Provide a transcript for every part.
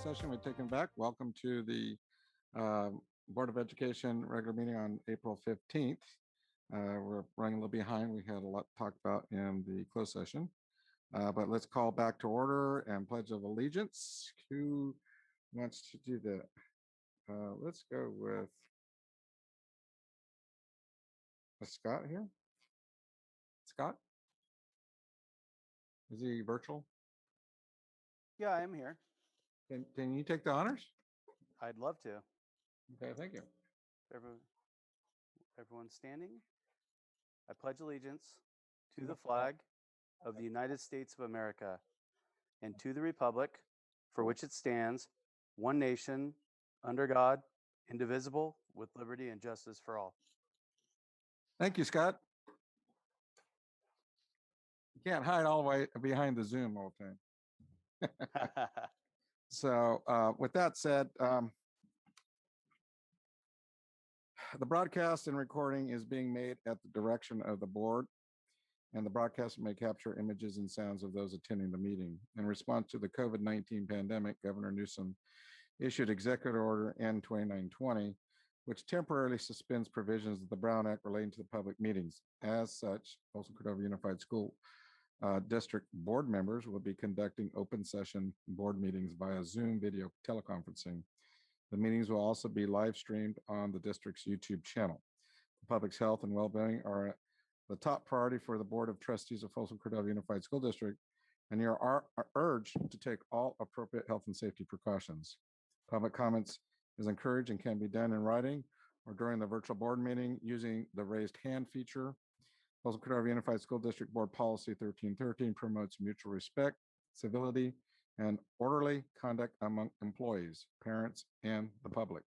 session. We've taken back. Welcome to the Board of Education regular meeting on April 15th. We're running a little behind. We had a lot to talk about in the closed session. But let's call back to order and Pledge of Allegiance. Who wants to do that? Let's go with Scott here. Scott? Is he virtual? Yeah, I am here. Can you take the honors? I'd love to. Okay, thank you. Everyone standing. I pledge allegiance to the flag of the United States of America and to the republic for which it stands, one nation, under God, indivisible, with liberty and justice for all. Thank you, Scott. You can't hide all the way behind the Zoom all the time. So with that said, the broadcast and recording is being made at the direction of the board, and the broadcast may capture images and sounds of those attending the meeting. In response to the COVID-19 pandemic, Governor Newsom issued Executive Order N-2920, which temporarily suspends provisions of the Brown Act relating to the public meetings. As such, Folsom Cordova Unified School District board members will be conducting open session board meetings via Zoom video teleconferencing. The meetings will also be live streamed on the district's YouTube channel. The public's health and well-being are the top priority for the Board of Trustees of Folsom Cordova Unified School District, and you are urged to take all appropriate health and safety precautions. Public comments is encouraged and can be done in writing or during the virtual board meeting using the raised hand feature. Folsom Cordova Unified School District Board Policy 1313 promotes mutual respect, civility, and orderly conduct among employees, parents, and the public.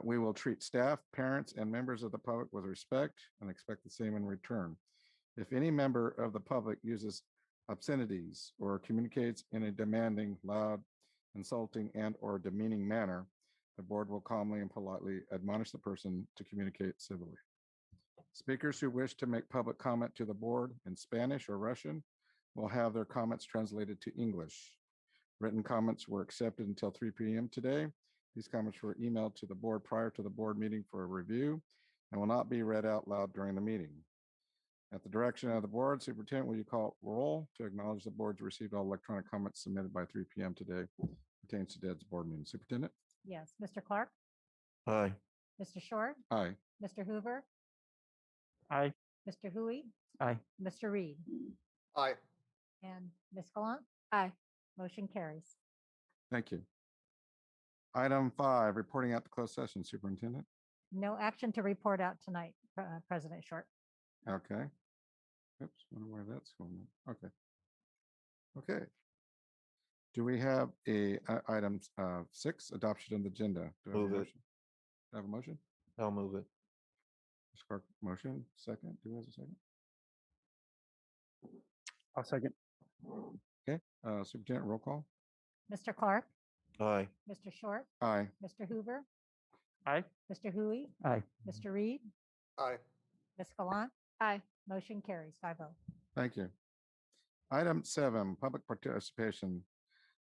We will treat staff, parents, and members of the public with respect and expect the same in return. If any member of the public uses obscenities or communicates in a demanding, loud, insulting, and/or demeaning manner, the board will calmly and politely admonish the person to communicate civilly. Speakers who wish to make public comment to the board in Spanish or Russian will have their comments translated to English. Written comments were accepted until 3 p.m. today. These comments were emailed to the board prior to the board meeting for a review and will not be read out loud during the meeting. At the direction of the board, Superintendent, will you call roll to acknowledge the board's received all electronic comments submitted by 3 p.m. today pertains to today's board meeting? Superintendent? Yes. Mr. Clark? Aye. Mr. Short? Aye. Mr. Hoover? Aye. Mr. Huey? Aye. Mr. Reed? Aye. And Ms. Gallant? Aye. Motion carries. Thank you. Item 5, reporting out the closed session. Superintendent? No action to report out tonight, President Short. Okay. Oops, wonder where that's going. Okay. Okay. Do we have a item 6, adoption of the agenda? Do I have a Move it. motion? Do I have a motion? I'll move it. Mr. Clark, motion. Second. Do we have a second? I'll second. Okay. Superintendent, roll call. Mr. Clark? Aye. Mr. Short? Aye. Mr. Hoover? Aye. Mr. Huey? Aye. Mr. Reed? Aye. Ms. Gallant? Aye. Motion carries 5-0. Thank you. Item 7, public participation.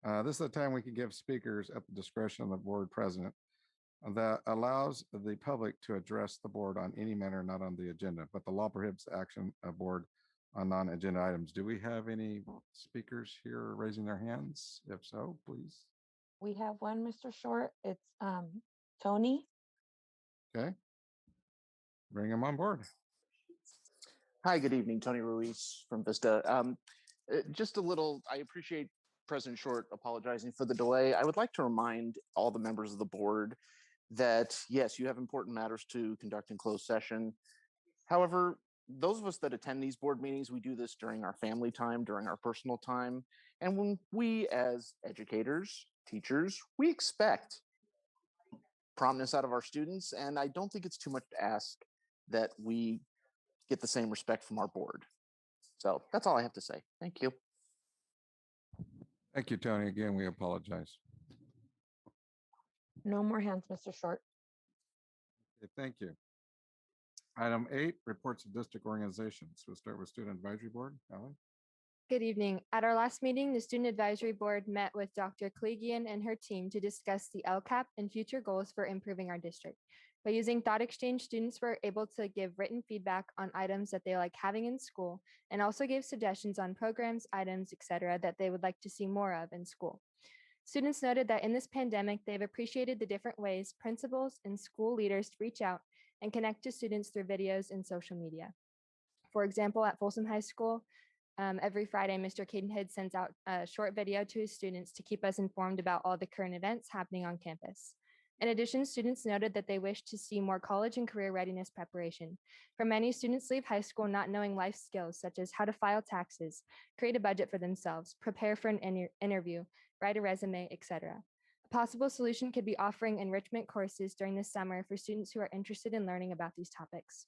This is the time we can give speakers at the discretion of the board president that allows the public to address the board on any matter not on the agenda, but the law prohibits action of board on non-agenda items. Do we have any speakers here raising their hands? If so, please. We have one, Mr. Short. It's Tony. Okay. Bring them on board. Hi, good evening. Tony Ruiz from Vista. Just a little, I appreciate President Short apologizing for the delay. I would like to remind all the members of the board that, yes, you have important matters to conduct in closed session. However, those of us that attend these board meetings, we do this during our family time, during our personal time. And when we as educators, teachers, we expect promptness out of our students. And I don't think it's too much to ask that we get the same respect from our board. So that's all I have to say. Thank you. Thank you, Tony. Again, we apologize. No more hands, Mr. Short. Okay, thank you. Item 8, reports of district organizations. We'll start with Student Advisory Board. Alan? Good evening. At our last meeting, the Student Advisory Board met with Dr. Klegian and her team to discuss the LCAP and future goals for improving our district. By using Thought Exchange, students were able to give written feedback on items that they like having in school and also gave suggestions on programs, items, etc. that they would like to see more of in school. Students noted that in this pandemic, they've appreciated the different ways principals and school leaders reach out and connect to students through videos and social media. For example, at Folsom High School, every Friday, Mr. Cadenhead sends out a short video to his students to keep us informed about all the current events happening on campus. In addition, students noted that they wish to see more college and career readiness preparation. For many, students leave high school not knowing life skills such as how to file taxes, create a budget for themselves, prepare for an interview, write a resume, etc. A possible solution could be offering enrichment courses during the summer for students who are interested in learning about these topics.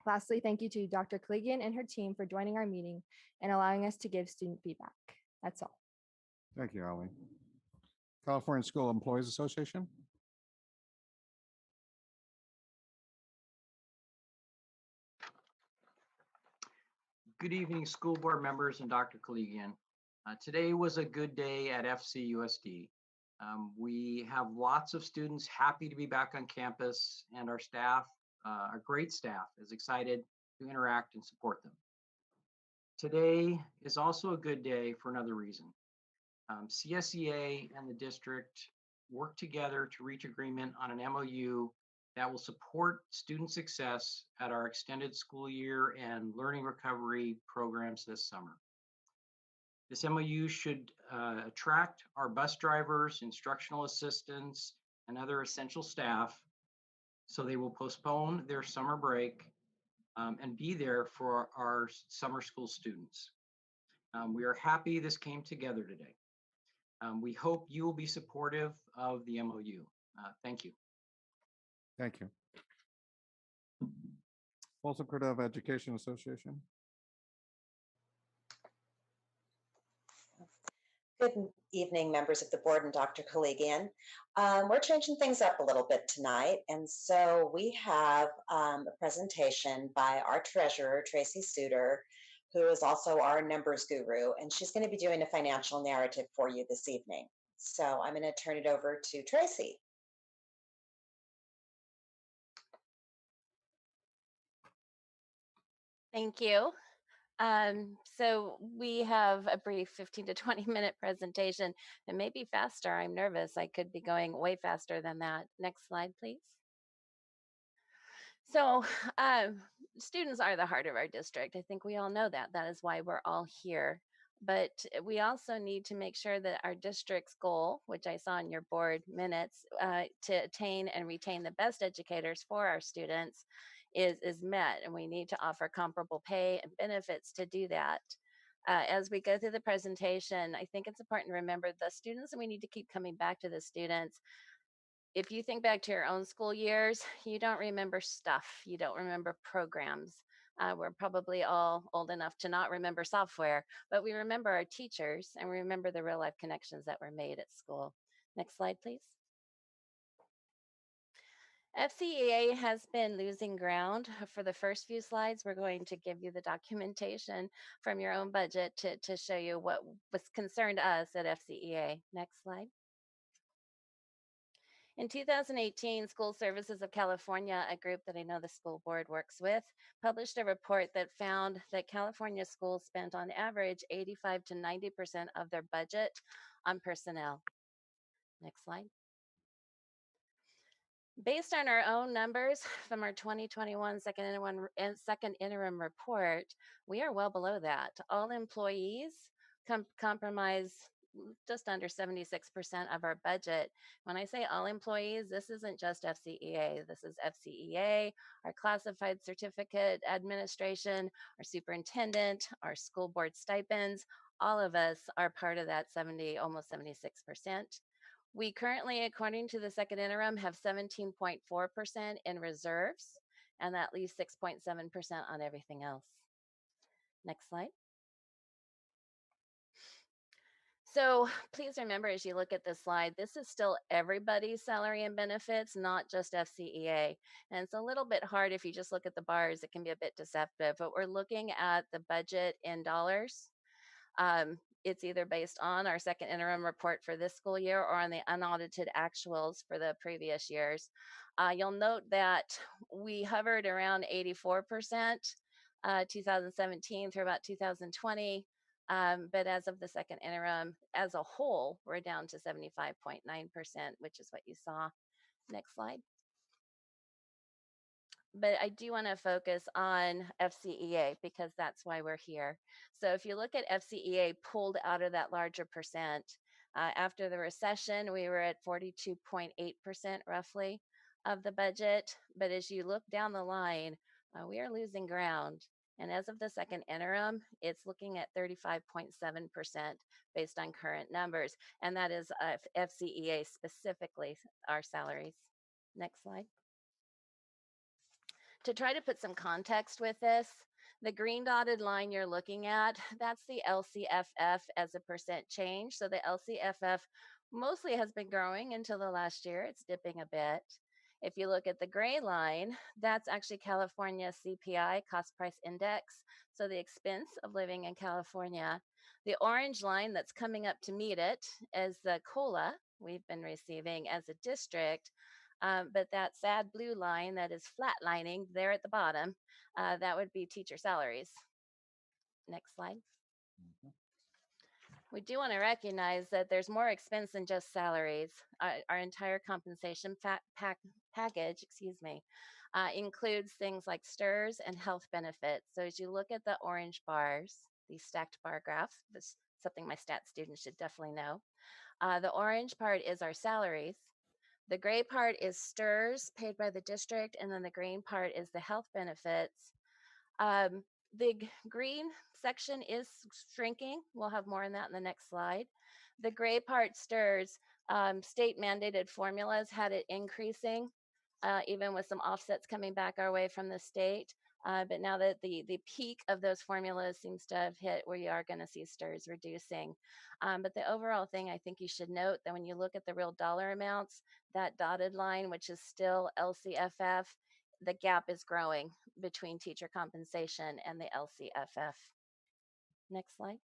Lastly, thank you to Dr. Klegian and her team for joining our meeting and allowing us to give student feedback. That's all. Thank you, Holly. California School Employees Association. Good evening, school board members and Dr. Collegian. Today was a good day at FCUSD. We have lots of students happy to be back on campus, and our staff, our great staff, is excited to interact and support them. Today is also a good day for another reason. CSEA and the district work together to reach agreement on an MOU that will support student success at our extended school year and learning recovery programs this summer. This MOU should attract our bus drivers, instructional assistants, and other essential staff so they will postpone their summer break and be there for our summer school students. We are happy this came together today. We hope you will be supportive of the MOU. Thank you. Thank you. Folsom Cordova Education Association. Good evening, members of the board and Dr. Collegian. We're changing things up a little bit tonight, and so we have a presentation by our treasurer, Tracy Suter, who is also our numbers guru, and she's going to be doing a financial narrative for you this evening. So I'm going to turn it over to Tracy. Thank you. So we have a brief 15 to 20 minute presentation. It may be faster. I'm nervous. I could be going way faster than that. Next slide, please. So students are the heart of our district. I think we all know that. That is why we're all here. But we also need to make sure that our district's goal, which I saw in your board minutes, to attain and retain the best educators for our students is met, and we need to offer comparable pay and benefits to do that. As we go through the presentation, I think it's important to remember the students, and we need to keep coming back to the students. If you think back to your own school years, you don't remember stuff, you don't remember programs. We're probably all old enough to not remember software, but we remember our teachers and we remember the real life connections that were made at school. Next slide, please. FCEA has been losing ground. For the first few slides, we're going to give you the documentation from your own budget to show you what was concerned us at FCEA. Next slide. In 2018, School Services of California, a group that I know the school board works with, published a report that found that California schools spent on average 85 to 90% of their budget on personnel. Next slide. Based on our own numbers from our 2021 second interim report, we are well below that. All employees comprise just under 76% of our budget. When I say all employees, this isn't just FCEA. This is FCEA, our classified certificate administration, our superintendent, our school board stipends. All of us are part of that almost 76%. We currently, according to the second interim, have 17.4% in reserves, and that leaves 6.7% on everything else. Next slide. So please remember, as you look at this slide, this is still everybody's salary and benefits, not just FCEA. And it's a little bit hard if you just look at the bars, it can be a bit deceptive, but we're looking at the budget in dollars. It's either based on our second interim report for this school year or on the unaudited actuals for the previous years. You'll note that we hovered around 84%, 2017 through about 2020. But as of the second interim, as a whole, we're down to 75.9%, which is what you saw. Next slide. But I do want to focus on FCEA because that's why we're here. So if you look at FCEA pulled out of that larger percent, after the recession, we were at 42.8% roughly of the budget. But as you look down the line, we are losing ground. And as of the second interim, it's looking at 35.7% based on current numbers. And that is FCEA specifically, our salaries. Next slide. To try to put some context with this, the green dotted line you're looking at, that's the LCFF as a percent change. So the LCFF mostly has been growing until the last year. It's dipping a bit. If you look at the gray line, that's actually California CPI, cost price index. So the expense of living in California. The orange line that's coming up to meet it is the COLA we've been receiving as a district. But that sad blue line that is flatlining there at the bottom, that would be teacher salaries. Next slide. We do want to recognize that there's more expense than just salaries. Our entire compensation package, includes things like STRS and health benefits. So as you look at the orange bars, these stacked bar graphs, this is something my stats students should definitely know. The orange part is our salaries. The gray part is STRS paid by the district, and then the green part is the health benefits. The green section is shrinking. We'll have more on that in the next slide. The gray part STRS, state mandated formulas had it increasing, even with some offsets coming back our way from the state. But now that the peak of those formulas seems to have hit, we are going to see STRS reducing. But the overall thing I think you should note that when you look at the real dollar amounts, that dotted line, which is still LCFF, the gap is growing between teacher compensation and the LCFF. Next slide.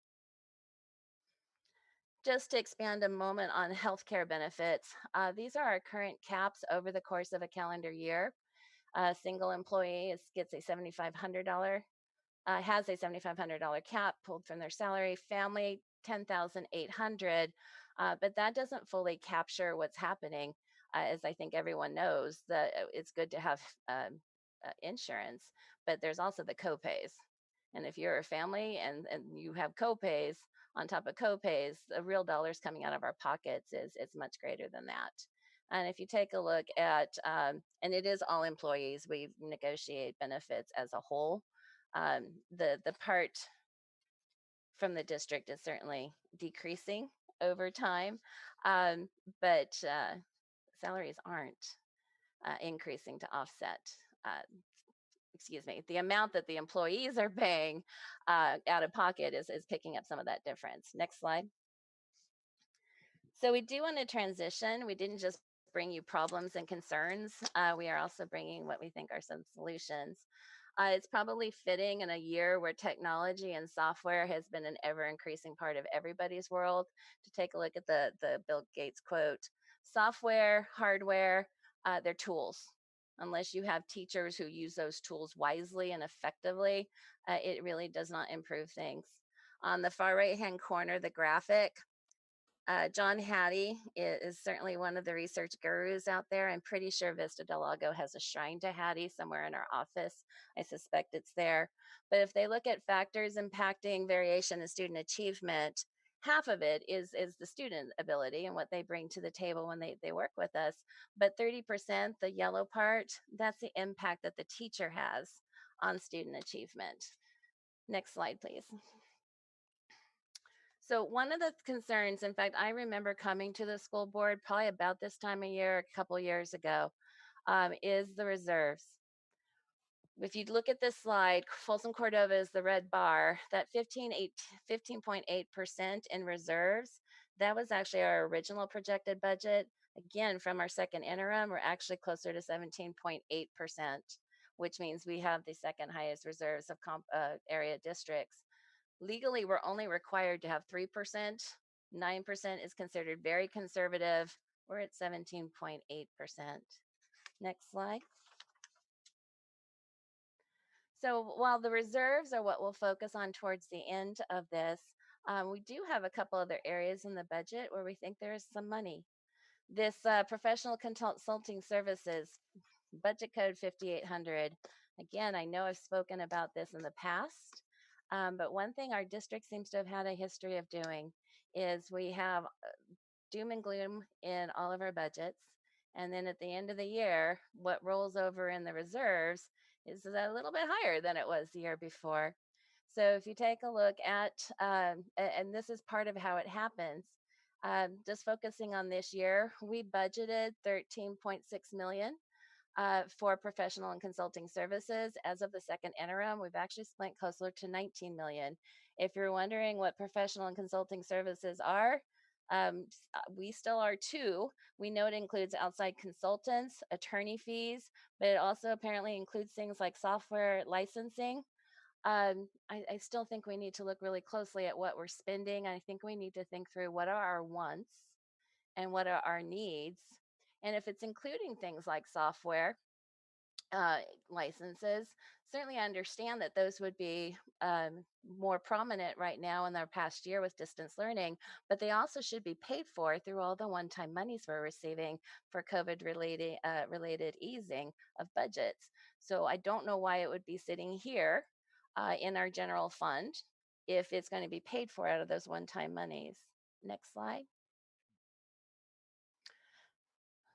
Just to expand a moment on healthcare benefits, these are our current caps over the course of a calendar year. A single employee gets a $7,500, has a $7,500 cap pulled from their salary. Family, $10,800, but that doesn't fully capture what's happening. As I think everyone knows, that it's good to have insurance, but there's also the copays. And if you're a family and you have copays on top of copays, the real dollars coming out of our pockets is much greater than that. And if you take a look at, and it is all employees, we negotiate benefits as a whole. The part from the district is certainly decreasing over time, but salaries aren't increasing to offset, the amount that the employees are paying out of pocket is picking up some of that difference. Next slide. So we do want to transition. We didn't just bring you problems and concerns. We are also bringing what we think are some solutions. It's probably fitting in a year where technology and software has been an ever increasing part of everybody's world to take a look at the Bill Gates quote. Software, hardware, they're tools. Unless you have teachers who use those tools wisely and effectively, it really does not improve things. On the far right-hand corner, the graphic, John Hattie is certainly one of the research gurus out there. I'm pretty sure Vista Del Lago has a shrine to Hattie somewhere in our office. I suspect it's there. But if they look at factors impacting variation in student achievement, half of it is the student ability and what they bring to the table when they work with us. But 30%, the yellow part, that's the impact that the teacher has on student achievement. Next slide, please. So one of the concerns, in fact, I remember coming to the school board probably about this time of year, a couple years ago, is the reserves. If you look at this slide, Folsom Cordova is the red bar, that 15.8% in reserves, that was actually our original projected budget. Again, from our second interim, we're actually closer to 17.8%, which means we have the second highest reserves of area districts. Legally, we're only required to have 3%. 9% is considered very conservative. We're at 17.8%. Next slide. So while the reserves are what we'll focus on towards the end of this, we do have a couple other areas in the budget where we think there is some money. This professional consulting services, budget code 5800. Again, I know I've spoken about this in the past, but one thing our district seems to have had a history of doing is we have doom and gloom in all of our budgets. And then at the end of the year, what rolls over in the reserves is a little bit higher than it was the year before. So if you take a look at, and this is part of how it happens, just focusing on this year, we budgeted 13.6 million for professional and consulting services. As of the second interim, we've actually spent closer to 19 million. If you're wondering what professional and consulting services are, we still are too. We know it includes outside consultants, attorney fees, but it also apparently includes things like software licensing. I still think we need to look really closely at what we're spending. I think we need to think through what are our wants and what are our needs. And if it's including things like software licenses, certainly I understand that those would be more prominent right now in our past year with distance learning, but they also should be paid for through all the one-time monies we're receiving for COVID related easing of budgets. So I don't know why it would be sitting here in our general fund if it's going to be paid for out of those one-time monies. Next slide.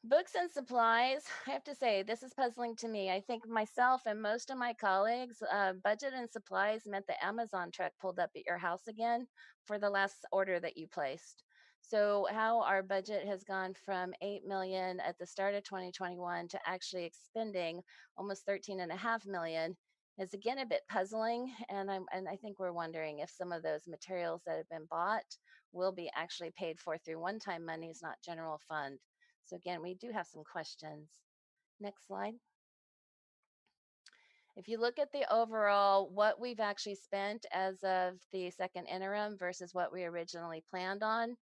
Books and supplies, I have to say, this is puzzling to me. I think myself and most of my colleagues, budget and supplies meant the Amazon truck pulled up at your house again for the last order that you placed. So how our budget has gone from 8 million at the start of 2021 to actually expending almost 13.5 million is again a bit puzzling. And I think we're wondering if some of those materials that have been bought will be actually paid for through one-time monies, not general fund. So again, we do have some questions. Next slide. If you look at the overall, what we've actually spent as of the second interim versus what we originally planned on,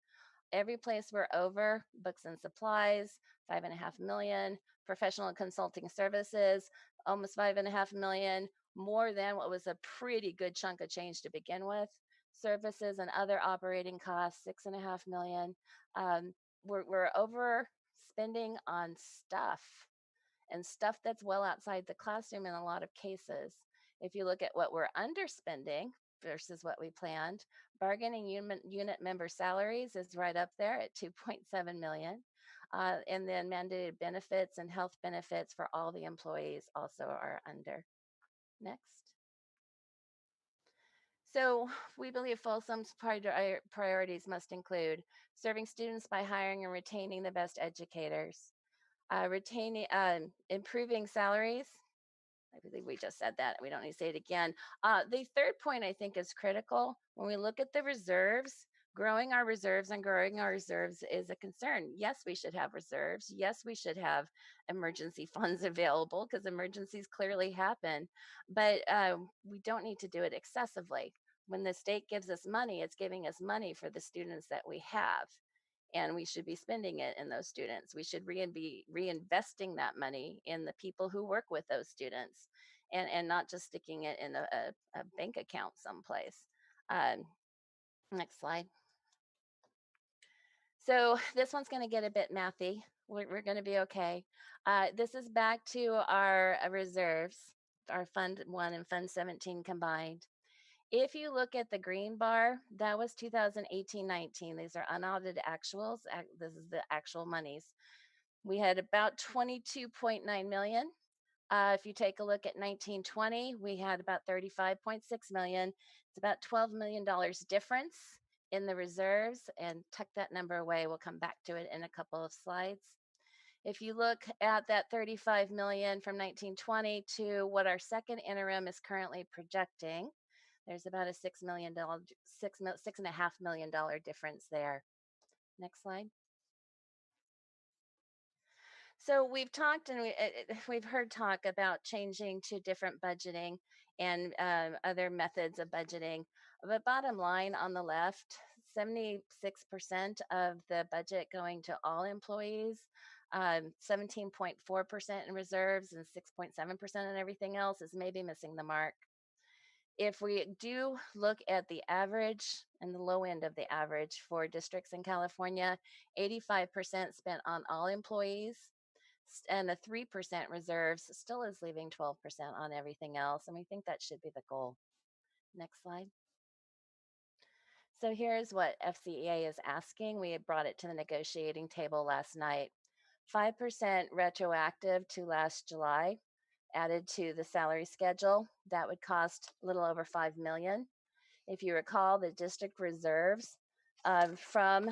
every place we're over, books and supplies, 5.5 million, professional and consulting services, almost 5.5 million, more than what was a pretty good chunk of change to begin with. Services and other operating costs, 6.5 million. We're over spending on stuff and stuff that's well outside the classroom in a lot of cases. If you look at what we're underspending versus what we planned, bargaining unit member salaries is right up there at 2.7 million. And then mandated benefits and health benefits for all the employees also are under. Next. So we believe Folsom's priorities must include serving students by hiring and retaining the best educators, improving salaries. I believe we just said that. We don't need to say it again. The third point I think is critical. When we look at the reserves, growing our reserves is a concern. Yes, we should have reserves. Yes, we should have emergency funds available because emergencies clearly happen, but we don't need to do it excessively. When the state gives us money, it's giving us money for the students that we have, and we should be spending it in those students. We should be reinvesting that money in the people who work with those students, and not just sticking it in a bank account someplace. Next slide. So this one's going to get a bit mathy. We're going to be okay. This is back to our reserves, our Fund 1 and Fund 17 combined. If you look at the green bar, that was 2018-19. These are unaudited actuals. This is the actual monies. We had about 22.9 million. If you take a look at 1920, we had about 35.6 million. It's about $12 million difference in the reserves, and tuck that number away. We'll come back to it in a couple of slides. If you look at that 35 million from 1920 to what our second interim is currently projecting, there's about a $6.5 million difference there. Next slide. So we've talked and we've heard talk about changing to different budgeting, and other methods of budgeting. But bottom line on the left, 76% of the budget going to all employees, 17.4% in reserves, and 6.7% in everything else is maybe missing the mark. If we do look at the average and the low end of the average for districts in California, 85% spent on all employees, and the 3% reserves still is leaving 12% on everything else. And we think that should be the goal. Next slide. So here's what FCEA is asking. We had brought it to the negotiating table last night. 5% retroactive to last July added to the salary schedule. That would cost a little over $5 million. If you recall, the district reserves from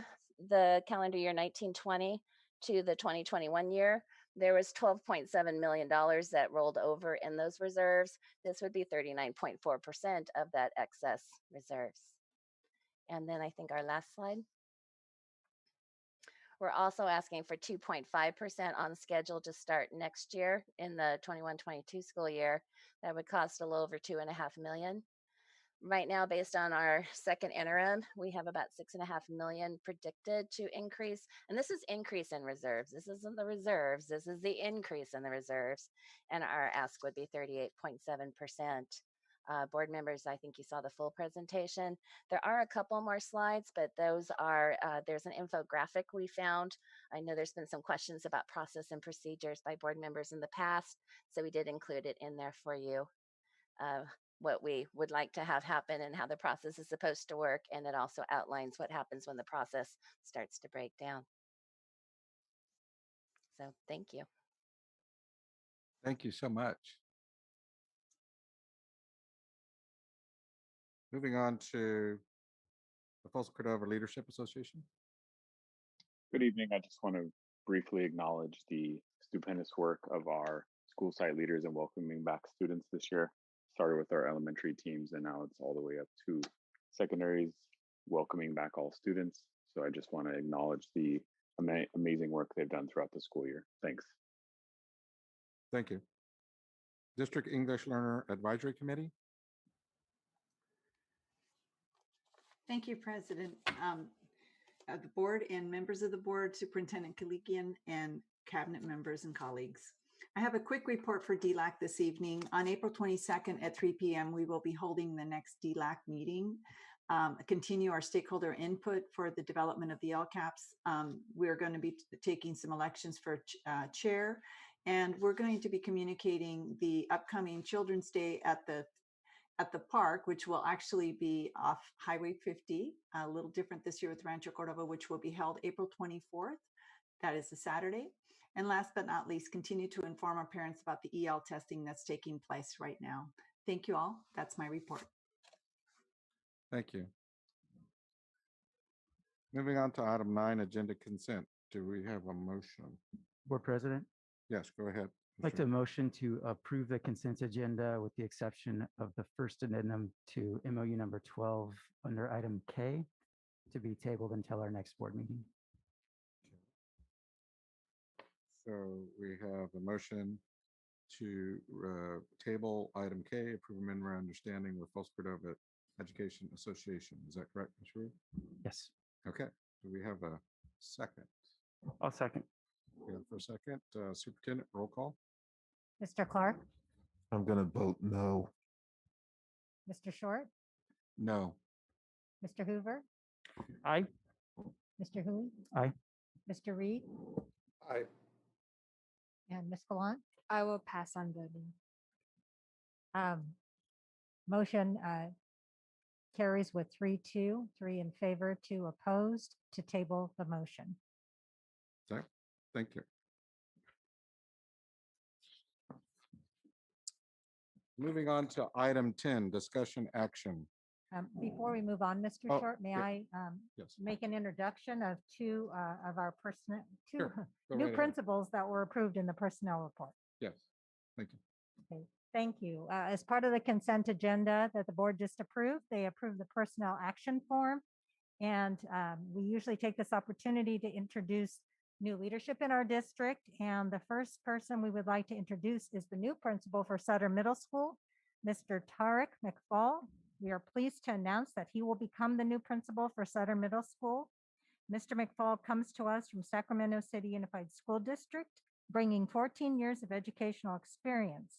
the calendar year 1920 to the 2021 year, there was $12.7 million that rolled over in those reserves. This would be 39.4% of that excess reserves. And then I think our last slide. We're also asking for 2.5% on schedule to start next year in the 21-22 school year. That would cost a little over $2.5 million. Right now, based on our second interim, we have about $6.5 million predicted to increase. And this is increase in reserves. This isn't the reserves. This is the increase in the reserves. And our ask would be 38.7%. Board members, I think you saw the full presentation. There are a couple more slides, but those are, there's an infographic we found. I know there's been some questions about process and procedures by board members in the past, so we did include it in there for you. What we would like to have happen and how the process is supposed to work, and it also outlines what happens when the process starts to break down. So thank you. Thank you so much. Moving on to the Folsom Cordova Leadership Association. Good evening. I just want to briefly acknowledge the stupendous work of our school site leaders in welcoming back students this year. Started with our elementary teams, and now it's all the way up to secondaries, welcoming back all students. So I just want to acknowledge the amazing work they've done throughout the school year. Thanks. Thank you. District English Learner Advisory Committee. Thank you, President. The board and members of the board, Superintendent Kalikian, and cabinet members and colleagues. I have a quick report for DLAC this evening. On April 22nd at 3 p.m., we will be holding the next DLAC meeting. Continue our stakeholder input for the development of the LCAPs. We're going to be taking some elections for chair, and we're going to be communicating the upcoming Children's Day at the park, which will actually be off Highway 50, a little different this year with Rancho Cordova, which will be held April 24th. That is a Saturday. And last but not least, continue to inform our parents about the EL testing that's taking place right now. Thank you all. That's my report. Thank you. Moving on to item 9, agenda consent. Do we have a motion? Board President, Yes, go ahead. I'd like to motion to approve the consent agenda with the exception of the first addendum to MOU number 12 under item K to be tabled until our next board meeting. So we have a motion to table item K, approve a memorandum of understanding with Folsom Cordova Education Association. Is that correct, Ms. Rue? Yes. Okay. Do we have a second? I'll second. Okay, for a second, Superintendent, roll call. Mr. Clark, I'm going to vote no. Mr. Short, No. Mr. Hoover, Aye. Mr. Hui, Aye. Mr. Reed, Aye. and Ms. Gallant. I will pass on voting. Motion carries with 3-2, 3 in favor, 2 opposed to table the motion. Okay. Thank you. Moving on to item 10, discussion action. Before we move on, Mr. Oh, Short, may yeah. I Yes. make an introduction of two of our two Sure. Go new right ahead. principals that were approved in the personnel report? Yes. Thank you. Okay, thank you. As part of the consent agenda that the board just approved, they approved the personnel action form. And we usually take this opportunity to introduce new leadership in our district. And the first person we would like to introduce is the new principal for Sutter Middle School, Mr. Tarek McFall. We are pleased to announce that he will become the new principal for Sutter Middle School. Mr. McFall comes to us from Sacramento City Unified School District, bringing 14 years of educational experience.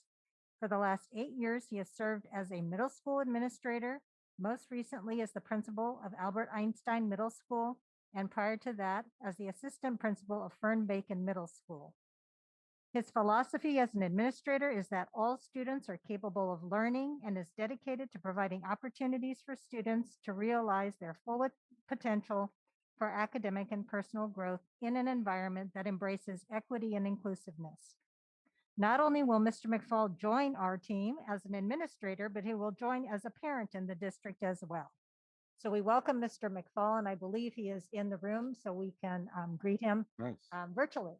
For the last 8 years, he has served as a middle school administrator, most recently as the principal of Albert Einstein Middle School, and prior to that, as the assistant principal of Fern Bacon Middle School. His philosophy as an administrator is that all students are capable of learning and is dedicated to providing opportunities for students to realize their full potential for academic and personal growth in an environment that embraces equity and inclusiveness. Not only will Mr. McFall join our team as an administrator, but he will join as a parent in the district as well. So we welcome Mr. McFall, and I believe he is in the room, so we can greet him virtually.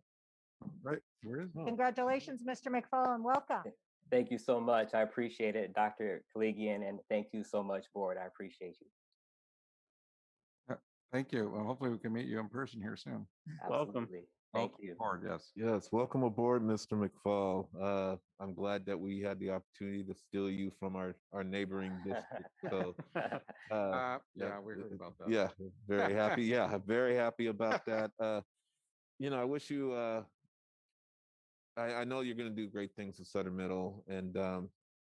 Right, where is he? Congratulations, Mr. McFall, and welcome. Thank you so much. I appreciate it, Dr. Kaligian, and thank you so much, board. I appreciate you. Thank you. Well, hopefully we can meet you in person here soon. Absolutely. Thank you. Aboard, yes. Yes, welcome aboard, Mr. McFall. I'm glad that we had the opportunity to steal you from our neighboring district. So, yeah, we heard about that. Yeah, very happy. Yeah, very happy about that. I wish you. I know you're going to do great things at Sutter Middle, and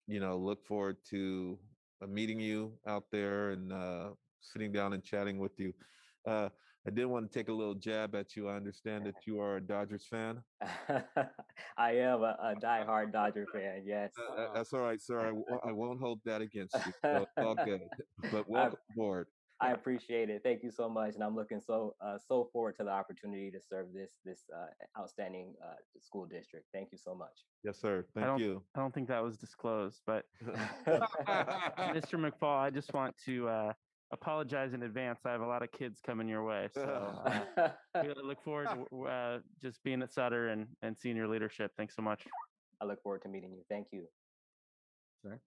look forward to meeting you out there and sitting down and chatting with you. I did want to take a little jab at you. I understand that you are a Dodgers fan. I am a diehard Dodger fan. Yes. That's all right, sir. I won't hold that against you. So it's all good. But welcome aboard. I appreciate it. Thank you so much, and I'm looking so forward to the opportunity to serve this outstanding school district. Thank you so much. Yes, sir. Thank you. I don't think that was disclosed, but Mr. McFall, I just want to apologize in advance. I have a lot of kids coming your way, so we look forward to just being at Sutter and seeing your leadership. Thanks so much. I look forward to meeting you. Thank you. Sorry.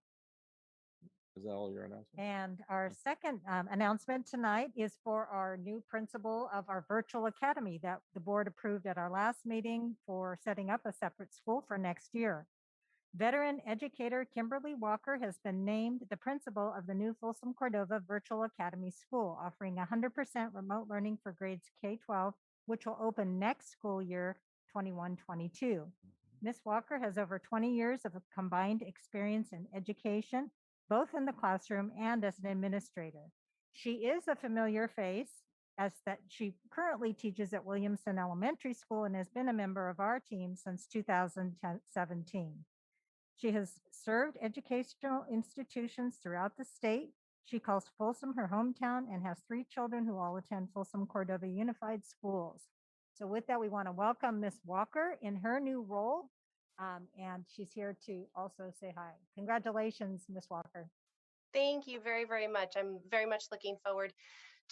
Is that all your announcements? And our second announcement tonight is for our new principal of our virtual academy that the board approved at our last meeting for setting up a separate school for next year. Veteran educator Kimberly Walker has been named the principal of the new Folsom Cordova Virtual Academy School, offering 100% remote learning for grades K-12, which will open next school year 21-22. Ms. Walker has over 20 years of combined experience in education, both in the classroom and as an administrator. She is a familiar face as that she currently teaches at Williamson Elementary School and has been a member of our team since 2017. She has served educational institutions throughout the state. She calls Folsom her hometown and has 3 children who all attend Folsom Cordova Unified Schools. So with that, we want to welcome Ms. Walker in her new role. And she's here to also say hi. Congratulations, Ms. Walker. Thank you very, very much. I'm very much looking forward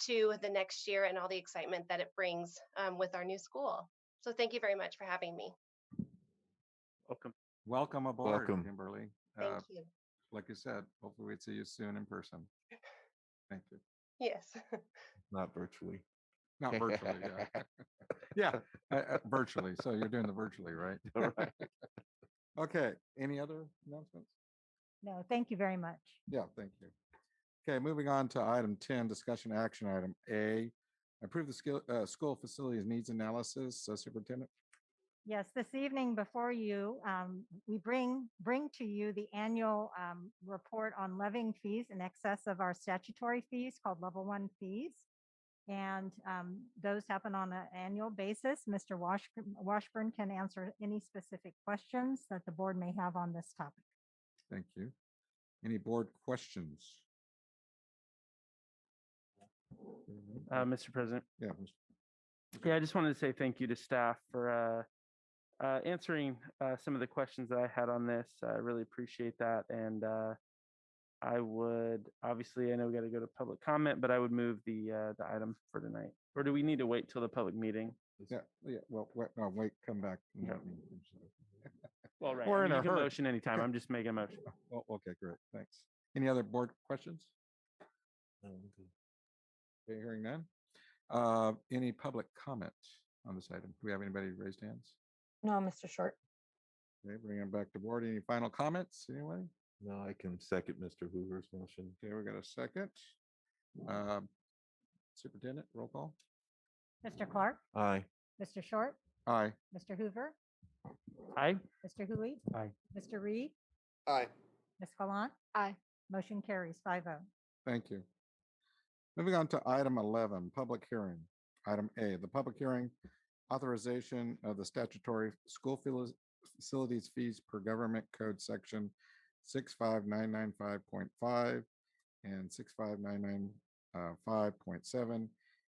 to the next year and all the excitement that it brings with our new school. So thank you very much for having me. Welcome. Welcome aboard, Welcome. Kimberly. Thank you. Like you said, hopefully we'd see you soon in person. Thank you. Yes. Not virtually. Not virtually, yeah. Virtually. So you're doing the virtually, right? All right. Okay. Any other announcements? No, thank you very much. Yeah, thank you. Okay, moving on to item 10, discussion action item A. Approve the school facilities needs analysis, Superintendent. Yes, this evening before you, we bring to you the annual report on levying fees in excess of our statutory fees called Level 1 fees. And those happen on an annual basis. Mr. Washburn can answer any specific questions that the board may have on this topic. Thank you. Any board questions? Mr. President. Yeah. Yeah, I just wanted to say thank you to staff for answering some of the questions that I had on this. I really appreciate that. And I would, obviously, I know we got to go to public comment, but I would move the item for tonight. Or do we need to wait till the public meeting? Yeah. Well, wait, come back. Yeah. Well, right. We're in a you can hurry. motion anytime. I'm just making a motion. Oh, okay, great. Thanks. Any other board questions? Okay, hearing none. Any public comment on this item? Do we have anybody raised hands? No, Mr. Short. Okay, bring them back to board. Any final comments? Anyway? No, I can second Mr. Hoover's motion. Okay, we got a second. Um, Superintendent, roll call. Mr. Clark, Aye. Mr. Short, Aye. Mr. Hoover, Aye. Mr. Hui, Aye. Mr. Reed, Aye. Ms. Gallant. Aye. Motion carries 5-0. Thank you. Moving on to item 11, public hearing. Item A, the public hearing authorization of the statutory school facilities fees per government code section 65995.5 and 65995.7,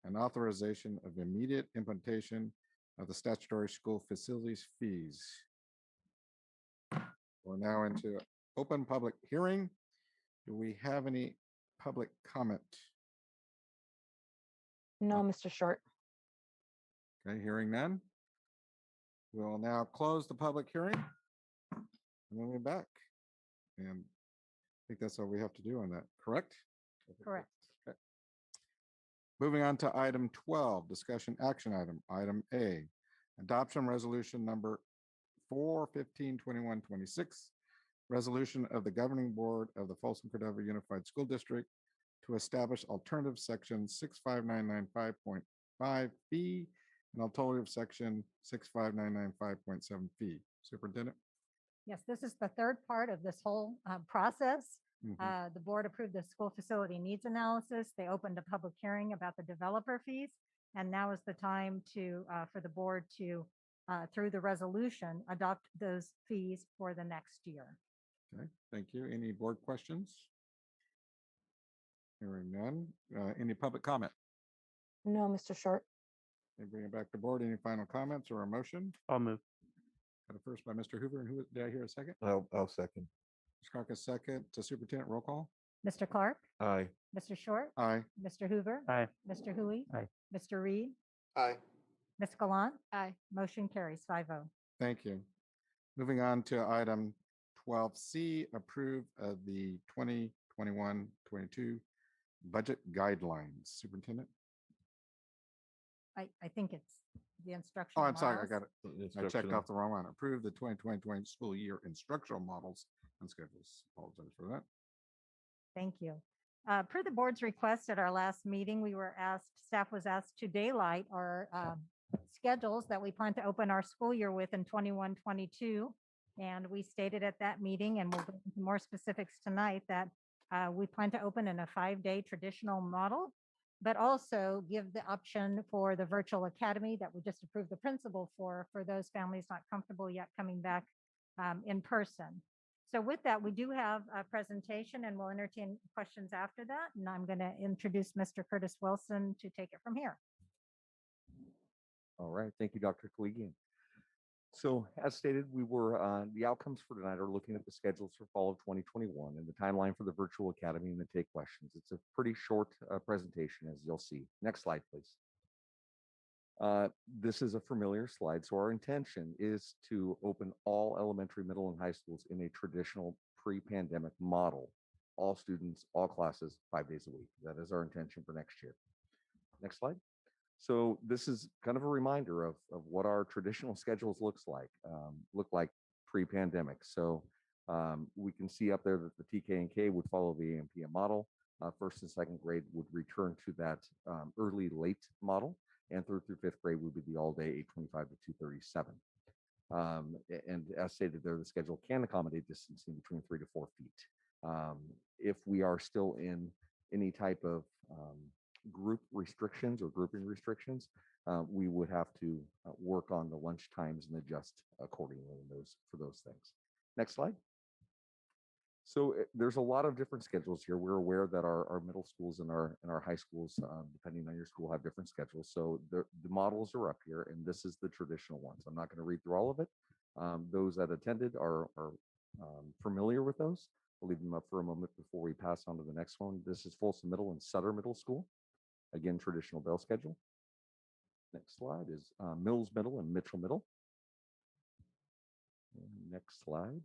and authorization of immediate implementation of the statutory school facilities fees. We're now into open public hearing. Do we have any public comment? No, Mr. Short. Okay, hearing none. We'll now close the public hearing and then we're back. And I think that's all we have to do on that, correct? Correct. Okay. Moving on to item 12, discussion action item. Item A, adoption resolution number 4/15/21/26, resolution of the governing board of the Folsom Cordova Unified School District to establish alternative section 65995.5 fee and alternative section 65995.7 fee. Superintendent? Yes, this is the third part of this whole process. Mhm. The board approved the school facility needs analysis. They opened a public hearing about the developer fees. And now is the time for the board to, through the resolution, adopt those fees for the next year. Okay, thank you. Any board questions? Hearing none. Any public comment? No, Mr. Short. Okay, bring it back to board. Any final comments or a motion? I'll move. Got a first by Mr. Hoover, and who did I hear a second? I'll second. Ms. Clark, a second. To Superintendent, roll call. Mr. Clark, Aye. Mr. Short, Aye. Mr. Hoover, Aye. Mr. Hui, Aye. Mr. Reed, Aye. Ms. Gallant. Aye. Motion carries 5-0. Thank you. Moving on to item 12C, approve of the 2021-22 budget guidelines. Superintendent? I think it's the Oh, instructional I'm sorry, I models. got it. I checked off the wrong one. Approve the 2020 school year instructional models and schedules. Apologize for that. Thank you. Per the board's request at our last meeting, staff was asked to daylight our schedules that we plan to open our school year with in 21-22. And we stated at that meeting, and we'll go into more specifics tonight, that we plan to open in a 5-day traditional model, but also give the option for the virtual academy that we just approved the principal for those families not comfortable yet coming back in person. So with that, we do have a presentation and we'll entertain questions after that. And I'm going to introduce Mr. Curtis Wilson to take it from here. All right, thank you, Dr. Collegian. So as stated, the outcomes for tonight are looking at the schedules for fall of 2021 and the timeline for the virtual academy and the take questions. It's a pretty short presentation, as you'll see. Next slide, please. This is a familiar slide. So our intention is to open all elementary, middle, and high schools in a traditional pre-pandemic model. All students, all classes, 5 days a week. That is our intention for next year. Next slide. So this is kind of a reminder of what our traditional schedules look like pre-pandemic. So we can see up there that the TK and K would follow the AMPM model. First and second grade would return to that early late model, and third through fifth grade would be the all day 8:25 to 2:37. And as stated there, the schedule can accommodate distancing between 3 to 4 feet. If we are still in any type of group restrictions or grouping restrictions, we would have to work on the lunch times and adjust accordingly for those things. Next slide. So there's a lot of different schedules here. We're aware that our middle schools and our high schools, depending on your school, have different schedules. So the models are up here, and this is the traditional ones. I'm not going to read through all of it. Those that attended are familiar with those. I'll leave them up for a moment before we pass on to the next one. This is Folsom Middle and Sutter Middle School. Again, traditional bell schedule. Next slide is Mills Middle and Mitchell Middle. And next slide.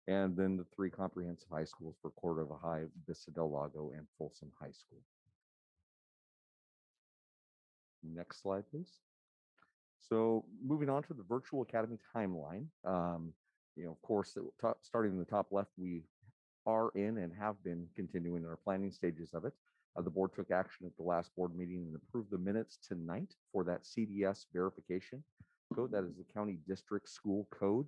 And then the 3 comprehensive high schools for Cordova High, Vista Del Lago, and Folsom High School. Next slide, please. So moving on to the virtual academy timeline. Of course, starting in the top left, we are in and have been continuing in our planning stages of it. The board took action at the last board meeting and approved the minutes tonight for that CDS verification code. That is the county district school code.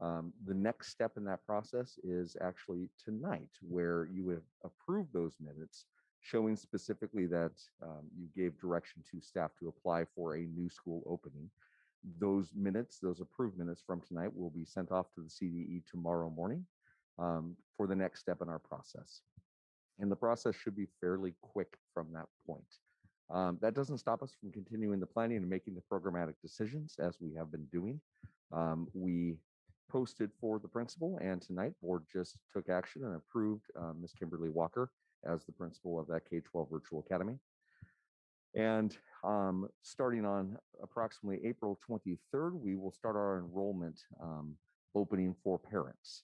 The next step in that process is actually tonight, where you have approved those minutes, showing specifically that you gave direction to staff to apply for a new school opening. Those minutes, those approved minutes from tonight, will be sent off to the CDE tomorrow morning for the next step in our process. And the process should be fairly quick from that point. That doesn't stop us from continuing the planning and making the programmatic decisions as we have been doing. We posted for the principal, and tonight board just took action and approved Ms. Kimberly Walker as the principal of that K-12 virtual academy. And starting on approximately April 23rd, we will start our enrollment opening for parents.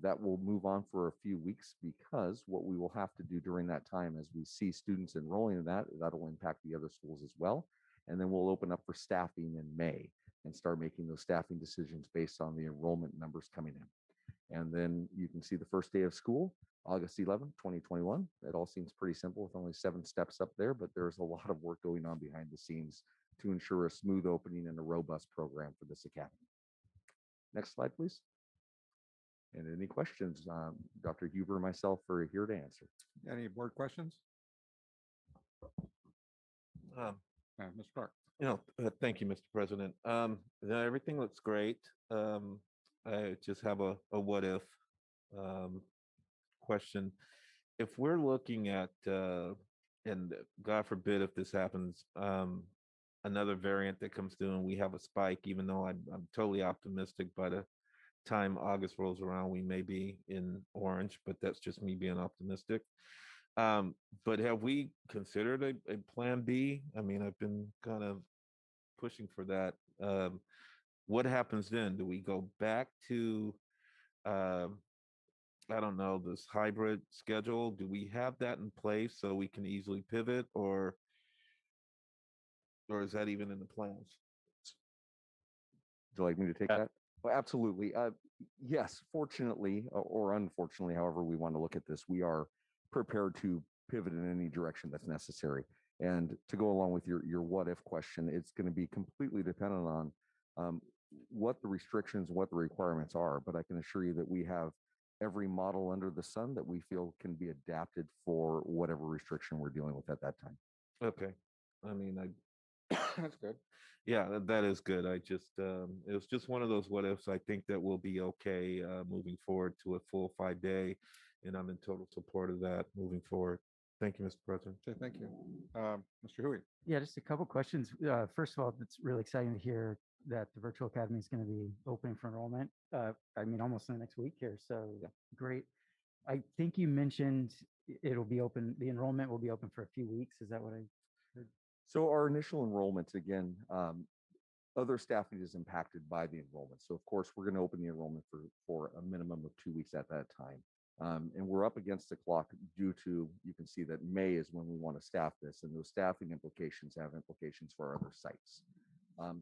That will move on for a few weeks, because what we will have to do during that time, as we see students enrolling in that'll impact the other schools as well. And then we'll open up for staffing in May and start making those staffing decisions based on the enrollment numbers coming in. And then you can see the first day of school, August 11th, 2021. It all seems pretty simple with only 7 steps up there, but there's a lot of work going on behind the scenes to ensure a smooth opening and a robust program for this academy. Next slide, please. And any questions, Dr. Huber and myself are here to answer. Any board questions? Mr. Clark. Thank you, Mr. President. Everything looks great. I just have a what if question. If we're looking at, and God forbid if this happens, another variant that comes through and we have a spike, even though I'm totally optimistic by the time August rolls around, we may be in orange, but that's just me being optimistic. But have we considered a plan B? I mean, I've been kind of pushing for that. What happens then? Do we go back to, I don't know, this hybrid schedule? Do we have that in place so we can easily pivot, or is that even in the plans? Would you like me to take that? Well, absolutely. Yes, fortunately or unfortunately, however we want to look at this, we are prepared to pivot in any direction that's necessary. And to go along with your what if question, it's going to be completely dependent on what the restrictions, what the requirements are. But I can assure you that we have every model under the sun that we feel can be adapted for whatever restriction we're dealing with at that time. Okay. I mean, that's good. Yeah, that is good. I just, it was just one of those what ifs. I think that we'll be okay moving forward to a full 5-day, and I'm in total support of that moving forward. Thank you, Mr. President. Okay, thank you. Mr. Huey. Yeah, just a couple questions. First of all, it's really exciting to hear that the virtual academy is going to be open for enrollment. I mean, almost in the next week here. So yeah, great. I think you mentioned it'll be open, the enrollment will be open for a few weeks. Is that what I heard? So our initial enrollment, again, other staffing is impacted by the enrollment. So of course, we're going to open the enrollment for a minimum of 2 weeks at that time. And we're up against the clock due to, you can see that May is when we want to staff this, and those staffing implications have implications for our other sites.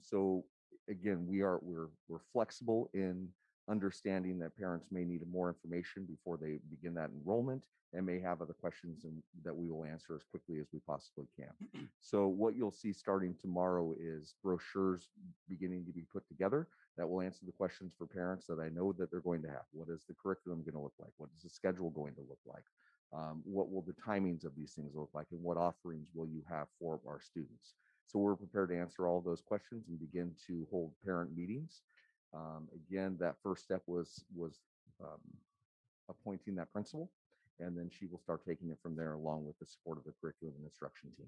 So again, we're flexible in understanding that parents may need more information before they begin that enrollment and may have other questions that we will answer as quickly as we possibly can. So what you'll see starting tomorrow is brochures beginning to be put together that will answer the questions for parents that I know that they're going to have. What is the curriculum going to look like? What is the schedule going to look like? What will the timings of these things look like? And what offerings will you have for our students? So we're prepared to answer all those questions and begin to hold parent meetings. Again, that first step was appointing that principal, and then she will start taking it from there along with the support of the curriculum and instruction team.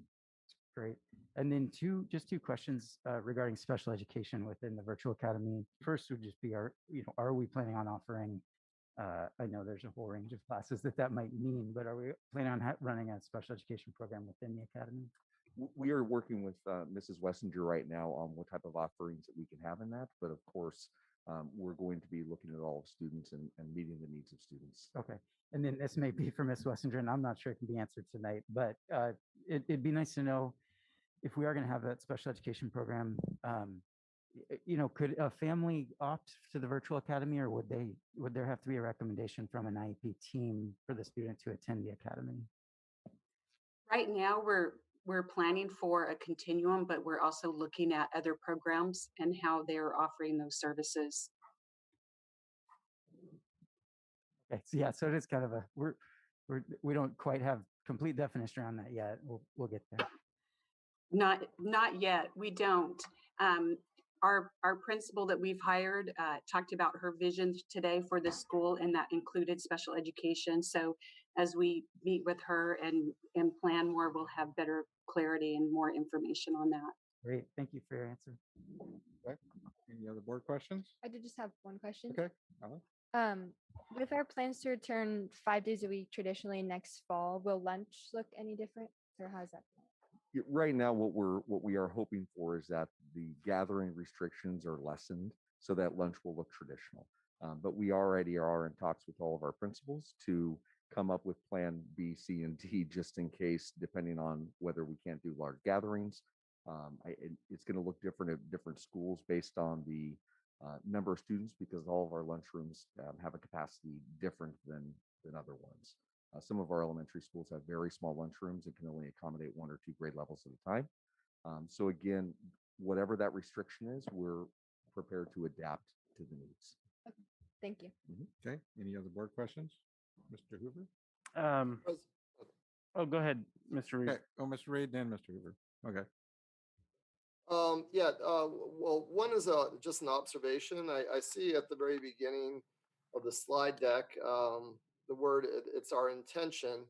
Great. And then just two questions regarding special education within the virtual academy. First would just be, are we planning on offering, I know there's a whole range of classes that might mean, but are we planning on running a special education program within the academy? We are working with Mrs. Wessinger right now on what type of offerings that we can have in that. But of course, we're going to be looking at all of students and meeting the needs of students. Okay. And then this may be for Ms. Wessinger, and I'm not sure it can be answered tonight, but it'd be nice to know if we are going to have that special education program, could a family opt to the virtual academy, or would there have to be a recommendation from an IEP team for the student to attend the academy? Right now, we're planning for a continuum, but we're also looking at other programs and how they're offering those services. Okay, so yeah, so it is kind of we don't quite have complete definition around that yet. We'll get there. Not yet. We don't. Our principal that we've hired talked about her vision today for the school, and that included special education. So as we meet with her and plan more, we'll have better clarity and more information on that. Great. Thank you for your answer. Okay. Any other board questions? I did just have one question. Okay. With our plans to return 5 days a week traditionally next fall, will lunch look any different, or how's that? Right now, what we are hoping for is that the gathering restrictions are lessened so that lunch will look traditional. But we already are in talks with all of our principals to come up with plan B, C, and D, just in case, depending on whether we can't do large gatherings. It's going to look different at different schools based on the number of students, because all of our lunchrooms have a capacity different than other ones. Some of our elementary schools have very small lunchrooms and can only accommodate 1 or 2 grade levels at a time. So again, whatever that restriction is, we're prepared to adapt to the needs. Okay. Thank you. Okay. Any other board questions? Mr. Hoover? Oh, go ahead, Mr. Reed. Okay. Oh, Mr. Reed, then Mr. Hoover. Okay. Well, one is just an observation. I see at the very beginning of the slide deck, the word, it's our intention.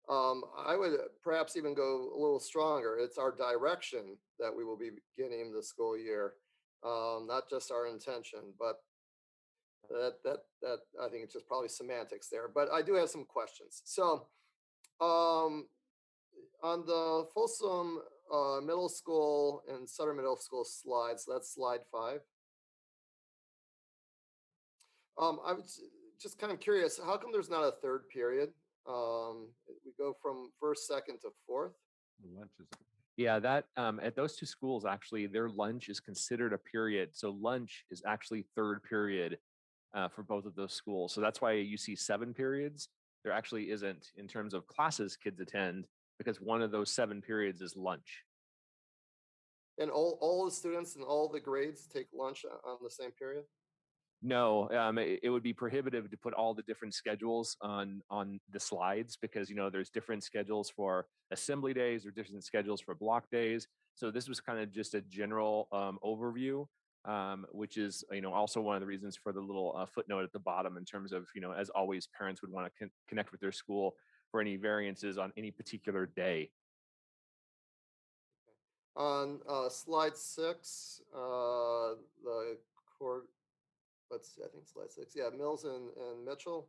I would perhaps even go a little stronger. It's our direction that we will be beginning the school year, not just our intention, but that I think it's just probably semantics there, but I do have some questions. So on the Folsom Middle School and Sutter Middle School slides, so that's slide 5. I was just kind of curious, how come there's not a third period? We go from first, second to fourth. Lunch is. Yeah, that at those 2 schools, actually, their lunch is considered a period. So lunch is actually third period for both of those schools. So that's why you see 7 periods. There actually isn't in terms of classes kids attend, because one of those 7 periods is lunch. And all the students and all the grades take lunch on the same period? No, it would be prohibitive to put all the different schedules on the slides, because there's different schedules for assembly days or different schedules for block days. So this was kind of just a general overview, which is also one of the reasons for the little footnote at the bottom, in terms of as always, parents would want to connect with their school for any variances on any particular day. On slide 6, the core. Let's see, I think slide 6. Yeah, Mills and Mitchell.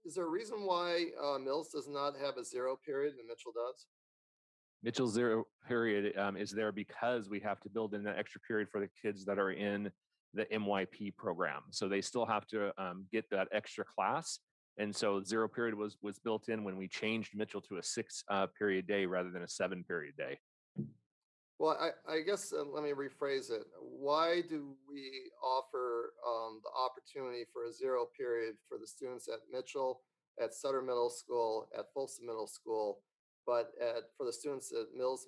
Is there a reason why Mills does not have a 0 period and Mitchell does? Mitchell's 0 period is there because we have to build in that extra period for the kids that are in the MYP program. So they still have to get that extra class. And so 0 period was built in when we changed Mitchell to a 6 period day rather than a 7 period day. Well, I guess let me rephrase it. Why do we offer the opportunity for a 0 period for the students at Mitchell, at Sutter Middle School, at Folsom Middle School, but for the students at Mills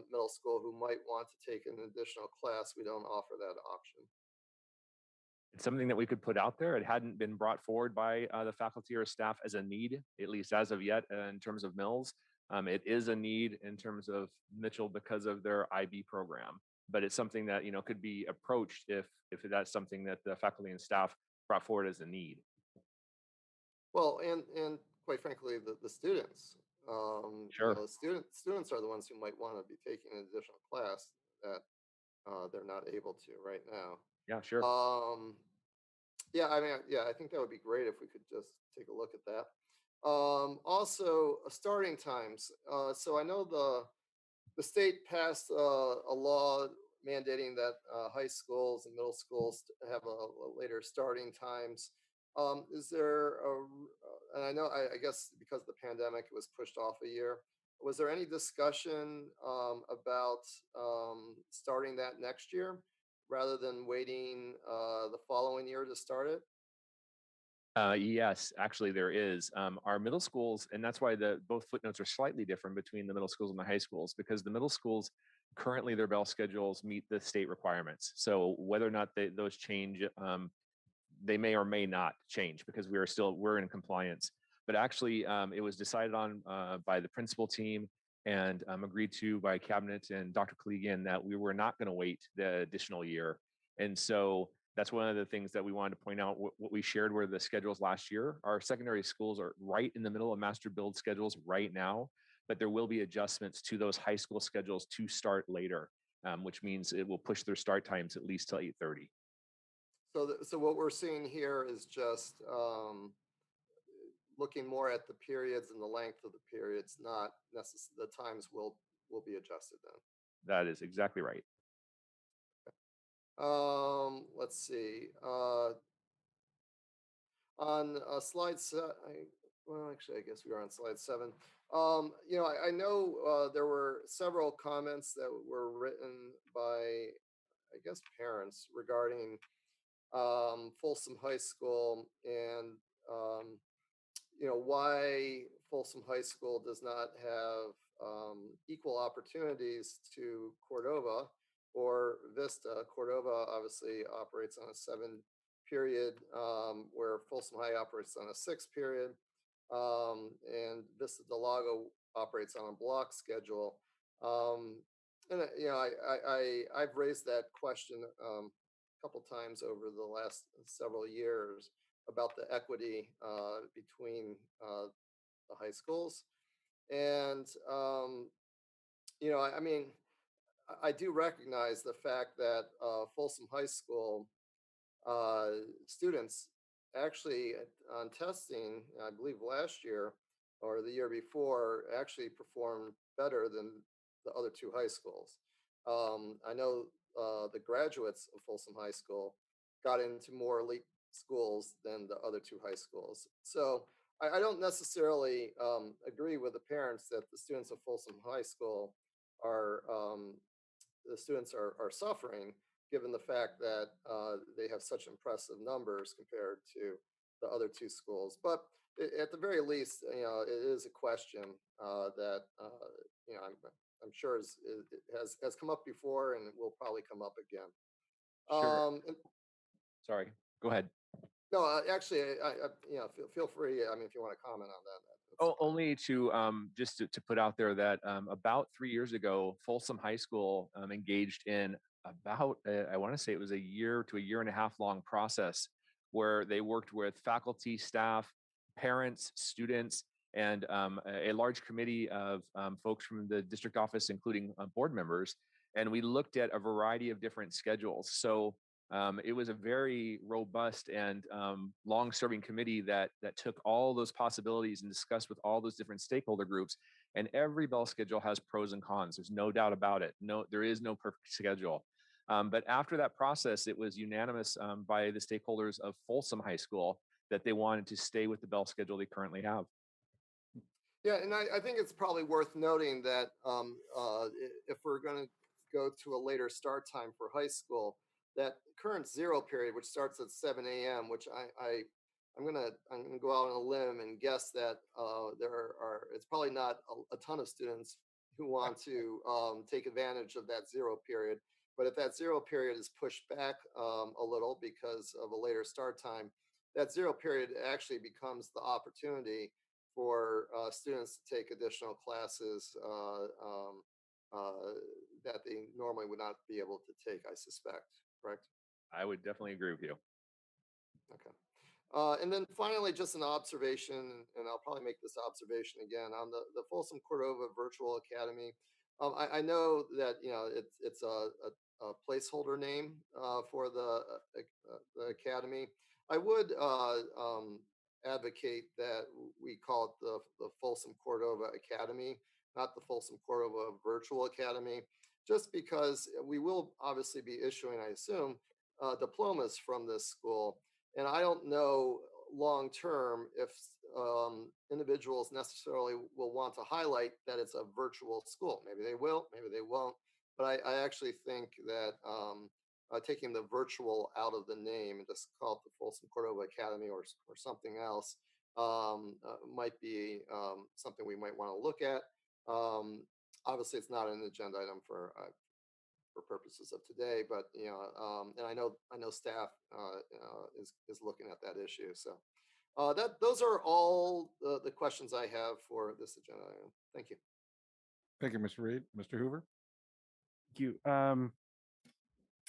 Middle School who might want to take an additional class, we don't offer that option? It's something that we could put out there. It hadn't been brought forward by the faculty or staff as a need, at least as of yet, in terms of Mills. It is a need in terms of Mitchell because of their IB program, but it's something that could be approached if that's something that the faculty and staff brought forward as a need. Well, and quite frankly, the students. Sure. Students are the ones who might want to be taking an additional class that they're not able to right now. Yeah, sure. Yeah, I think that would be great if we could just take a look at that. Also, starting times. So I know the state passed a law mandating that high schools and middle schools have a later starting times. Is there and I know, I guess because of the pandemic, it was pushed off a year. Was there any discussion about starting that next year rather than waiting the following year to start it? Yes, actually there is. Our middle schools, and that's why both footnotes are slightly different between the middle schools and the high schools, because the middle schools, currently their bell schedules meet the state requirements. So whether or not those change, they may or may not change because we're in compliance. But actually, it was decided on by the principal team and agreed to by cabinet and Dr. Collegian that we were not going to wait the additional year. And so that's one of the things that we wanted to point out. What we shared were the schedules last year. Our secondary schools are right in the middle of master build schedules right now, but there will be adjustments to those high school schedules to start later, which means it will push their start times at least till 8:30. So what we're seeing here is just looking more at the periods and the length of the periods, not necessarily the times will be adjusted then. That is exactly right. Let's see. On slide well, actually, I guess we are on slide 7. You know, I know there were several comments that were written by, I guess, parents regarding Folsom High School and you know, why Folsom High School does not have equal opportunities to Cordova or Vista. Cordova obviously operates on a 7-period, where Folsom High operates on a 6-period, and Vista Del Lago operates on a block schedule. And you know, I've raised that question a couple times over the last several years about the equity between the high schools. And, you know, I mean, I do recognize the fact that Folsom High School students actually on testing, I believe last year or the year before, actually performed better than the other 2 high schools. I know the graduates of Folsom High School got into more elite schools than the other 2 high schools. So I don't necessarily agree with the parents that the students of Folsom High School are suffering, given the fact that they have such impressive numbers compared to the other 2 schools. But at the very least, you know, it is a question that you know, I'm sure it has come up before and it will probably come up again. Sure. Sorry, go ahead. No, actually, I you know, feel free. I mean, if you want to comment on that. Oh, only to just to put out there that about 3 years ago, Folsom High School engaged in about I want to say it was a year to a year and a half long process where they worked with faculty, staff, parents, students, and a large committee of folks from the district office, including board members. And we looked at a variety of different schedules. So it was a very robust and long-serving committee that took all those possibilities and discussed with all those different stakeholder groups. And every bell schedule has pros and cons. There's no doubt about it. No, there is no perfect schedule. But after that process, it was unanimous by the stakeholders of Folsom High School that they wanted to stay with the bell schedule they currently have. Yeah, and I think it's probably worth noting that if we're going to go to a later start time for high school, that current 0 period, which starts at 7 a.m., which I'm gonna go out on a limb and guess that it's probably not a ton of students who want to take advantage of that 0 period. But if that 0 period is pushed back a little because of a later start time, that 0 period actually becomes the opportunity for students to take additional classes that they normally would not be able to take, I suspect, correct? I would definitely agree with you. Okay. And then finally, just an observation, and I'll probably make this observation again on the Folsom Cordova Virtual Academy. I know that, you know, it's a placeholder name for the academy. I would advocate that we call it the Folsom Cordova Academy, not the Folsom Cordova Virtual Academy, just because we will obviously be issuing, I assume, diplomas from this school. And I don't know, long term if individuals necessarily will want to highlight that it's a virtual school. Maybe they will, maybe they won't. But I actually think that taking the virtual out of the name and just call it the Folsom Cordova Academy or something else might be something we might want to look at. Obviously, it's not an agenda item for purposes of today, but and I know staff is looking at that issue. So those are all the questions I have for this agenda item. Thank you. Thank you, Mr. Reed. Mr. Hoover. Thank you.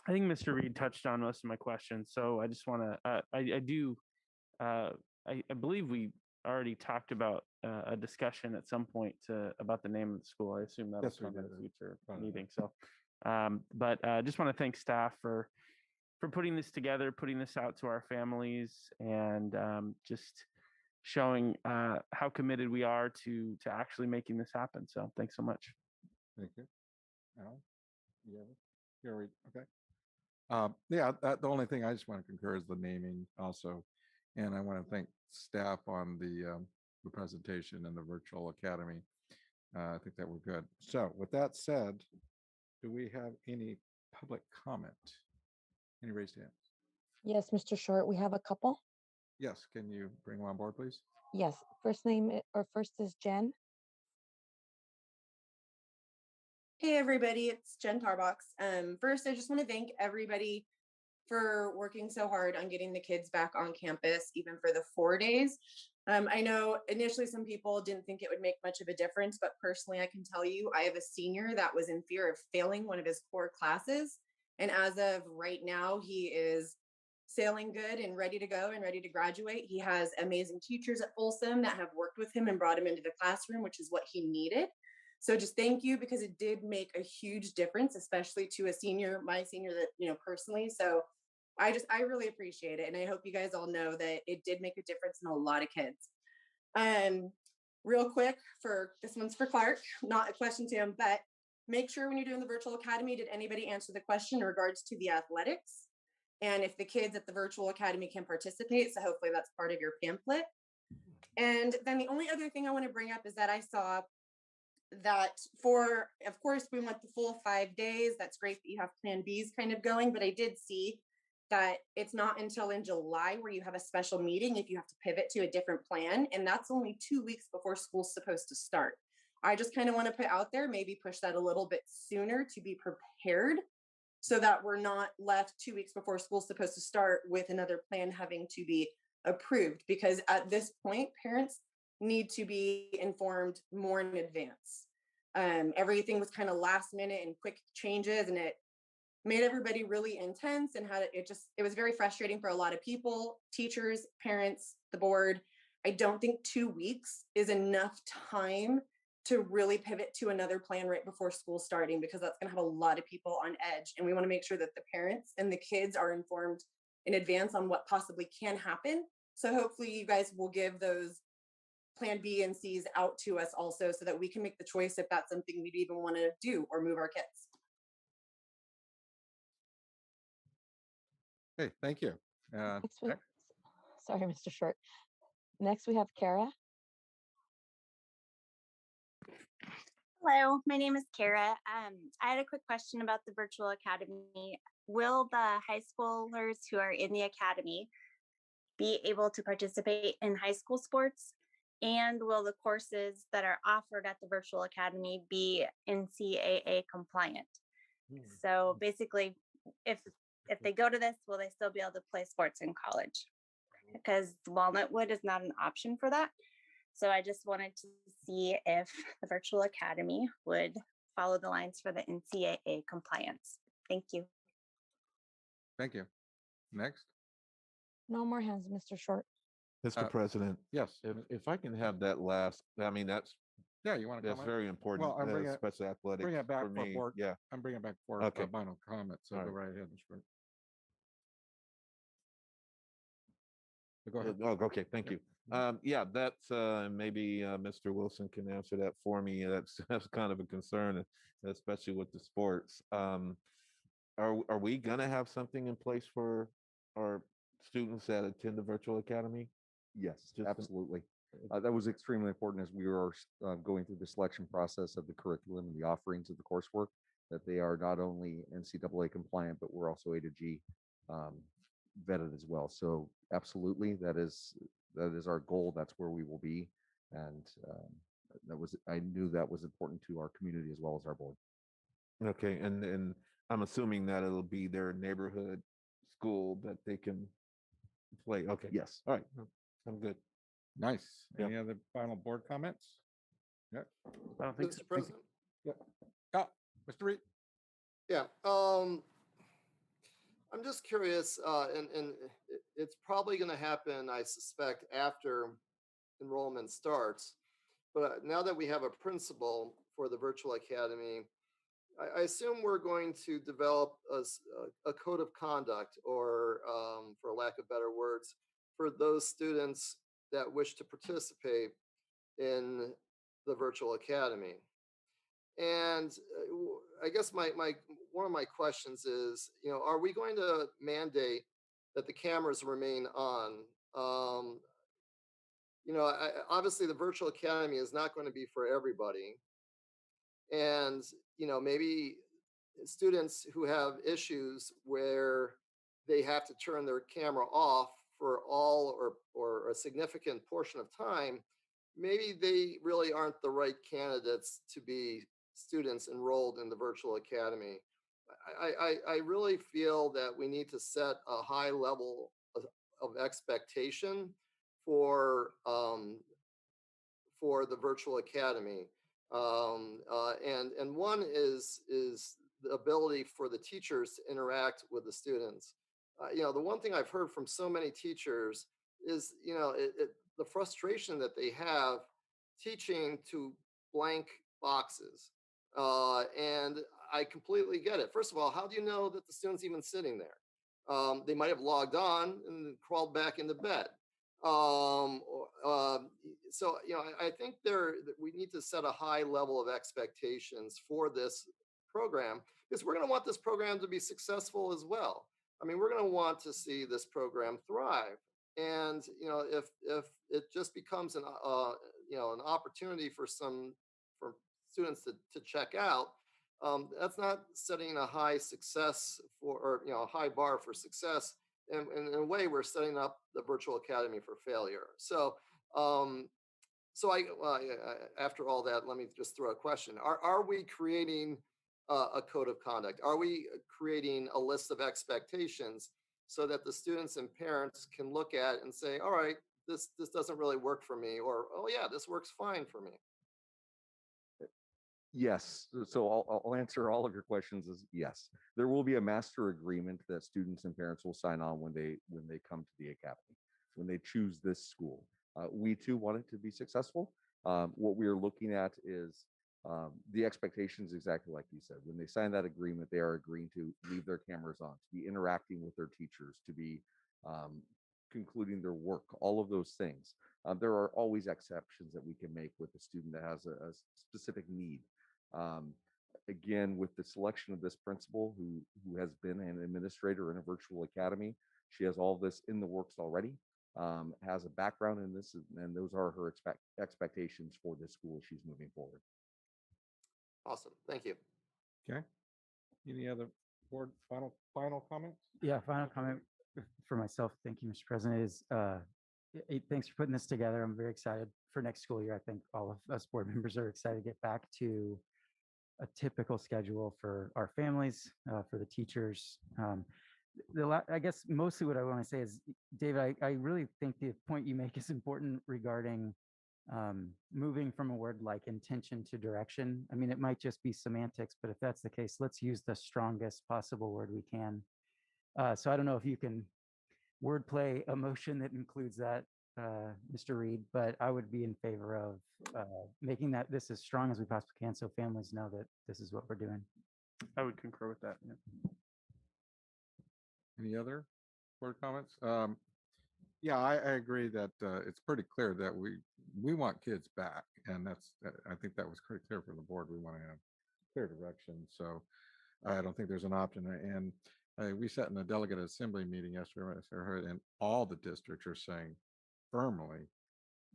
I think Mr. Reed touched on most of my questions, so I just want to. I believe we already talked about a discussion at some point about the name of the school. I assume that'll Yes, we come in a did. future meeting. So, but I just want to thank staff for putting this together, putting this out to our families, and just showing how committed we are to actually making this happen. So, thanks so much. Thank you. Alan, you have it? You're right. Okay. Yeah, the only thing I just want to concur is the naming also. And I want to thank staff on the presentation and the virtual academy. I think that we're good. So with that said, do we have any public comment? Any raised hands? Yes, Mr. Short, we have a couple. Yes, can you bring them on board, please? Yes, first is Jen. Hey everybody, it's Jen Tarbox. First, I just want to thank everybody for working so hard on getting the kids back on campus, even for the 4 days. I know initially some people didn't think it would make much of a difference, but personally, I can tell you, I have a senior that was in fear of failing one of his core classes. And as of right now, he is sailing good and ready to go and ready to graduate. He has amazing teachers at Folsom that have worked with him and brought him into the classroom, which is what he needed. So just thank you, because it did make a huge difference, especially to a senior, my senior that, personally. So I really appreciate it. And I hope you guys all know that it did make a difference in a lot of kids. Real quick, this one's for Clark, not a question to him, but make sure when you're doing the virtual academy, did anybody answer the question in regards to the athletics? And if the kids at the virtual academy can participate, so hopefully that's part of your pamphlet. And then the only other thing I want to bring up is that I saw that of course, we want the full 5 days. That's great that you have plan Bs kind of going, but I did see that it's not until in July where you have a special meeting if you have to pivot to a different plan. And that's only 2 weeks before school's supposed to start. I just kind of want to put out there, maybe push that a little bit sooner to be prepared so that we're not left 2 weeks before school's supposed to start with another plan having to be approved. Because at this point, parents need to be informed more in advance. Everything was kind of last minute and quick changes, and it made everybody really intense, and it was very frustrating for a lot of people, teachers, parents, the board. I don't think 2 weeks is enough time to really pivot to another plan right before school starting, because that's going to have a lot of people on edge. And we want to make sure that the parents and the kids are informed in advance on what possibly can happen. So hopefully you guys will give those plan B and C's out to us also, so that we can make the choice if that's something we'd even want to do or move our kids. Hey, thank you. Sorry, Mr. Short. Next, we have Kara. Hello, my name is Kara. I had a quick question about the virtual academy. Will the high schoolers who are in the academy be able to participate in high school sports? And will the courses that are offered at the virtual academy be NCAA compliant? So basically, if they go to this, will they still be able to play sports in college? Because Walnutwood is not an option for that. So I just wanted to see if the virtual academy would follow the lines for the NCAA compliance. Thank you. Thank you. Next. No more hands, Mr. Short. Mr. President. Yes. If I can have that last, I mean, you want to. That's very important. Well, I'm bringing especially athletics. Bring it back for me. board. Yeah. I'm bringing it back for okay. a final comment. So go right ahead, Mr. Go ahead. Oh, okay. Thank you. Yeah, that's maybe Mr. Wilson can answer that for me. That's kind of a concern, especially with the sports. Are we gonna have something in place for our students that attend the virtual academy? Yes, Just- absolutely. That was extremely important as we were going through the selection process of the curriculum and the offerings of the coursework, that they are not only NCAA compliant, but we're also A to G vetted as well. So absolutely, that is our goal. That's where we will be. And I knew that was important to our community as well as our board. Okay, and I'm assuming that it'll be their neighborhood school that they can play. Okay. Yes. All right. I'm good. Nice. Yeah. Any other final board comments? Yeah. I don't think so. Mr. President? Yeah. Oh, Mr. Reed. Yeah. I'm just curious, and it's probably going to happen, I suspect, after enrollment starts. But now that we have a principal for the virtual academy, I assume we're going to develop a code of conduct, or for lack of better words, for those students that wish to participate in the virtual academy. And I guess one of my questions is, are we going to mandate that the cameras remain on? Obviously the virtual academy is not going to be for everybody. And, maybe students who have issues where they have to turn their camera off for all or a significant portion of time, maybe they really aren't the right candidates to be students enrolled in the virtual academy. I really feel that we need to set a high level of expectation for the virtual academy. And one is the ability for the teachers to interact with the students. The one thing I've heard from so many teachers is, the frustration that they have teaching to blank boxes. And I completely get it. First of all, how do you know that the student's even sitting there? They might have logged on and crawled back into bed. So, I think we need to set a high level of expectations for this program, because we're going to want this program to be successful as well. I mean, we're going to want to see this program thrive. And, if it just becomes an opportunity for students to check out, that's not setting a high success or a high bar for success. And in a way, we're setting up the virtual academy for failure. So, after all that, let me just throw a question. Are we creating a code of conduct? Are we creating a list of expectations so that the students and parents can look at and say, all right, this doesn't really work for me, or, oh yeah, this works fine for me? Yes. So I'll answer all of your questions as yes. There will be a master agreement that students and parents will sign on when they come to the academy, when they choose this school. We too want it to be successful. What we are looking at is the expectations, exactly like you said. When they sign that agreement, they are agreeing to leave their cameras on, to be interacting with their teachers, to be concluding their work, all of those things. There are always exceptions that we can make with a student that has a specific need. Again, with the selection of this principal who has been an administrator in a virtual academy, she has all this in the works already, has a background in this, and those are her expectations for this school as she's moving forward. Awesome. Thank you. Okay. Any other board final comments? Yeah, final comment for myself. Thank you, Mr. President. Is thanks for putting this together. I'm very excited for next school year. I think all of us board members are excited to get back to a typical schedule for our families, for the teachers. I guess mostly what I want to say is, David, I really think the point you make is important regarding moving from a word like intention to direction. I mean, it might just be semantics, but if that's the case, let's use the strongest possible word we can. So I don't know if you can wordplay a motion that includes that, Mr. Reed, but I would be in favor of making this as strong as we possibly can so families know that this is what we're doing. I would concur with that. Yeah. Any other board comments? Yeah, I agree that it's pretty clear that we want kids back, and I think that was pretty clear for the board. We want to have clear direction, so I don't think there's an option. And we sat in a delegate assembly meeting yesterday, and all the districts are saying firmly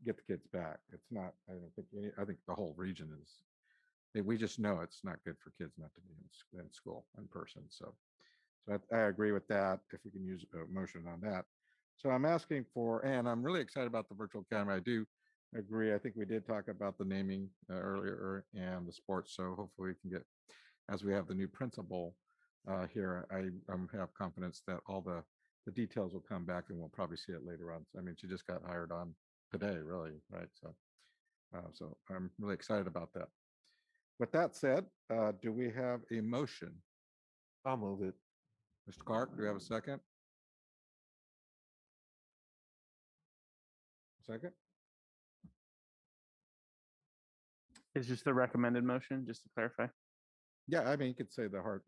get the kids back. It's not, I don't think, I think the whole region is, we just know it's not good for kids not to be in school in person. So I agree with that, if we can use a motion on that. So I'm asking for, and I'm really excited about the virtual academy. I do agree. I think we did talk about the naming earlier and the sports. So hopefully we can get, as we have the new principal here, I have confidence that all the details will come back and we'll probably see it later on. I mean, she just got hired on today, really, right? So I'm really excited about that. With that said, do we have a motion? I'll move it. Mr. Clark, do we have a second? Second? It's just the recommended motion, just to clarify. Yeah, I mean, you could say the hard,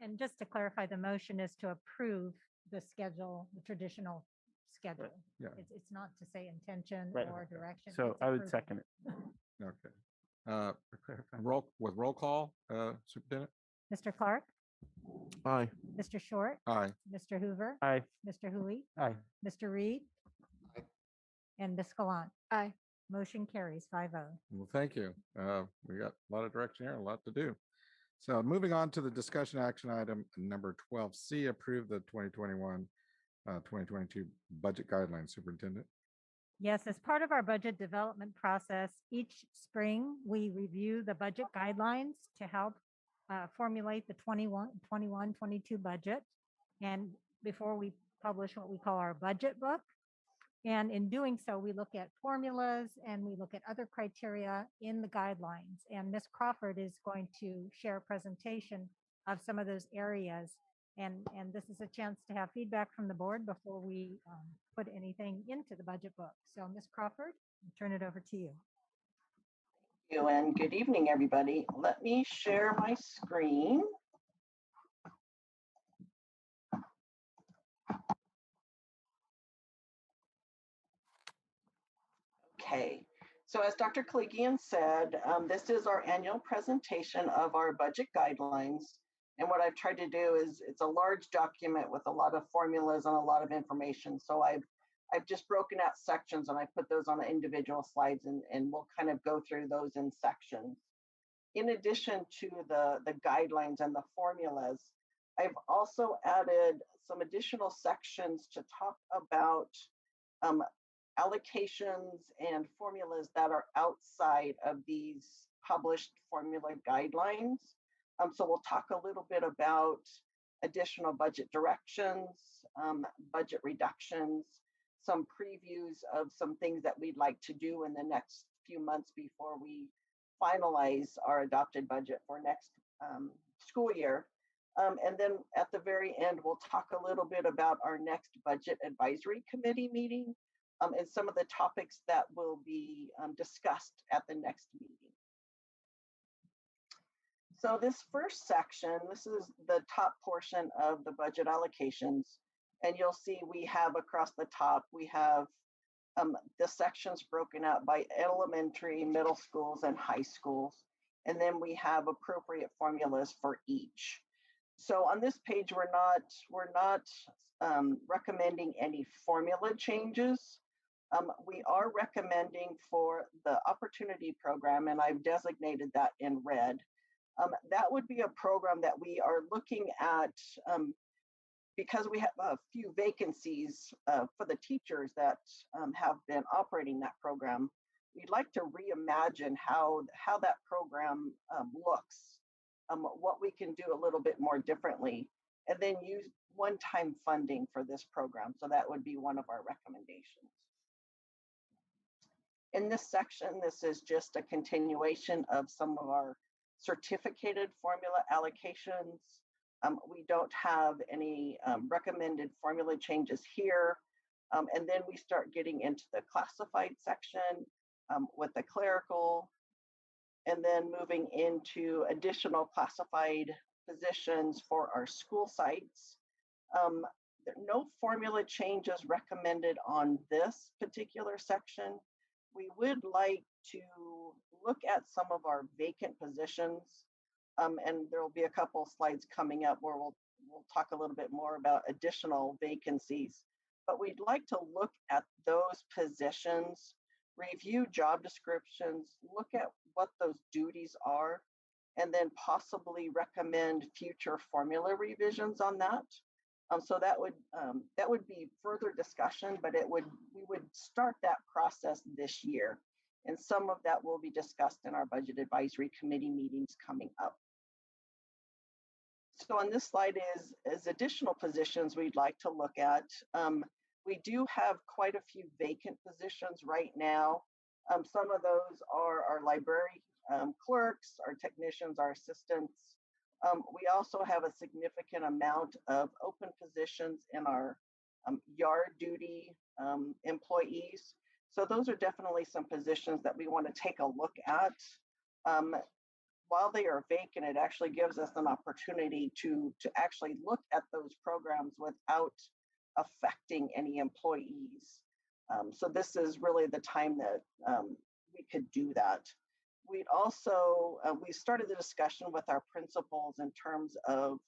And just to clarify, the motion is to approve the schedule, the traditional schedule. Yeah. It's not to say intention Right. or direction. So it's I would approval. second it. Okay. Roll call, Superintendent? Mr. Clark, Aye. Mr. Short, Aye. Mr. Hoover, Aye. Mr. Hui, Aye. Mr. Reed, Aye. and Ms. Gallant. Aye. Motion carries 5-0. Well, thank you. We got a lot of direction here, a lot to do. So moving on to the discussion action item number 12C, approve the 2021-2022 budget guidelines, Superintendent. Yes, as part of our budget development process, each spring, we review the budget guidelines to help formulate the 21-22 budget. And before we publish what we call our budget book. And in doing so, we look at formulas and we look at other criteria in the guidelines. And Ms. Crawford is going to share a presentation of some of those areas. And this is a chance to have feedback from the board before we put anything into the budget book. So Ms. Crawford, I'll turn it over to you. Thank you, and good evening, everybody. Let me share my screen. Okay, so as Dr. Kaligian said, this is our annual presentation of our budget guidelines. And what I've tried to do is, it's a large document with a lot of formulas and a lot of information. So I've just broken out sections and I put those on individual slides, and we'll kind of go through those in sections. In addition to the guidelines and the formulas, I've also added some additional sections to talk about allocations and formulas that are outside of these published formula guidelines. So we'll talk a little bit about additional budget directions, budget reductions, some previews of some things that we'd like to do in the next few months before we finalize our adopted budget for next school year. And then at the very end, we'll talk a little bit about our next budget advisory committee meeting and some of the topics that will be discussed at the next meeting. So this first section, this is the top portion of the budget allocations. And you'll see we have across the top, we have the sections broken out by elementary, middle schools, and high schools. And then we have appropriate formulas for each. So on this page, we're not recommending any formula changes. We are recommending for the opportunity program, and I've designated that in red. That would be a program that we are looking at because we have a few vacancies for the teachers that have been operating that program. We'd like to reimagine how that program looks, what we can do a little bit more differently, and then use one-time funding for this program. So that would be one of our recommendations. In this section, this is just a continuation of some of our certificated formula allocations. We don't have any recommended formula changes here. And then we start getting into the classified section with the clerical, and then moving into additional classified positions for our school sites. There are no formula changes recommended on this particular section. We would like to look at some of our vacant positions, and there will be a couple of slides coming up where we'll talk a little bit more about additional vacancies. but we'd like to look at those positions, review job descriptions, look at what those duties are, and then possibly recommend future formula revisions on that. So that would be further discussion, but we would start that process this year. And some of that will be discussed in our Budget Advisory Committee meetings coming up. So on this slide is additional positions we'd like to look at. We do have quite a few vacant positions right now. Some of those are our library clerks, our technicians, our assistants. We also have a significant amount of open positions in our yard duty employees. So those are definitely some positions that we want to take a look at. While they are vacant, it actually gives us an opportunity to actually look at those programs without affecting any employees. So this is really the time that we could do that. We'd also, we started the discussion with our principals in terms of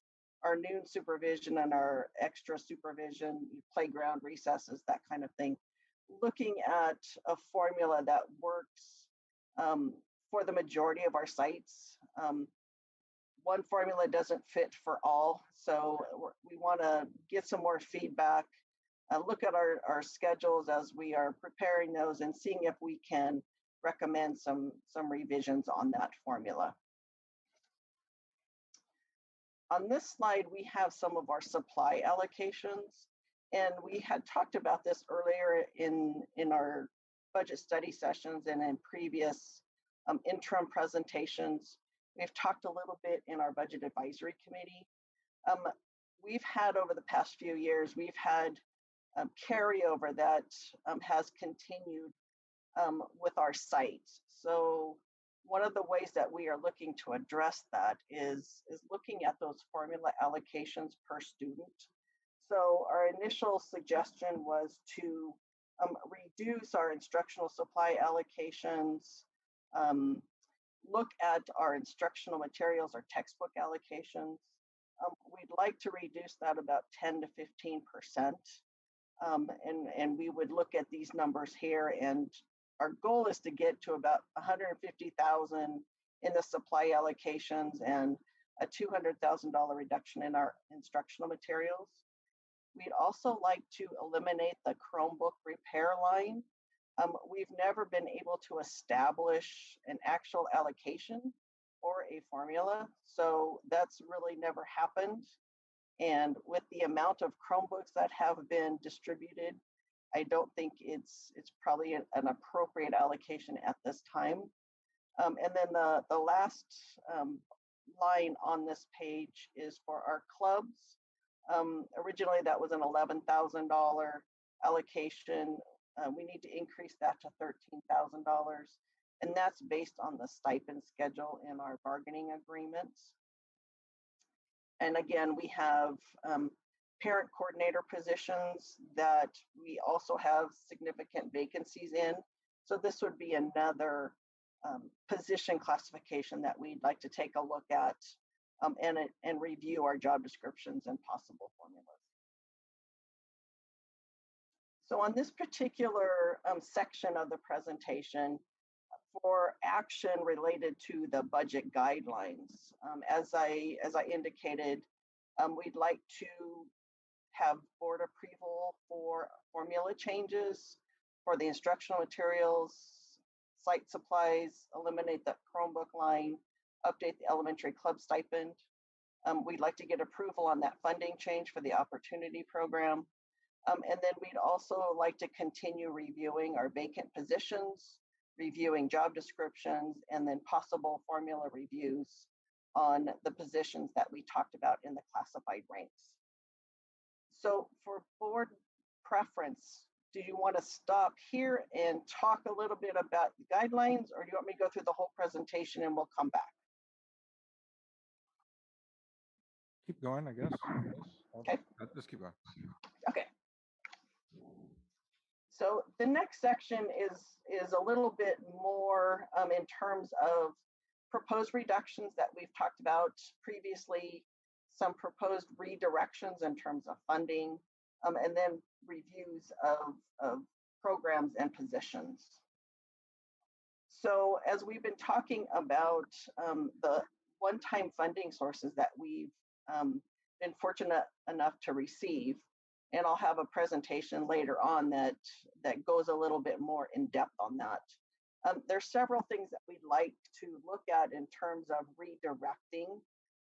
our noon supervision and our extra supervision, playground recesses, that kind of thing, looking at a formula that works for the majority of our sites. One formula doesn't fit for all, so we want to get some more feedback, look at our schedules as we are preparing those and seeing if we can recommend some revisions on that formula. On this slide, we have some of our supply allocations, and we had talked about this earlier in our budget study sessions and in previous interim presentations. We've talked a little bit in our Budget Advisory Committee. We've had over the past few years, we've had carryover that has continued with our sites. So one of the ways that we are looking to address that is looking at those formula allocations per student. So our initial suggestion was to reduce our instructional supply allocations, look at our instructional materials or textbook allocations. We'd like to reduce that about 10 to 15%. And we would look at these numbers here, and our goal is to get to about 150,000 in the supply allocations and a $200,000 reduction in our instructional materials. We'd also like to eliminate the Chromebook repair line. We've never been able to establish an actual allocation or a formula, so that's really never happened. And with the amount of Chromebooks that have been distributed, I don't think it's probably an appropriate allocation at this time. And then the last line on this page is for our clubs. Originally, that was an $11,000 allocation. We need to increase that to $13,000, and that's based on the stipend schedule in our bargaining agreements. And again, we have parent coordinator positions that we also have significant vacancies in. So this would be another position classification that we'd like to take a look at and review our job descriptions and possible formulas. So on this particular section of the presentation, for action related to the budget guidelines, as I indicated, we'd like to have board approval for formula changes for the instructional materials, site supplies, eliminate the Chromebook line, update the elementary club stipend. We'd like to get approval on that funding change for the opportunity program. And then we'd also like to continue reviewing our vacant positions, reviewing job descriptions, and then possible formula reviews on the positions that we talked about in the classified ranks. So for board preference, do you want to stop here and talk a little bit about the guidelines, or do you want me to go through the whole presentation and we'll come back? Keep going, I guess. Okay. Just keep going. Okay. So the next section is a little bit more in terms of proposed reductions that we've talked about previously, some proposed redirections in terms of funding, and then reviews of programs and positions. So as we've been talking about the one-time funding sources that we've been fortunate enough to receive, and I'll have a presentation later on that goes a little bit more in depth on that. There's several things that we'd like to look at in terms of redirecting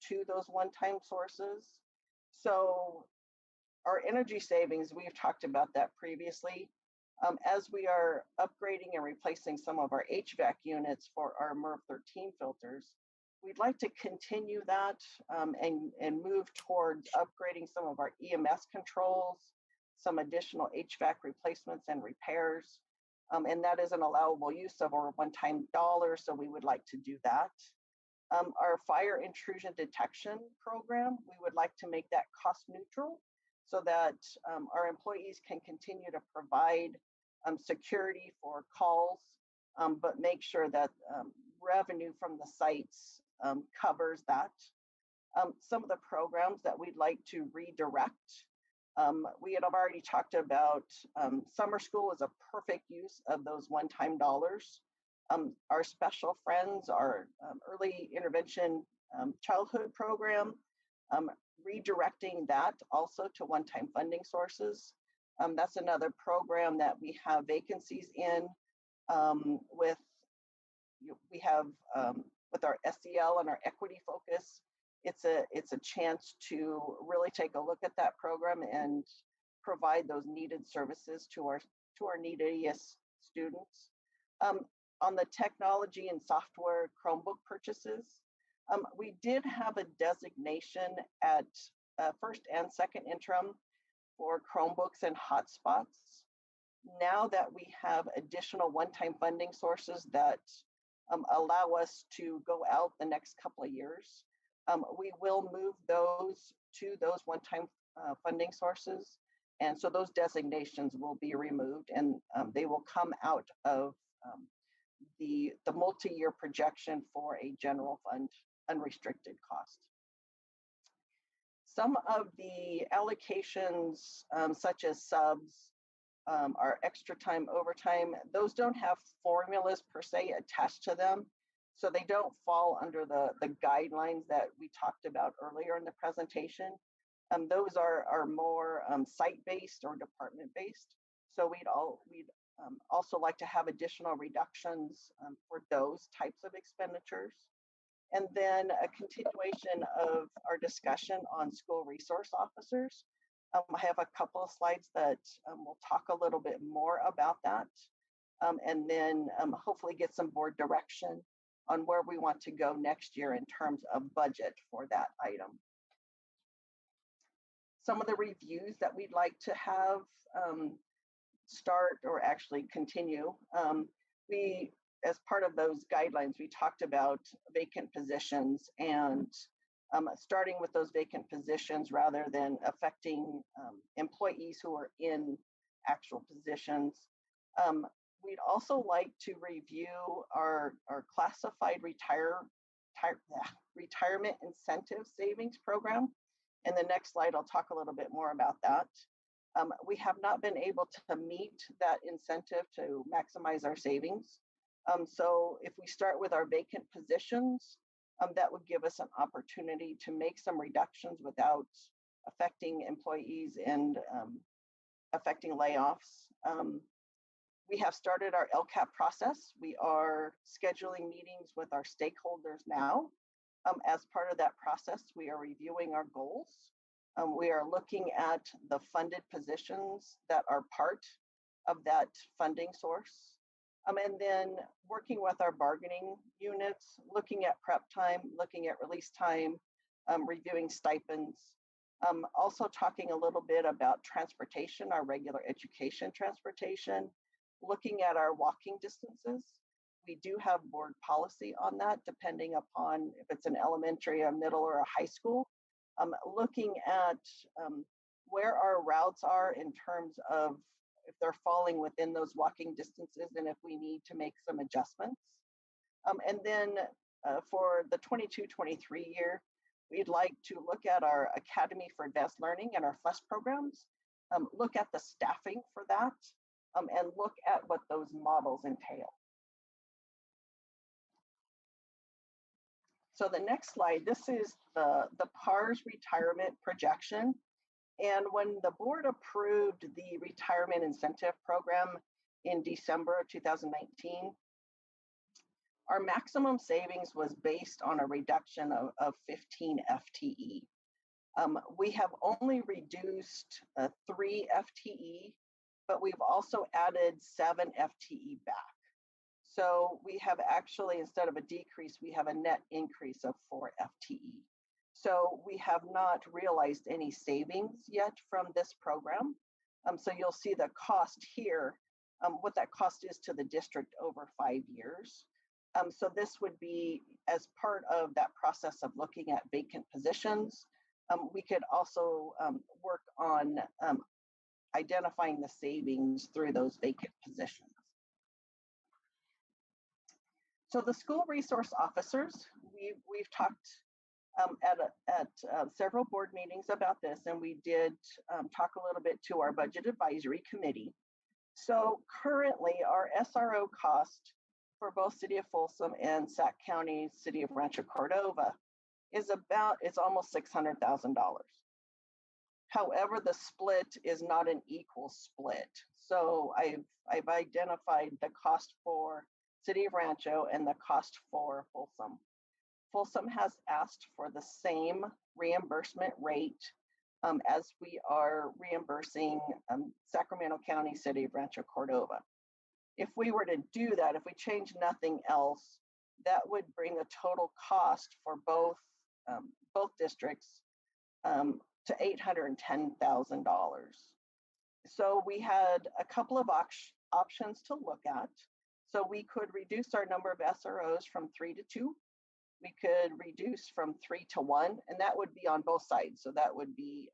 to those one-time sources. So our energy savings, we've talked about that previously. As we are upgrading and replacing some of our HVAC units for our MERV 13 filters, we'd like to continue that and move towards upgrading some of our EMS controls, some additional HVAC replacements and repairs. And that is an allowable use of our one-time dollar, so we would like to do that. Our fire intrusion detection program, we would like to make that cost neutral so that our employees can continue to provide security for calls, but make sure that revenue from the sites covers that. Some of the programs that we'd like to redirect, we had already talked about summer school is a perfect use of those one-time dollars. Our special friends, our early intervention childhood program, redirecting that also to one-time funding sources. That's another program that we have vacancies in with our SEL and our equity focus. It's a chance to really take a look at that program and provide those needed services to our neediest students. On the technology and software Chromebook purchases, we did have a designation at first and second interim for Chromebooks and hotspots. Now that we have additional one-time funding sources that allow us to go out the next couple of years, we will move those to those one-time funding sources. And so those designations will be removed and they will come out of the multi-year projection for a general fund unrestricted cost. Some of the allocations, such as subs, our extra time, overtime, those don't have formulas per se attached to them. So they don't fall under the guidelines that we talked about earlier in the presentation. Those are more site-based or department-based. So we'd also like to have additional reductions for those types of expenditures. And then a continuation of our discussion on school resource officers. I have a couple of slides that will talk a little bit more about that. And then hopefully get some board direction on where we want to go next year in terms of budget for that item. Some of the reviews that we'd like to have start or actually continue. As part of those guidelines, we talked about vacant positions and starting with those vacant positions rather than affecting employees who are in actual positions. We'd also like to review our classified retirement incentive savings program. In the next slide, I'll talk a little bit more about that. We have not been able to meet that incentive to maximize our savings. So if we start with our vacant positions, that would give us an opportunity to make some reductions without affecting employees and affecting layoffs. We have started our LCAP process. We are scheduling meetings with our stakeholders now. As part of that process, we are reviewing our goals. We are looking at the funded positions that are part of that funding source. And then working with our bargaining units, looking at prep time, looking at release time, reviewing stipends. Also talking a little bit about transportation, our regular education transportation, looking at our walking distances. We do have board policy on that, depending upon if it's an elementary, a middle, or a high school. Looking at where our routes are in terms of if they're falling within those walking distances and if we need to make some adjustments. And then for the 22-23 year, we'd like to look at our Academy for Advanced Learning and our FLES programs look at the staffing for that, and look at what those models entail. So the next slide, this is the PARS retirement projection. And when the board approved the retirement incentive program in December of 2019, our maximum savings was based on a reduction of 15 FTE. We have only reduced 3 FTE, but we've also added 7 FTE back. So we have actually, instead of a decrease, we have a net increase of 4 FTE. So we have not realized any savings yet from this program. So you'll see the cost here, what that cost is to the district over 5 years. So this would be as part of that process of looking at vacant positions. We could also work on identifying the savings through those vacant positions. So the school resource officers, we've talked at several board meetings about this, and we did talk a little bit to our budget advisory committee. So currently our SRO cost for both City of Folsom and Sac County, City of Rancho Cordova is almost $600,000. However, the split is not an equal split. So I've identified the cost for City of Rancho and the cost for Folsom. Folsom has asked for the same reimbursement rate as we are reimbursing Sacramento County, City of Rancho Cordova. If we were to do that, if we change nothing else, that would bring a total cost for both districts to $810,000. So we had a couple of options to look at. So we could reduce our number of SROs from 3 to 2. We could reduce from 3 to 1, and that would be on both sides. So that would be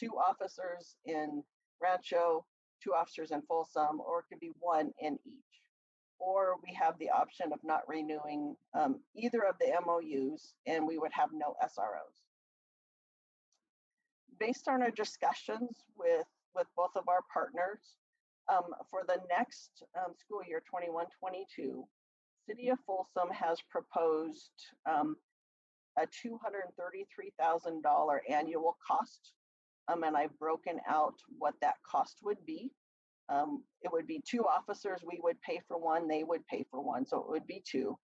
2 officers in Rancho, 2 officers in Folsom, or it could be 1 in each. Or we have the option of not renewing either of the MOUs, and we would have no SROs. Based on our discussions with both of our partners, for the next school year 21-22, City of Folsom has proposed a $233,000 annual cost, and I've broken out what that cost would be. It would be 2 officers, we would pay for 1, they would pay for 1, so it would be 2.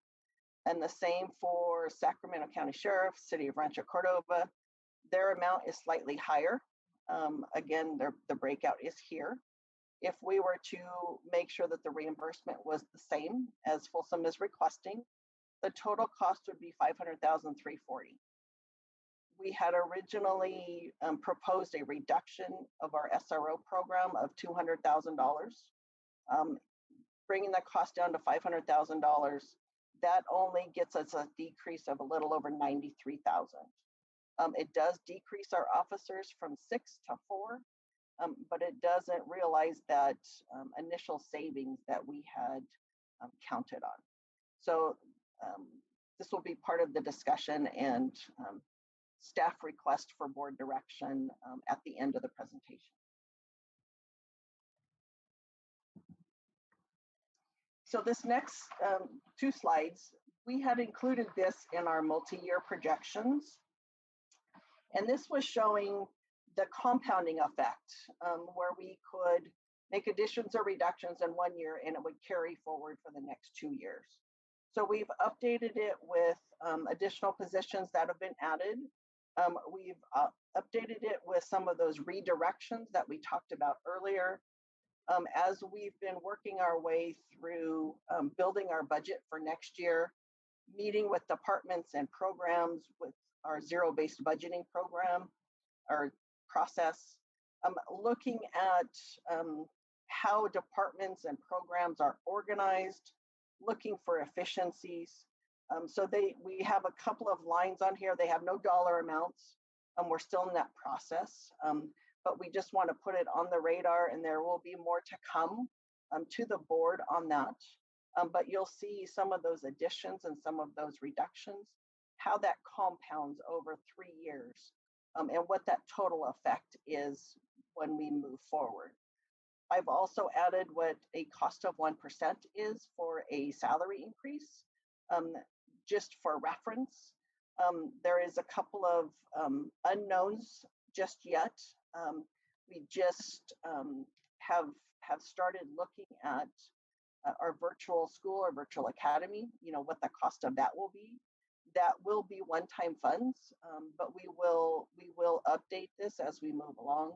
And the same for Sacramento County Sheriff, City of Rancho Cordova. Their amount is slightly higher. Again, the breakout is here. If we were to make sure that the reimbursement was the same as Folsom is requesting, the total cost would be $500,340. We had originally proposed a reduction of our SRO program of $200,000, bringing the cost down to $500,000. That only gets us a decrease of a little over $93,000. It does decrease our officers from 6 to 4. But it doesn't realize that initial savings that we had counted on. So this will be part of the discussion and staff request for board direction at the end of the presentation. So this next 2 slides, we had included this in our multi-year projections. And this was showing the compounding effect, where we could make additions or reductions in 1 year and it would carry forward for the next 2 years. So we've updated it with additional positions that have been added. We've updated it with some of those redirections that we talked about earlier. As we've been working our way through building our budget for next year, meeting with departments and programs with our zero-based budgeting program, our process, looking at how departments and programs are organized, looking for efficiencies. So we have a couple of lines on here. They have no dollar amounts. We're still in that process, but we just want to put it on the radar, and there will be more to come to the board on that. But you'll see some of those additions and some of those reductions, how that compounds over 3 years. And what that total effect is when we move forward. I've also added what a cost of 1% is for a salary increase, just for reference. There is a couple of unknowns just yet. We just have started looking at our virtual school or virtual academy, what the cost of that will be. That will be one-time funds, but we will update this as we move along.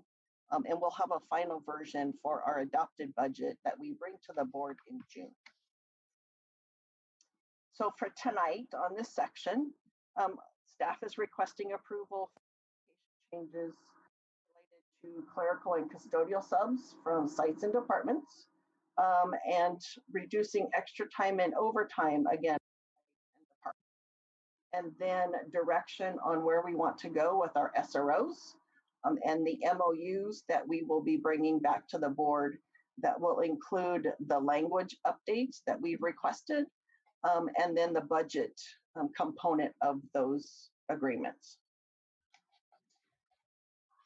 And we'll have a final version for our adopted budget that we bring to the board in June. So for tonight on this section, staff is requesting approval for changes related to clerical and custodial subs from sites and departments, and reducing extra time and overtime again. And then direction on where we want to go with our SROs. And the MOUs that we will be bringing back to the board that will include the language updates that we've requested, and then the budget component of those agreements.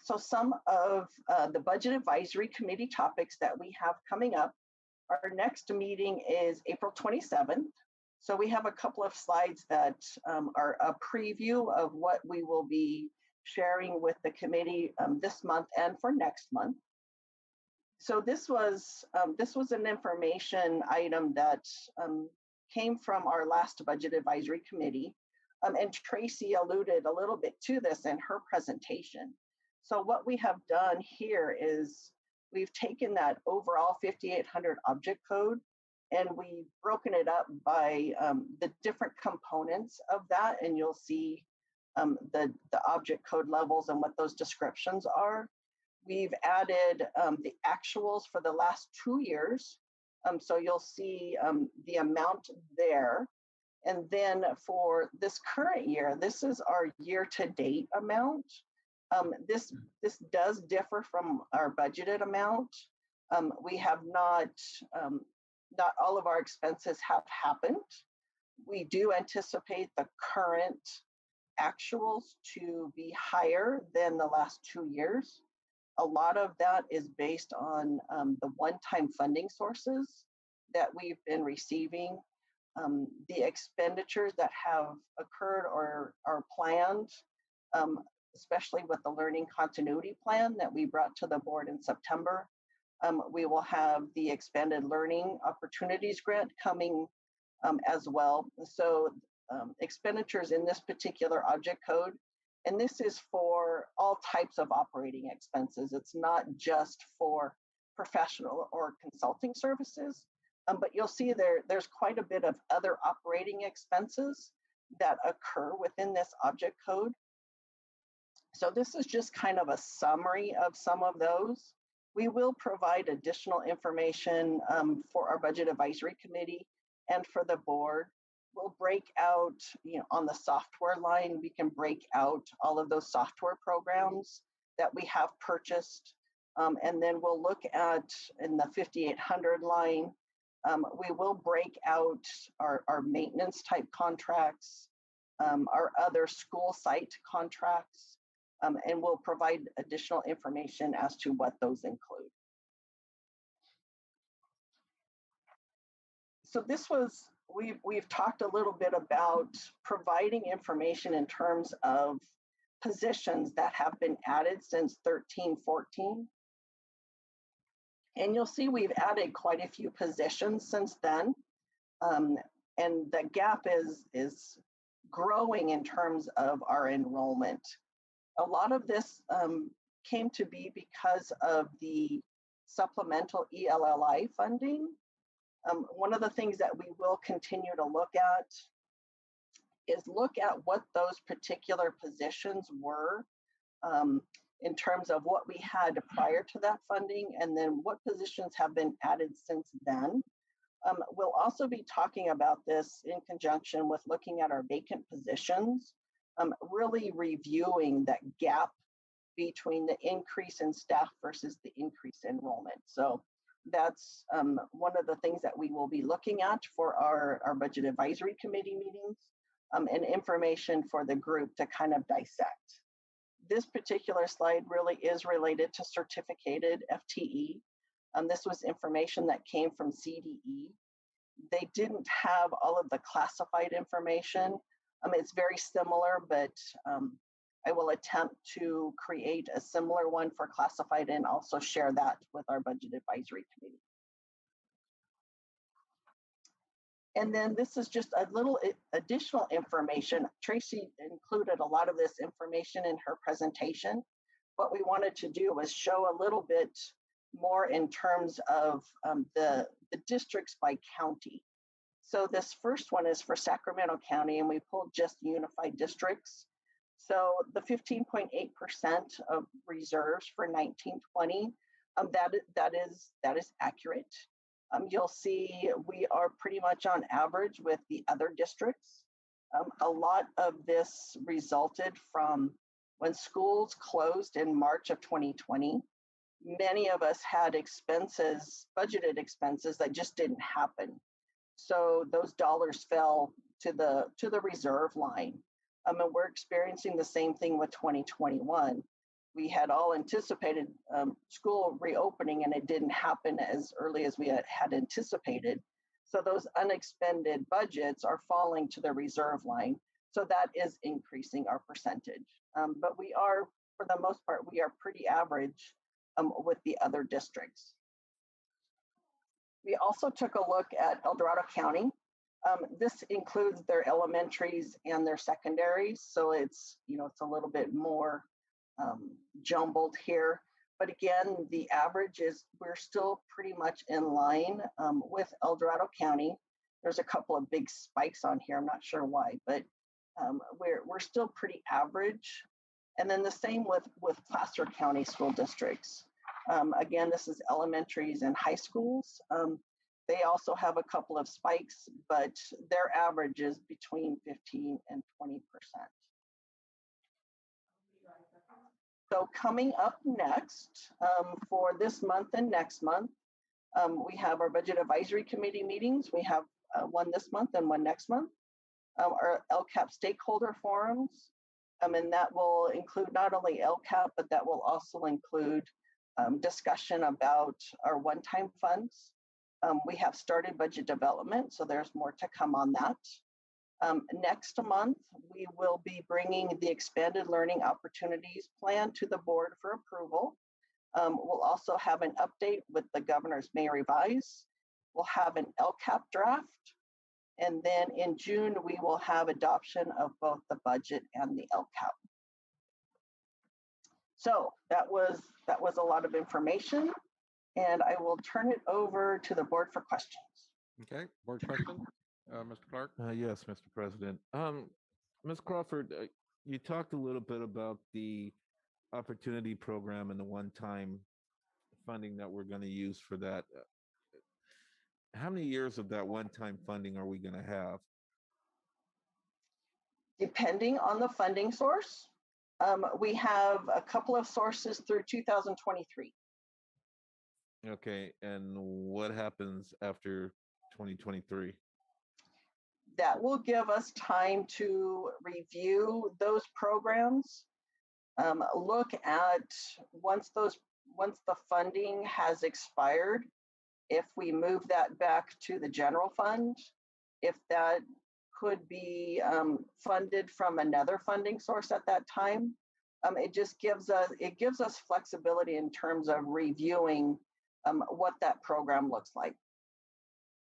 So some of the Budget Advisory Committee topics that we have coming up, our next meeting is April 27th. So we have a couple of slides that are a preview of what we will be sharing with the committee this month and for next month. So this was an information item that came from our last Budget Advisory Committee, and Tracy alluded a little bit to this in her presentation. So what we have done here is we've taken that overall 5800 object code and we've broken it up by the different components of that, and you'll see the object code levels and what those descriptions are. We've added the actuals for the last 2 years. So you'll see the amount there. And then for this current year, this is our year-to-date amount. This does differ from our budgeted amount. We have not all of our expenses have happened. We do anticipate the current actuals to be higher than the last 2 years. A lot of that is based on the one-time funding sources that we've been receiving, the expenditures that have occurred or are planned, especially with the learning continuity plan that we brought to the board in September. We will have the expanded learning opportunities grant coming as well. So expenditures in this particular object code, and this is for all types of operating expenses. It's not just for professional or consulting services, but you'll see there's quite a bit of other operating expenses that occur within this object code. So this is just kind of a summary of some of those. We will provide additional information for our Budget Advisory Committee and for the board. We'll break out, on the software line, we can break out all of those software programs that we have purchased. And then we'll look at, in the 5800 line, we will break out our maintenance type contracts, our other school site contracts, and we'll provide additional information as to what those include. So this was, we've talked a little bit about providing information in terms of positions that have been added since 13-14. And you'll see we've added quite a few positions since then. And the gap is growing in terms of our enrollment. A lot of this came to be because of the supplemental ELLI funding. One of the things that we will continue to look at is look at what those particular positions were in terms of what we had prior to that funding, and then what positions have been added since then. We'll also be talking about this in conjunction with looking at our vacant positions, really reviewing that gap between the increase in staff versus the increase in enrollment. So that's one of the things that we will be looking at for our Budget Advisory Committee meetings, and information for the group to kind of dissect. This particular slide really is related to certificated FTE. This was information that came from CDE. They didn't have all of the classified information. It's very similar, but I will attempt to create a similar one for classified and also share that with our budget advisory committee. And then this is just a little additional information. Tracy included a lot of this information in her presentation. What we wanted to do was show a little bit more in terms of the districts by county. So this first one is for Sacramento County, and we pulled just unified districts. So the 15.8% of reserves for 1920, that is accurate. You'll see we are pretty much on average with the other districts. A lot of this resulted from when schools closed in March of 2020. Many of us had expenses, budgeted expenses that just didn't happen. So those dollars fell to the reserve line. And we're experiencing the same thing with 2021. We had all anticipated school reopening, and it didn't happen as early as we had anticipated. So those unexpended budgets are falling to the reserve line. So that is increasing our percentage. But we are, for the most part, we are pretty average with the other districts. We also took a look at El Dorado County. This includes their elementaries and their secondaries. So it's a little bit more jumbled here. But again, the average is we're still pretty much in line with El Dorado County. There's a couple of big spikes on here. I'm not sure why, but we're still pretty average. And then the same with Placer County school districts. Again, this is elementaries and high schools. They also have a couple of spikes, but their average is between 15 and 20%. So coming up next for this month and next month, we have our budget advisory committee meetings. We have one this month and one next month. Our LCAP stakeholder forums, and that will include not only LCAP, but that will also include discussion about our one-time funds. We have started budget development, so there's more to come on that. Next month, we will be bringing the expanded learning opportunities plan to the board for approval. We'll also have an update with the governor's may revise. We'll have an LCAP draft. And then in June, we will have adoption of both the budget and the LCAP. So that was a lot of information, and I will turn it over to the board for questions. Okay, board question, Mr. Clark. Yes, Mr. President. Ms. Crawford, you talked a little bit about the opportunity program and the one-time funding that we're going to use for that. How many years of that one-time funding are we going to have? Depending on the funding source, we have a couple of sources through 2023. Okay, and what happens after 2023? That will give us time to review those programs, look at once the funding has expired, if we move that back to the general fund, if that could be funded from another funding source at that time. It just gives us flexibility in terms of reviewing what that program looks like.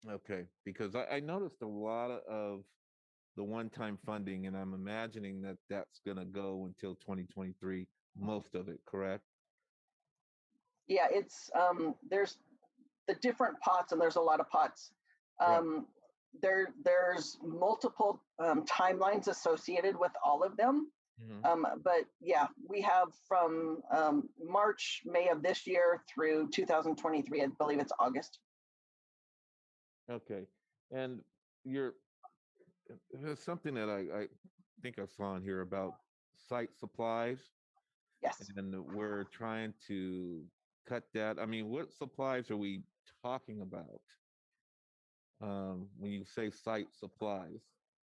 Okay, because I noticed a lot of the one-time funding, and I'm imagining that that's going to go until 2023, most of it, correct? Yeah, it's there's the different pots, and there's a lot of pots. There's multiple timelines associated with all of them. But yeah, we have from March, May of this year through 2023, I believe it's August. Okay, and there's something that I think I saw in here about site supplies. Yes. And we're trying to cut that. I mean, what supplies are we talking about when you say site supplies?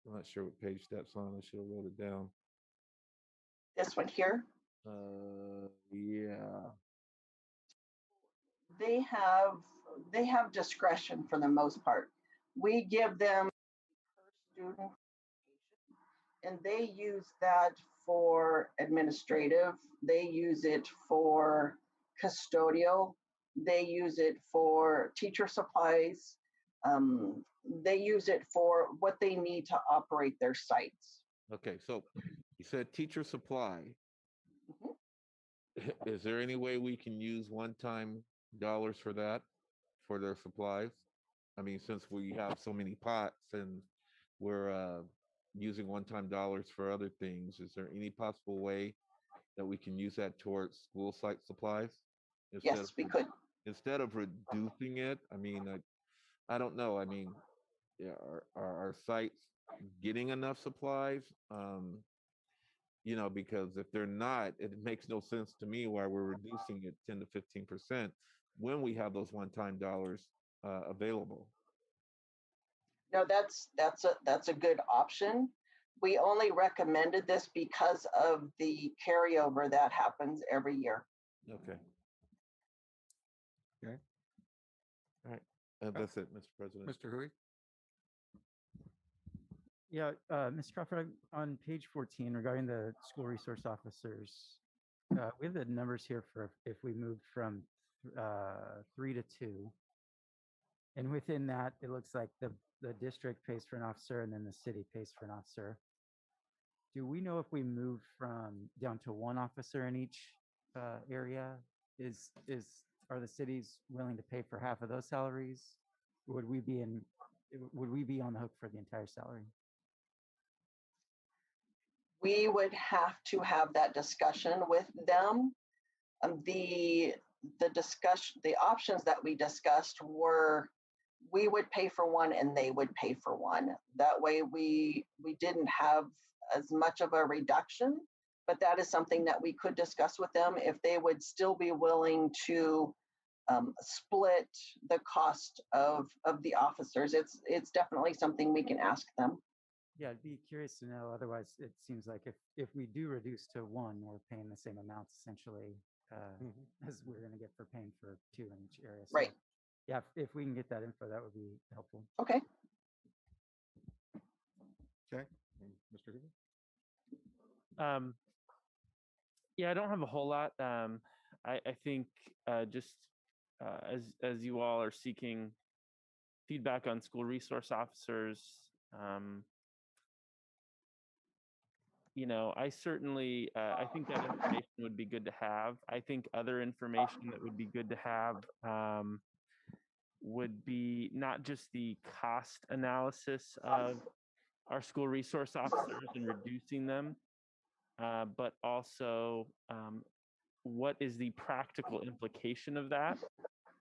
I'm not sure what page that's on. I should have wrote it down. This one here? Yeah. They have discretion for the most part. We give them per student, and they use that for administrative. They use it for custodial. They use it for teacher supplies. They use it for what they need to operate their sites. Okay, so you said teacher supply. Mhm. Is there any way we can use one-time dollars for that, for their supplies? I mean, since we have so many pots and we're using one-time dollars for other things, is there any possible way that we can use that towards school site supplies? Instead Yes, of we could. instead of reducing it? I mean, I don't know. I mean, yeah, are our sites getting enough supplies? Because if they're not, it makes no sense to me why we're reducing it 10 to 15% when we have those one-time dollars available. No, that's a good option. We only recommended this because of the carryover that happens every year. Okay. Okay. All right. That's it, Mr. President. Mr. Hui? Yeah, Ms. Crawford, on page 14 regarding the school resource officers, we have the numbers here for if we moved from 3 to 2. And within that, it looks like the district pays for an officer and then the city pays for an officer. Do we know if we move from down to one officer in each area? Are the cities willing to pay for half of those salaries? Would we be on the hook for the entire salary? We would have to have that discussion with them. The options that we discussed were we would pay for one and they would pay for one. That way we didn't have as much of a reduction, but that is something that we could discuss with them if they would still be willing to split the cost of the officers. It's definitely something we can ask them. Yeah, I'd be curious to know. Otherwise, it seems like if we do reduce to one, we're paying the same amounts essentially as we're going to get for paying for two in each area. So, right. Yeah, if we can get that info, that would be helpful. Okay. Okay. Mr. Hoover? Yeah, I don't have a whole lot. I think just as you all are seeking feedback on school resource officers, I certainly, I think that information would be good to have. I think other information that would be good to have would be not just the cost analysis of our school resource officers and reducing them, but also what is the practical implication of that?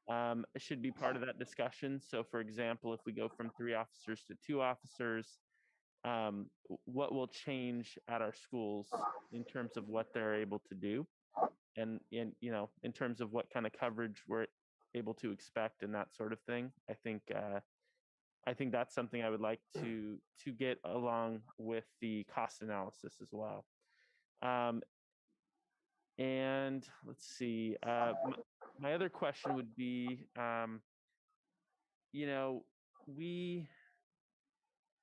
It should be part of that discussion. So for example, if we go from 3 officers to 2 officers, what will change at our schools in terms of what they're able to do, and in terms of what kind of coverage we're able to expect and that sort of thing. I think that's something I would like to get along with the cost analysis as well. And let's see. My other question would be,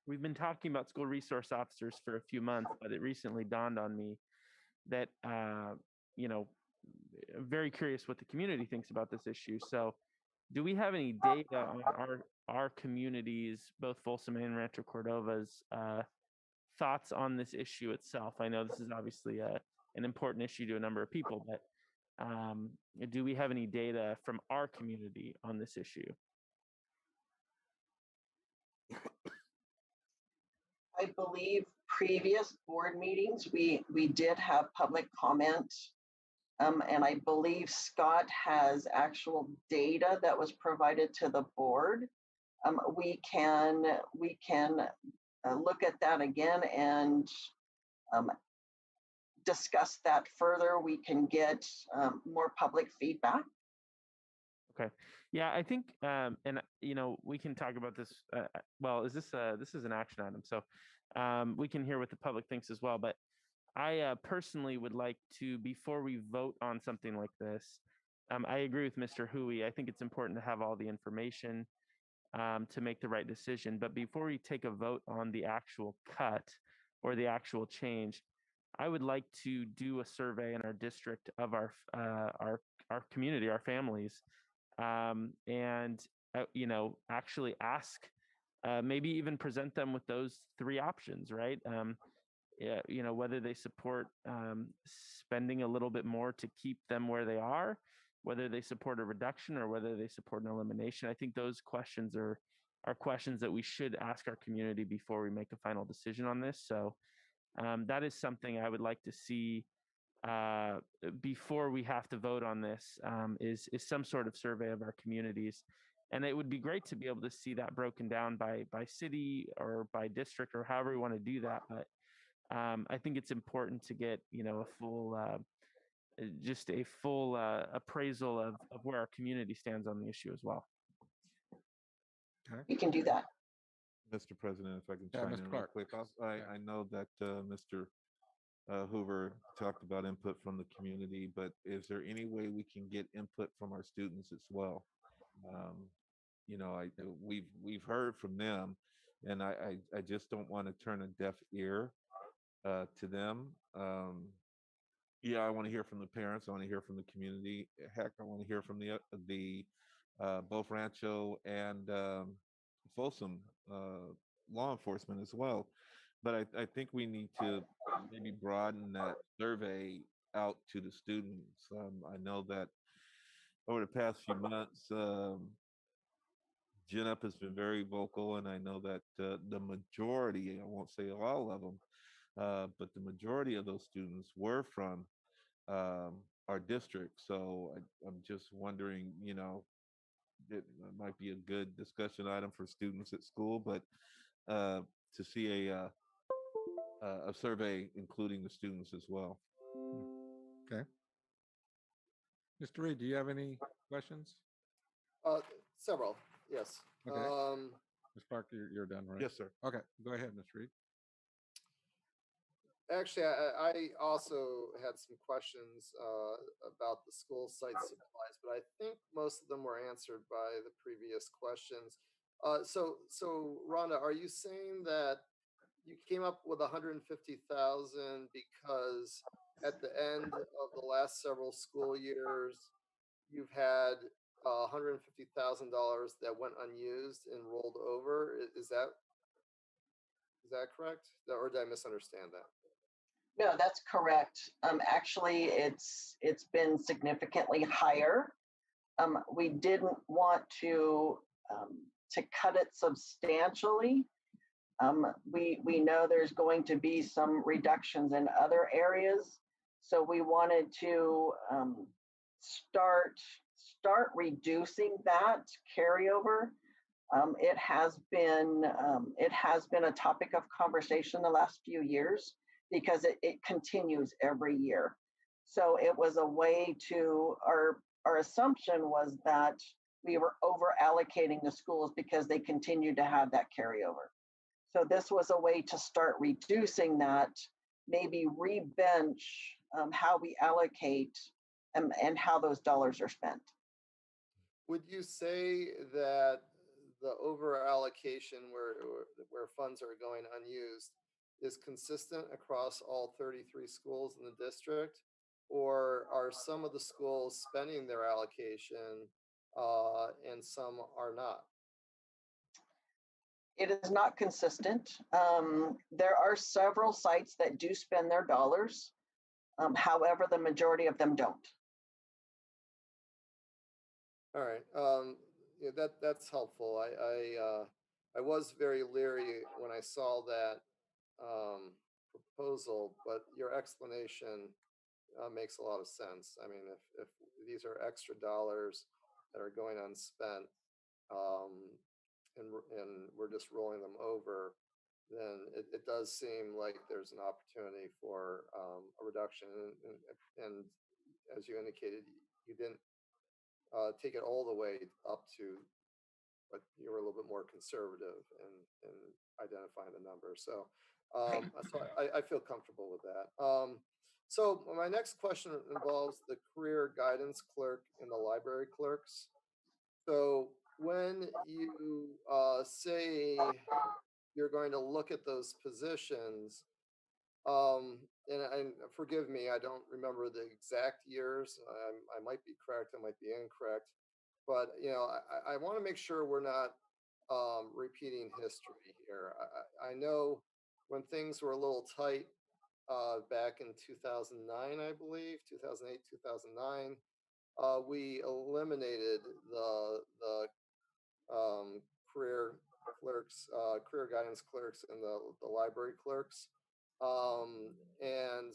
we've been talking about school resource officers for a few months, but it recently dawned on me that, I'm very curious what the community thinks about this issue. So do we have any data on our communities, both Folsom and Rancho Cordova's thoughts on this issue itself? I know this is obviously an important issue to a number of people, but do we have any data from our community on this issue? I believe previous board meetings, we did have public comment. And I believe Scott has actual data that was provided to the board. We can look at that again and discuss that further. We can get more public feedback. Okay. Yeah, I think, and we can talk about this. Well, this is an action item, so we can hear what the public thinks as well. But I personally would like to, before we vote on something like this, I agree with Mr. Hui. I think it's important to have all the information to make the right decision. But before we take a vote on the actual cut or the actual change, I would like to do a survey in our district of our community, our families, and actually ask, maybe even present them with those three options, right? Yeah, whether they support spending a little bit more to keep them where they are, whether they support a reduction, or whether they support an elimination. I think those questions are questions that we should ask our community before we make a final decision on this. So that is something I would like to see before we have to vote on this, is some sort of survey of our communities. And it would be great to be able to see that broken down by city or by district, or however we want to do that. But I think it's important to get, a full, just a full appraisal of where our community stands on the issue as well. Okay. We can do that. Mr. President, if I can Yeah, chime Mr. in real Clark. quick. I know that Mr. Hoover talked about input from the community, but is there any way we can get input from our students as well? We've heard from them, and I just don't want to turn a deaf ear to them. I want to hear from the parents. I want to hear from the community. Heck, I want to hear from the both Rancho and Folsom law enforcement as well. But I think we need to maybe broaden that survey out to the students. I know that over the past few months, Up has been very vocal, and I know that the majority, I won't say all of them, but the majority of those students were from our district. So I'm just wondering, it might be a good discussion item for students at school, but to see a survey including the students as well. Okay. Mr. Reed, do you have any questions? Several, yes. Okay. Ms. Clark, you're done, right? Yes, sir. Okay, go ahead, Ms. Reed. Actually, I also had some questions about the school site supplies, but I think most of them were answered by the previous questions. So Rhonda, are you saying that you came up with 150,000 because at the end of the last several school years, you've had $150,000 that went unused and rolled over? Is that correct? Or did I misunderstand that? No, that's correct. Actually, it's been significantly higher. We didn't want to cut it substantially. We know there's going to be some reductions in other areas, so we wanted to start reducing that carryover. It has been a topic of conversation the last few years because it continues every year. So it was a way to, our assumption was that we were over allocating the schools because they continue to have that carryover. So this was a way to start reducing that, maybe rebench how we allocate and how those dollars are spent. Would you say that the over allocation where funds are going unused is consistent across all 33 schools in the district, or are some of the schools spending their allocation and some are not? It is not consistent. There are several sites that do spend their dollars. However, the majority of them don't. All right. Yeah, that's helpful. I was very leery when I saw that proposal, but your explanation makes a lot of sense. I mean, if these are extra dollars that are going unspent, and we're just rolling them over, then it does seem like there's an opportunity for a reduction. And as you indicated, you didn't take it all the way up to but you were a little bit more conservative in identifying the number. So, I feel comfortable with that. So my next question involves the career guidance clerk and the library clerks. So when you say you're going to look at those positions, and forgive me, I don't remember the exact years. I might be correct, I might be incorrect, but I want to make sure we're not repeating history here. I know when things were a little tight back in 2009, I believe, 2008, 2009, we eliminated the career clerks, career guidance clerks, and the library clerks. And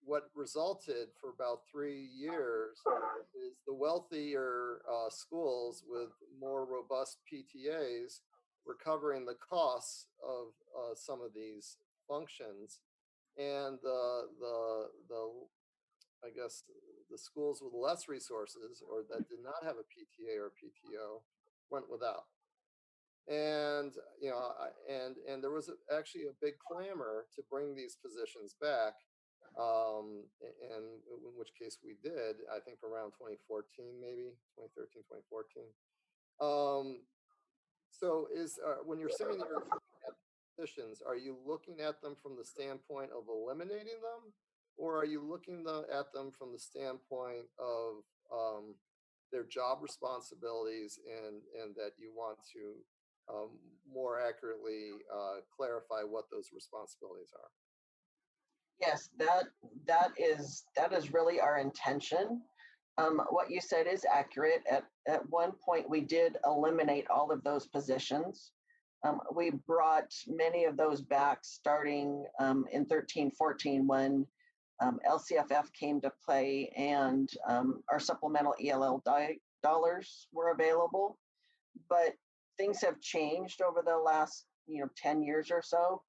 what resulted for about 3 years is the wealthier schools with more robust PTAs were covering the costs of some of these functions, and I guess the schools with less resources or that did not have a PTA or PTO went without. And and there was actually a big clamor to bring these positions back, and in which case we did, I think around 2014, maybe 2013, 2014. So when you're saying you're looking at positions, are you looking at them from the standpoint of eliminating them, or are you looking at them from the standpoint of their job responsibilities and that you want to more accurately clarify what those responsibilities are? Yes, that is really our intention. What you said is accurate. At one point, we did eliminate all of those positions. We brought many of those back starting in 13-14 when LCFF came to play and our supplemental ELL dollars were available. But things have changed over the last 10 years or so.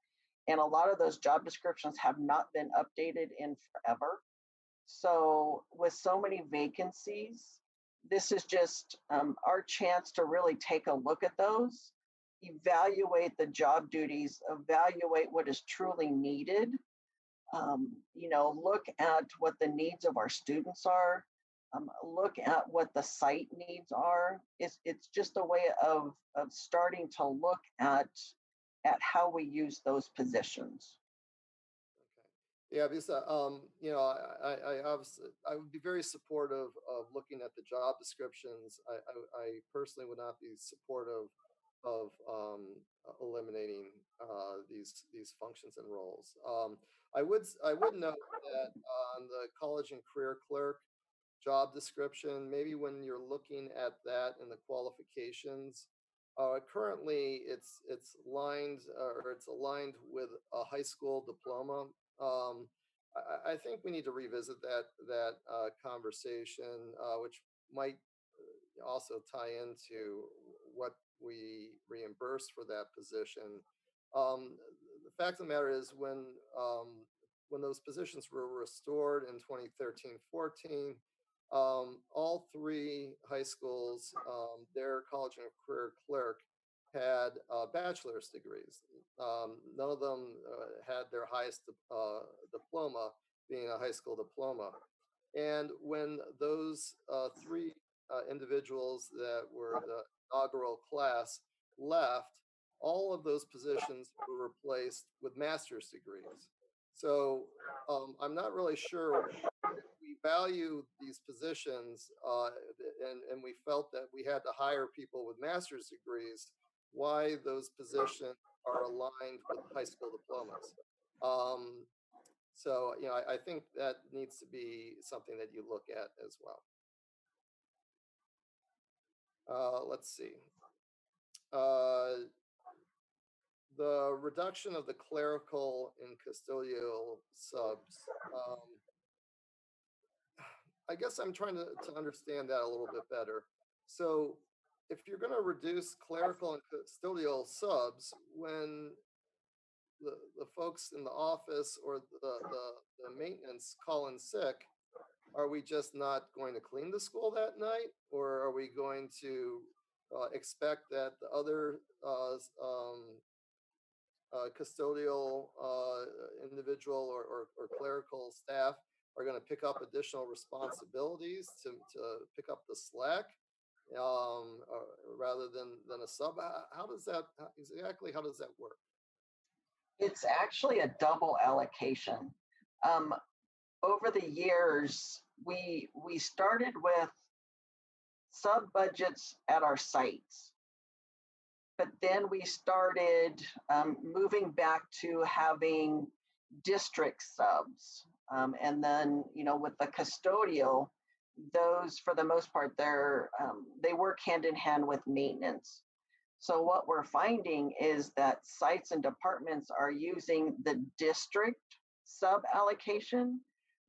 And a lot of those job descriptions have not been updated in forever. So with so many vacancies, this is just our chance to really take a look at those, evaluate the job duties, evaluate what is truly needed, look at what the needs of our students are, look at what the site needs are. It's just a way of starting to look at how we use those positions. Yeah, because I obviously I would be very supportive of looking at the job descriptions. I personally would not be supportive of eliminating these functions and roles. I would note that on the college and career clerk job description, maybe when you're looking at that in the qualifications, currently it's aligned with a high school diploma. I think we need to revisit that conversation, which might also tie into what we reimburse for that position. The fact of the matter is, when those positions were restored in 2013-14, all 3 high schools, their college and career clerk had bachelor's degrees. None of them had their highest diploma being a high school diploma. And when those 3 individuals that were the inaugural class left, all of those positions were replaced with master's degrees. So I'm not really sure if we value these positions and we felt that we had to hire people with master's degrees, why those positions are aligned with high school diplomas. So I think that needs to be something that you look at as well. Let's see. The reduction of the clerical and custodial subs. I guess I'm trying to understand that a little bit better. So if you're going to reduce clerical and custodial subs when the folks in the office or the maintenance call in sick, are we just not going to clean the school that night, or are we going to expect that the other custodial individual or clerical staff are going to pick up additional responsibilities to pick up the slack rather than a sub? How does that exactly? How does that work? It's actually a double allocation. Over the years, we started with sub budgets at our sites, but then we started moving back to having district subs. And then, with the custodial, those for the most part, they work hand in hand with maintenance. So what we're finding is that sites and departments are using the district sub allocation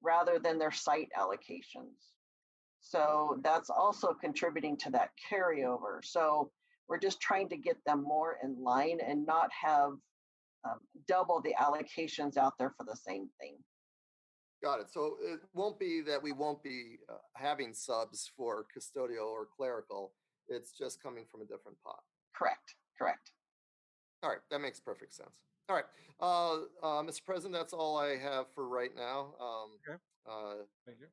rather than their site allocations. So that's also contributing to that carryover. So we're just trying to get them more in line and not have double the allocations out there for the same thing. Got it. So it won't be that we won't be having subs for custodial or clerical. It's just coming from a different pot. Correct. All right. That makes perfect sense. All right. Mr. President, that's all I have for right now. Okay. Thank you.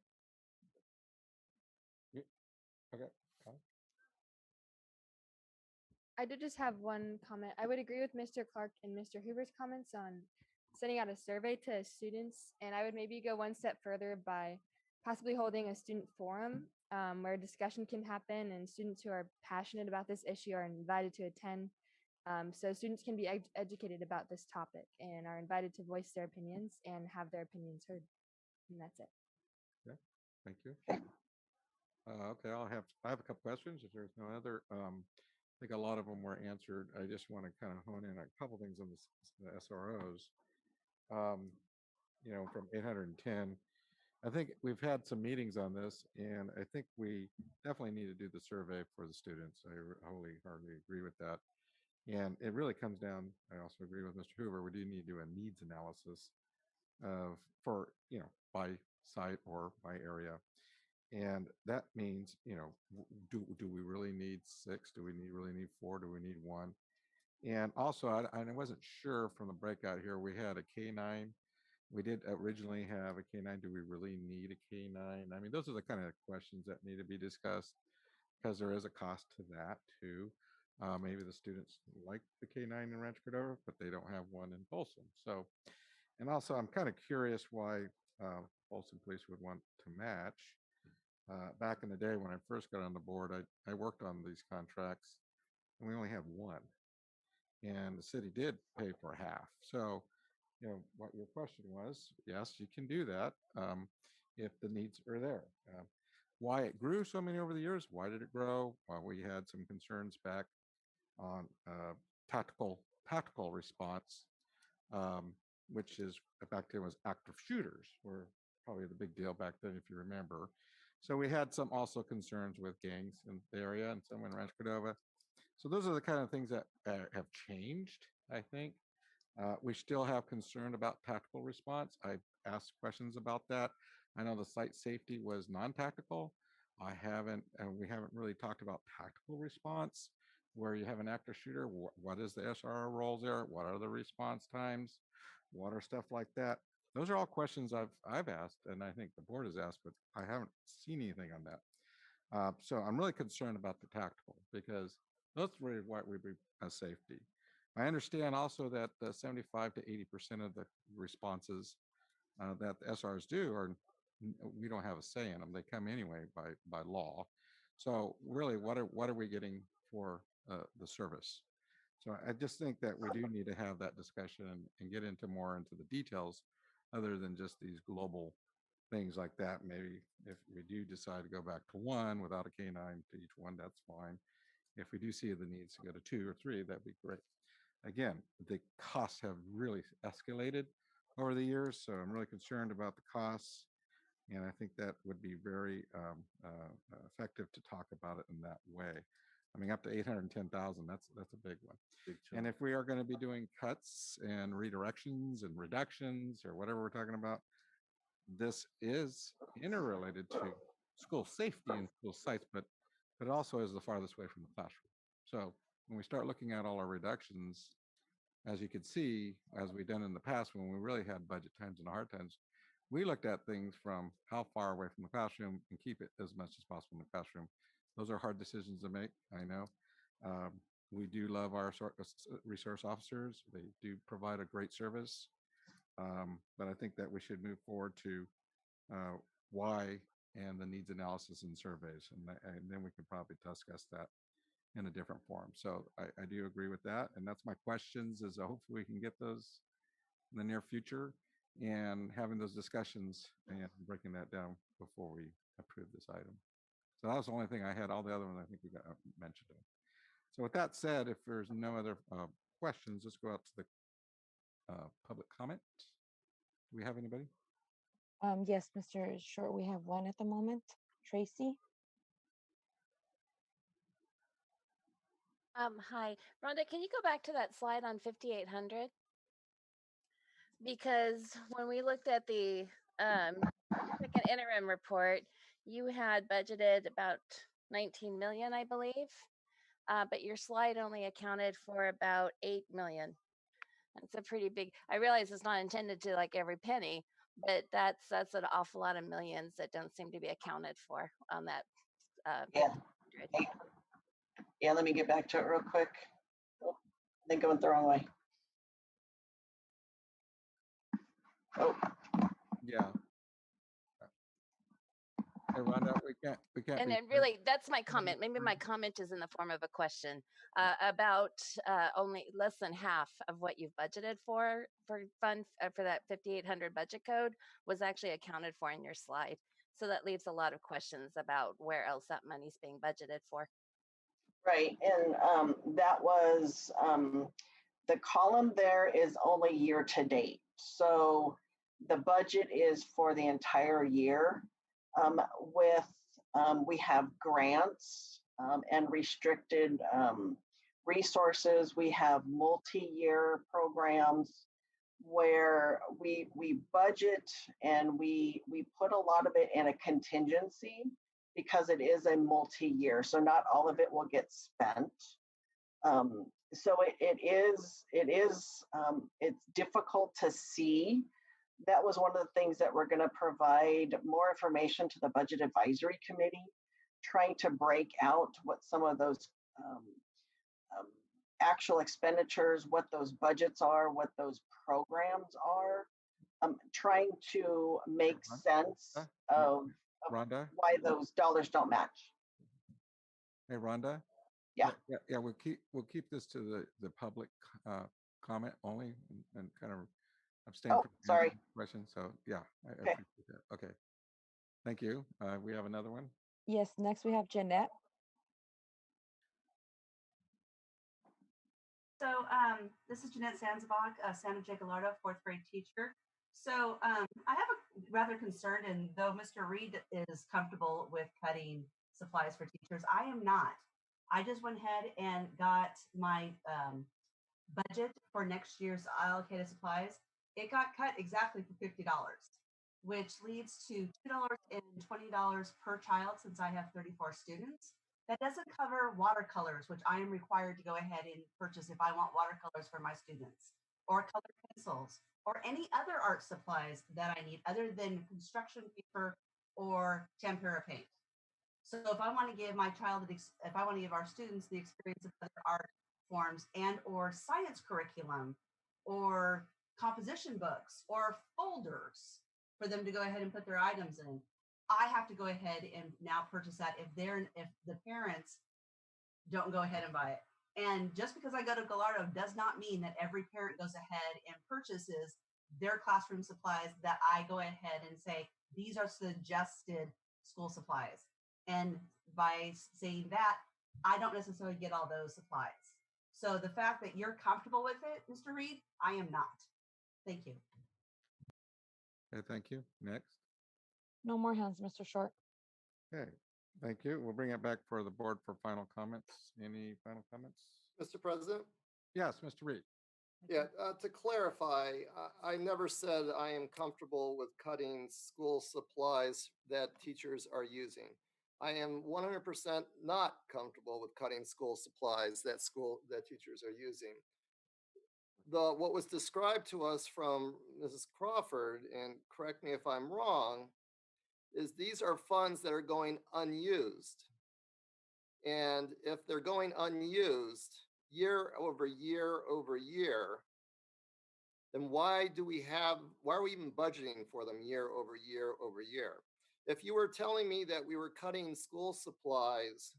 Okay. I did just have one comment. I would agree with Mr. Clark and Mr. Hoover's comments on sending out a survey to students, and I would maybe go one step further by possibly holding a student forum where discussion can happen, and students who are passionate about this issue are invited to attend. So students can be educated about this topic and are invited to voice their opinions and have their opinions heard. And that's it. Okay, thank you. Okay, I have a couple questions. If there's no other, I think a lot of them were answered. I just want to kind of hone in a couple things on the SROs. From 810, I think we've had some meetings on this, and I think we definitely need to do the survey for the students. I wholly agree with that. And it really comes down, I also agree with Mr. Hoover, we do need to do a needs analysis for, by site or by area. And that means, do we really need 6? Do we really need 4? Do we need 1? And also, I wasn't sure from the breakout here, we had a K9. We did originally have a K9. Do we really need a K9? I mean, those are the kind of questions that need to be discussed because there is a cost to that too. Maybe the students like the K9 in Rancho Cordova, but they don't have one in Folsom. So, and also I'm kind of curious why Folsom Police would want to match. Back in the day when I first got on the board, I worked on these contracts and we only had one. And the city did pay for half. So, what your question was, yes, you can do that if the needs are there. Why it grew so many over the years? Why did it grow? Well, we had some concerns back on tactical response, which is back then was active shooters were probably the big deal back then, if you remember. So we had some also concerns with gangs in the area and some in Rancho Cordova. So those are the kind of things that have changed, I think. We still have concern about tactical response. I've asked questions about that. I know the site safety was non-tactical. We haven't really talked about tactical response, where you have an active shooter. What is the SRO roles there? What are the response times? What are stuff like that? Those are all questions I've asked, and I think the board has asked, but I haven't seen anything on that. So I'm really concerned about the tactical because that's really what we be a safety. I understand also that 75 to 80% of the responses that the SRs do we don't have a say in them. They come anyway by law. So really, what are we getting for the service? So I just think that we do need to have that discussion and get more into the details, other than just these global things like that. Maybe if we do decide to go back to 1 without a K9 to each one, that's fine. If we do see the needs to go to 2 or 3, that'd be great. Again, the costs have really escalated over the years, so I'm really concerned about the costs, and I think that would be very effective to talk about it in that way. I mean, up to 810,000, that's a big one. And if we are going to be doing cuts and redirections and reductions or whatever we're talking about, this is interrelated to school safety and school sites, but it also is the farthest way from the classroom. So when we start looking at all our reductions, as you could see, as we've done in the past, when we really had budget times and hard times, we looked at things from how far away from the classroom and keep it as much as possible in the classroom. Those are hard decisions to make, I know. We do love our resource officers. They do provide a great service. But I think that we should move forward to why and the needs analysis and surveys. And then we can probably discuss that in a different form. So I do agree with that. And that's my questions, is hopefully we can get those in the near future and having those discussions and breaking that down before we approve this item. So that was the only thing I had. All the other ones I think we got mentioned. So with that said, if there's no other questions, let's go out to the public comment. Do we have anybody? Yes, Mr. Short, we have one at the moment. Tracy? Hi, Rhonda, can you go back to that slide on 5,800? Because when we looked at the second interim report, you had budgeted about 19 million, I believe, but your slide only accounted for about 8 million. That's a pretty big, I realize it's not intended to like every penny, but that's an awful lot of millions that don't seem to be accounted for on that. Yeah. Yeah, let me get back to it real quick. Oh, I think I went the wrong way. Oh. Yeah. Hey, Rhonda, we can't. And then really, that's my comment. Maybe my comment is in the form of a question about only less than half of what you've budgeted for fund for that 5,800 budget code was actually accounted for in your slide. So that leaves a lot of questions about where else that money's being budgeted for. Right, and that was the column there is only year to date. So the budget is for the entire year. We have grants and restricted resources. We have multi-year programs where we budget and we put a lot of it in a contingency because it is a multi-year. So not all of it will get spent. So it's difficult to see. That was one of the things that we're going to provide more information to the Budget Advisory Committee, trying to break out what some of those actual expenditures, what those budgets are, what those programs are, trying to make sense of Rhonda? why those dollars don't match. Hey, Rhonda? Yeah. Yeah, we'll keep this to the public comment only and kind of abstain from sorry. question. So yeah, I Okay. appreciate that. Okay. Thank you. We have another one. Yes, next we have Jeanette. So this is Jeanette Sanzbach, Santa Jay Gallardo, 4th grade teacher. So I have a rather concern, and though Mr. Reed is comfortable with cutting supplies for teachers, I am not. I just went ahead and got my budget for next year's allocated supplies. It got cut exactly for $50, which leads to $220 per child since I have 34 students. That doesn't cover watercolors, which I am required to go ahead and purchase if I want watercolors for my students, or colored pencils, or any other art supplies that I need other than construction paper or tempera paint. So if I want to give my child, if I want to give our students the experience of other art forms and or science curriculum or composition books or folders for them to go ahead and put their items in, I have to go ahead and now purchase that if the parents don't go ahead and buy it. And just because I go to Gallardo does not mean that every parent goes ahead and purchases their classroom supplies that I go ahead and say, these are suggested school supplies. And by saying that, I don't necessarily get all those supplies. So the fact that you're comfortable with it, Mr. Reed, I am not. Thank you. Okay, thank you. Next. No more hands, Mr. Short. Okay, thank you. We'll bring it back for the board for final comments. Any final comments? Mr. President? Yes, Mr. Reed. Yeah, to clarify, I never said I am comfortable with cutting school supplies that teachers are using. I am 100% not comfortable with cutting school supplies that teachers are using. What was described to us from Mrs. Crawford, and correct me if I'm wrong, is these are funds that are going unused. And if they're going unused year over year over year, then why are we even budgeting for them year over year over year? If you were telling me that we were cutting school supplies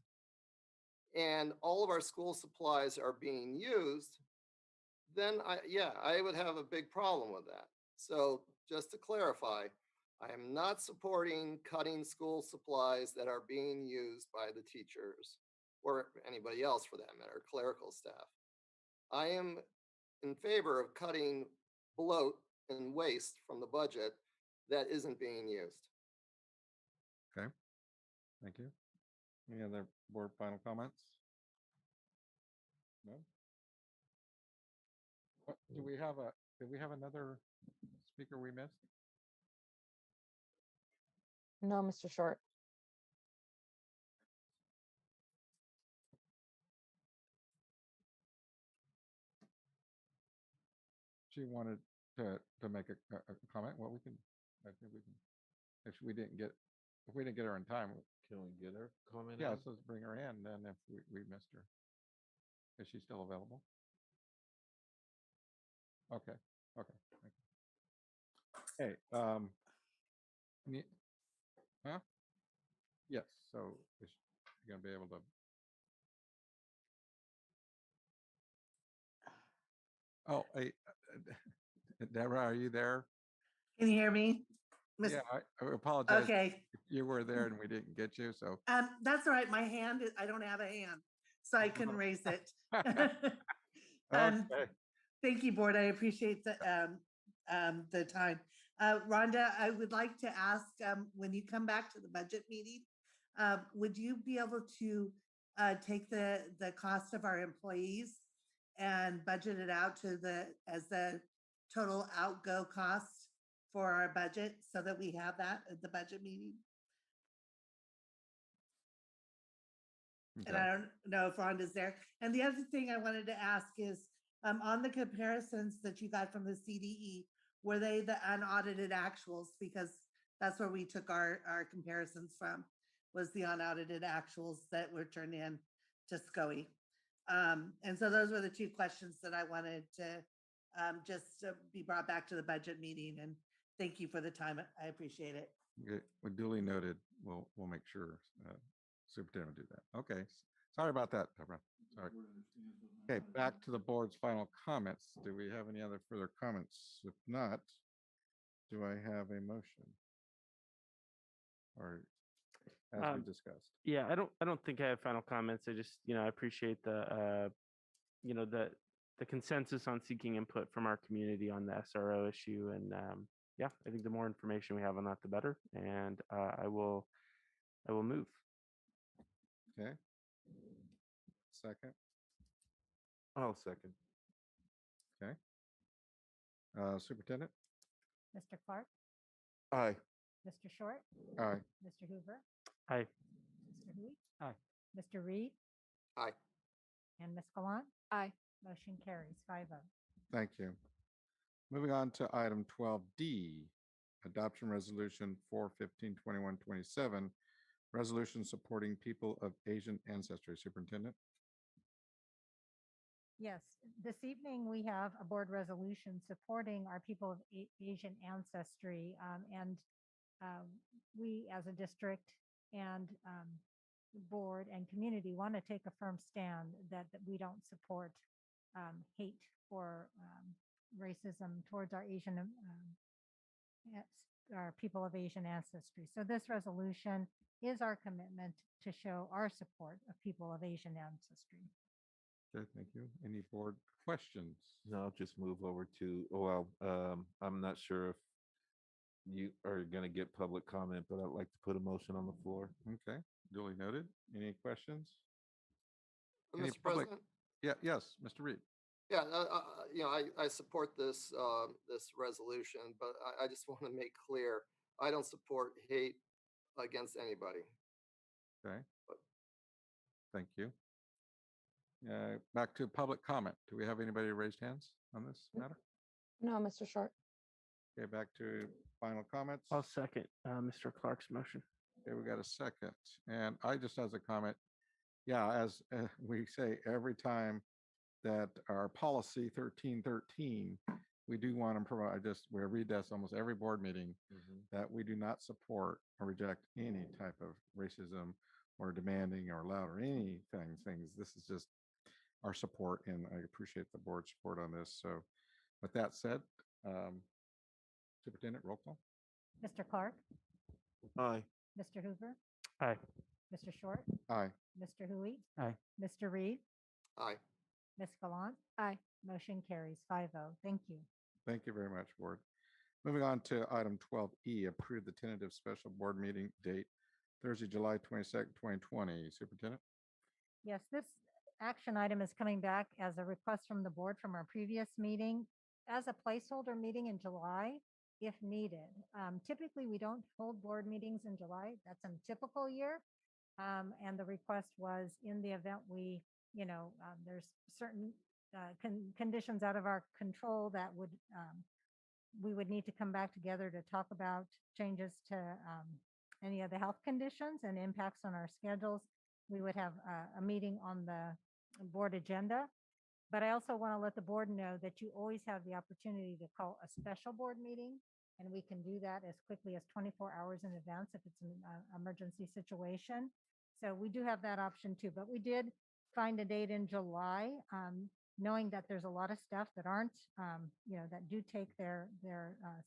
and all of our school supplies are being used, then I would have a big problem with that. So just to clarify, I am not supporting cutting school supplies that are being used by the teachers or anybody else for that matter, clerical staff. I am in favor of cutting bloat and waste from the budget that isn't being used. Okay, thank you. Any other board final comments? No? Do we have another speaker we missed? No, Mr. Short. She wanted to make a comment. Well, I think we can, if we didn't get her in time. Can we get her comment? Yeah, in? so let's bring her in then if we missed her. Is she still available? Okay, okay. Thank you. Hey, huh? Yes, so is she gonna be able to? Oh, hey, Deborah, are you there? Can you hear me? Yeah, I apologize. Okay. If you were there and we didn't get you, so. That's all right. My hand, I don't have a hand, so I couldn't raise it. Okay. Thank you, board. I appreciate the time. Rhonda, I would like to ask, when you come back to the budget meeting, would you be able to take the cost of our employees and budget it out as the total outgo cost for our budget so that we have that at the budget meeting? And I don't know if Rhonda's there. And the other thing I wanted to ask is, on the comparisons that you got from the CDE, were they the unaudited actuals? Because that's where we took our comparisons from, was the unaudited actuals that were turned in to SCOE. And so those were the two questions that I wanted to just be brought back to the budget meeting. And thank you for the time. I appreciate it. Okay, well, duly noted. We'll make sure Superintendent will do that. Okay, sorry about that, Deborah. Sorry. Okay, back to the board's final comments. Do we have any other further comments? If not, do I have a motion? Or as we discussed? Yeah, I don't think I have final comments. I just, I appreciate the consensus on seeking input from our community on the SRO issue. And yeah, I think the more information we have on that, the better. And I will move. Okay. Second. I'll second. Okay. Superintendent? Mr. Clark, Aye. Mr. Short, Aye. Mr. Hoover, Aye. Mr. Hui, Aye. Mr. Reed, Aye. and Ms. Gallant. Aye. Motion carries 5-0. Thank you. Moving on to item 12D, Adoption Resolution 4/15/21/27, resolution supporting people of Asian ancestry. Superintendent? Yes, this evening we have a board resolution supporting our people of Asian ancestry. And we as a district and board and community want to take a firm stand that we don't support hate or racism towards our our people of Asian ancestry. So this resolution is our commitment to show our support of people of Asian ancestry. Okay, thank you. Any board questions? No, I'll just move over to, I'm not sure if you are going to get public comment, but I'd like to put a motion on the floor. Okay, duly noted. Any questions? Any Mr. President? Yeah, yes, Mr. Reed. Yeah, I support this resolution, but I just want to make clear, I don't support hate against anybody. Okay. Thank you. Back to public comment. Do we have anybody raised hands on this matter? No, Mr. Short. Okay, back to final comments. I'll second Mr. Clark's motion. Okay, we got a second. And I just as a comment, yeah, as we say every time that our policy 1313, we do want to provide, we read this almost every board meeting, that we do not support or reject any type of racism or demanding or loud or anything. This is just our support, and I appreciate the board's support on this. So with that said, Superintendent, roll call. Mr. Clark, Aye. Mr. Hoover, Aye. Mr. Short, Aye. Mr. Hui, Aye. Mr. Reed, Aye. Ms. Gallant. Aye. Motion carries 5-0. Thank you. Thank you very much, board. Moving on to item 12E, approve the tentative special board meeting date, Thursday, July 22nd, 2020. Superintendent? Yes, this action item is coming back as a request from the board from our previous meeting as a placeholder meeting in July, if needed. Typically, we don't hold board meetings in July. That's a typical year. And the request was in the event there's certain conditions out of our control that we would need to come back together to talk about changes to any of the health conditions and impacts on our schedules. We would have a meeting on the board agenda. But I also want to let the board know that you always have the opportunity to call a special board meeting, and we can do that as quickly as 24 hours in advance if it's an emergency situation. So we do have that option too, but we did find a date in July, knowing that there's a lot of staff that aren't, that do take their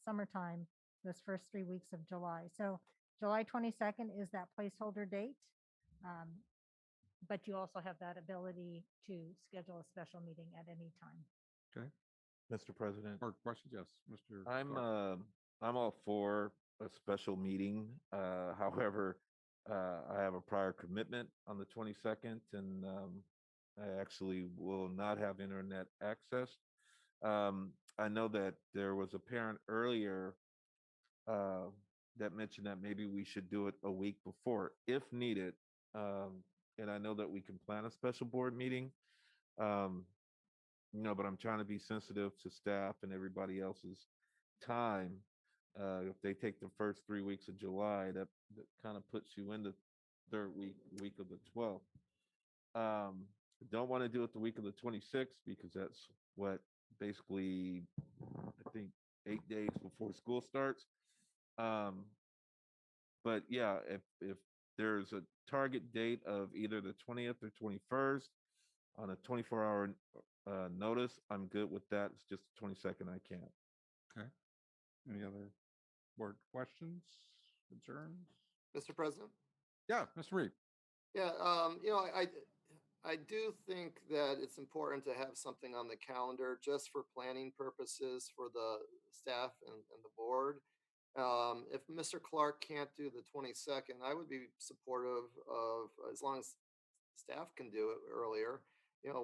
summertime those first 3 weeks of July. So July 22nd is that placeholder date. But you also have that ability to schedule a special meeting at any time. Okay. Mr. President. Or questions? Yes, Mr. I'm all for a special meeting. However, I have a prior commitment on the 22nd, and I actually will not have internet access. I know that there was a parent earlier that mentioned that maybe we should do it a week before if needed. And I know that we can plan a special board meeting, but I'm trying to be sensitive to staff and everybody else's time. If they take the first 3 weeks of July, that kind of puts you in the third week of the 12th. Don't want to do it the week of the 26th because that's what basically, I think, 8 days before school starts. But yeah, if there's a target date of either the 20th or 21st on a 24-hour notice, I'm good with that. It's just the 22nd I can't. Okay. Any other board questions, concerns? Mr. President? Yeah, Mr. Reed. Yeah, I do think that it's important to have something on the calendar just for planning purposes for the staff and the board. If Mr. Clark can't do the 22nd, I would be supportive of, as long as staff can do it earlier, and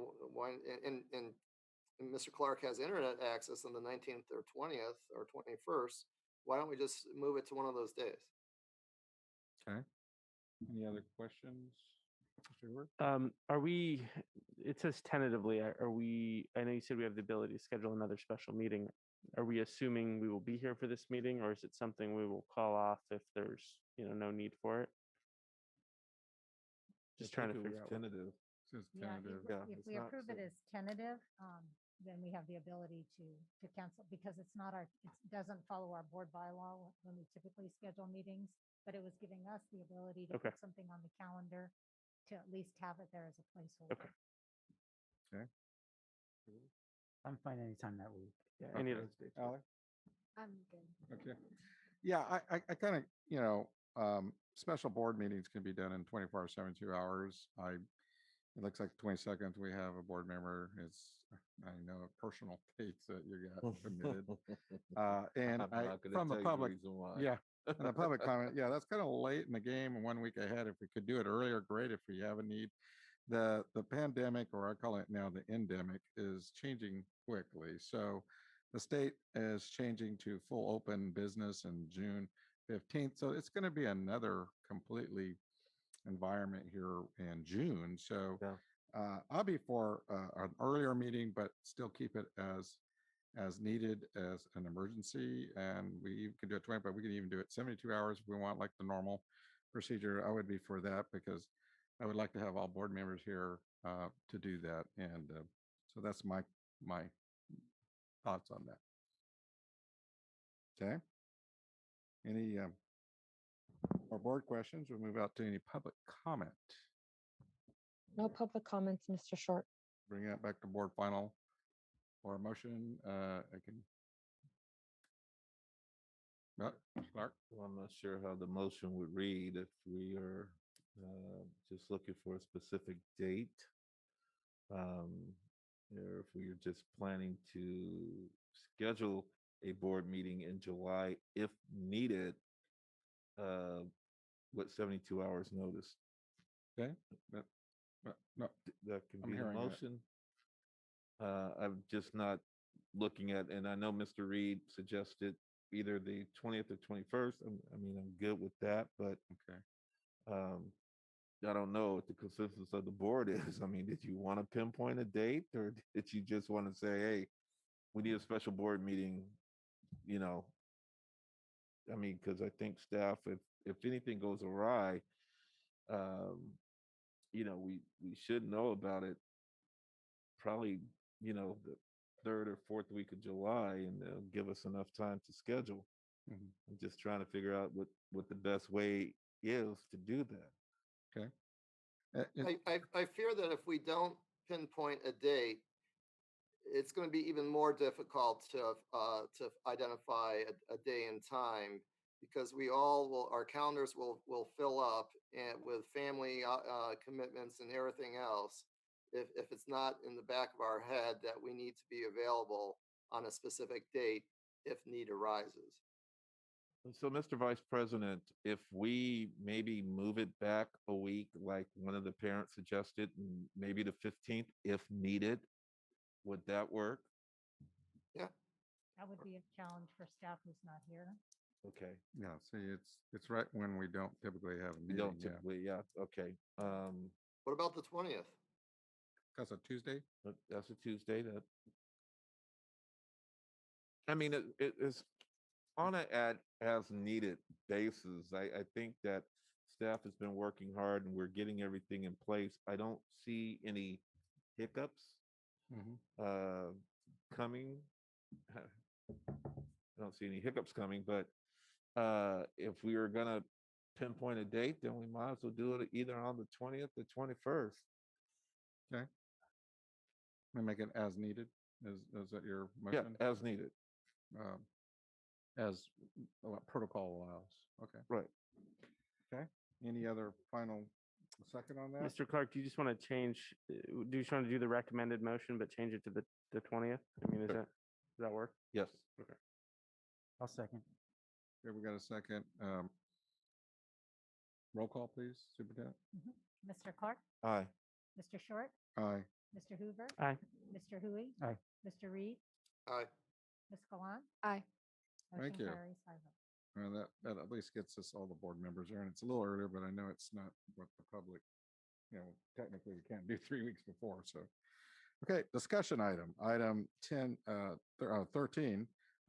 Mr. Clark has internet access on the 19th or 20th or 21st, why don't we just move it to one of those days? Okay. Any other questions? Mr. Hoover? It says tentatively, I know you said we have the ability to schedule another special meeting. Are we assuming we will be here for this meeting, or is it something we will call off if there's, no need for it? Just trying to figure out. Tentative. If we approve it as tentative, then we have the ability to cancel because it doesn't follow our board bylaw when we typically schedule meetings, but it was giving us the ability to put something on the calendar to at least have it there as a placeholder. Okay. I'm fine anytime that week. Yeah, any of those dates. Ally? I'm good. Okay. Yeah, I kind of, special board meetings can be done in 24 or 72 hours. It looks like the 22nd, we have a board member. I know personal dates that you got committed. And from the public, and the public comment, that's kind of late in the game and 1 week ahead. If we could do it earlier, great. If we have a need, the pandemic, or I call it now the endemic, is changing quickly. So the state is changing to full open business in June 15th. So it's going to be another completely environment here in June. So I'll be for an earlier meeting, but still keep it as needed as an emergency. And we can do it 20, but we can even do it 72 hours if we want, like the normal procedure. I would be for that because I would like to have all board members here to do that. And so that's my thoughts on that. Okay. Any more board questions? We'll move out to any public comment. No public comments, Mr. Short. Bring that back to board final or motion. I can. Clark? Well, I'm not sure how the motion would read if we are just looking for a specific date. Or if we are just planning to schedule a board meeting in July if needed, with 72 hours notice. Okay. No, that can I'm be the hearing that. motion. I'm just not looking at, and I know Mr. Reed suggested either the 20th or 21st. I mean, I'm good with that, but okay. I don't know what the consensus of the board is. I mean, did you want to pinpoint a date, or did you just want to say, hey, we need a special board meeting, you know? I mean, because I think staff, if anything goes awry, you know, we should know about it probably, you know, the 3rd or 4th week of July, and they'll give us enough time to schedule. Mm-hmm. I'm just trying to figure out what the best way is to do that. Okay. I fear that if we don't pinpoint a date, it's going to be even more difficult to identify a day and time, because our calendars will fill up and with family commitments and everything else. If it's not in the back of our head that we need to be available on a specific date if need arises. So, Mr. Vice President, if we maybe move it back a week, like one of the parents suggested, and maybe the 15th, if needed, would that work? Yeah. That would be a challenge for staff who's not here. Okay. Yeah. See, it's right when we don't typically have a meeting. We don't typically, yeah. Okay. What about the 20th? That's a Tuesday. That's a Tuesday. That. I mean, it is on an as needed basis. I think that staff has been working hard and we're getting everything in place. I don't see any hiccups coming. I don't see any hiccups coming, but if we are gonna pinpoint a date, then we might as well do it either on the 20th or 21st. Okay. We make it as needed. Is that your motion? Yeah, as needed. As what protocol allows. Okay. Right. Okay. Any other final second on that? Mr. Clark, do you just want to change? Do you just want to do the recommended motion, but change it to the 20th? I mean, does that work? Yes. Okay. I'll second. Okay, we got a second. Roll call, please, Superintendent. Mr. Clark? Aye. Mr. Short? Aye. Mr. Hoover? Aye. Mr. Hui? Aye. Mr. Reed? Aye. Ms. Gallant? Aye. Thank Motion you. carries 5-0. That at least gets us all the board members there, and it's a little earlier, but I know it's not what the public, you know, technically we can't do 3 weeks before. So, okay, discussion item 13,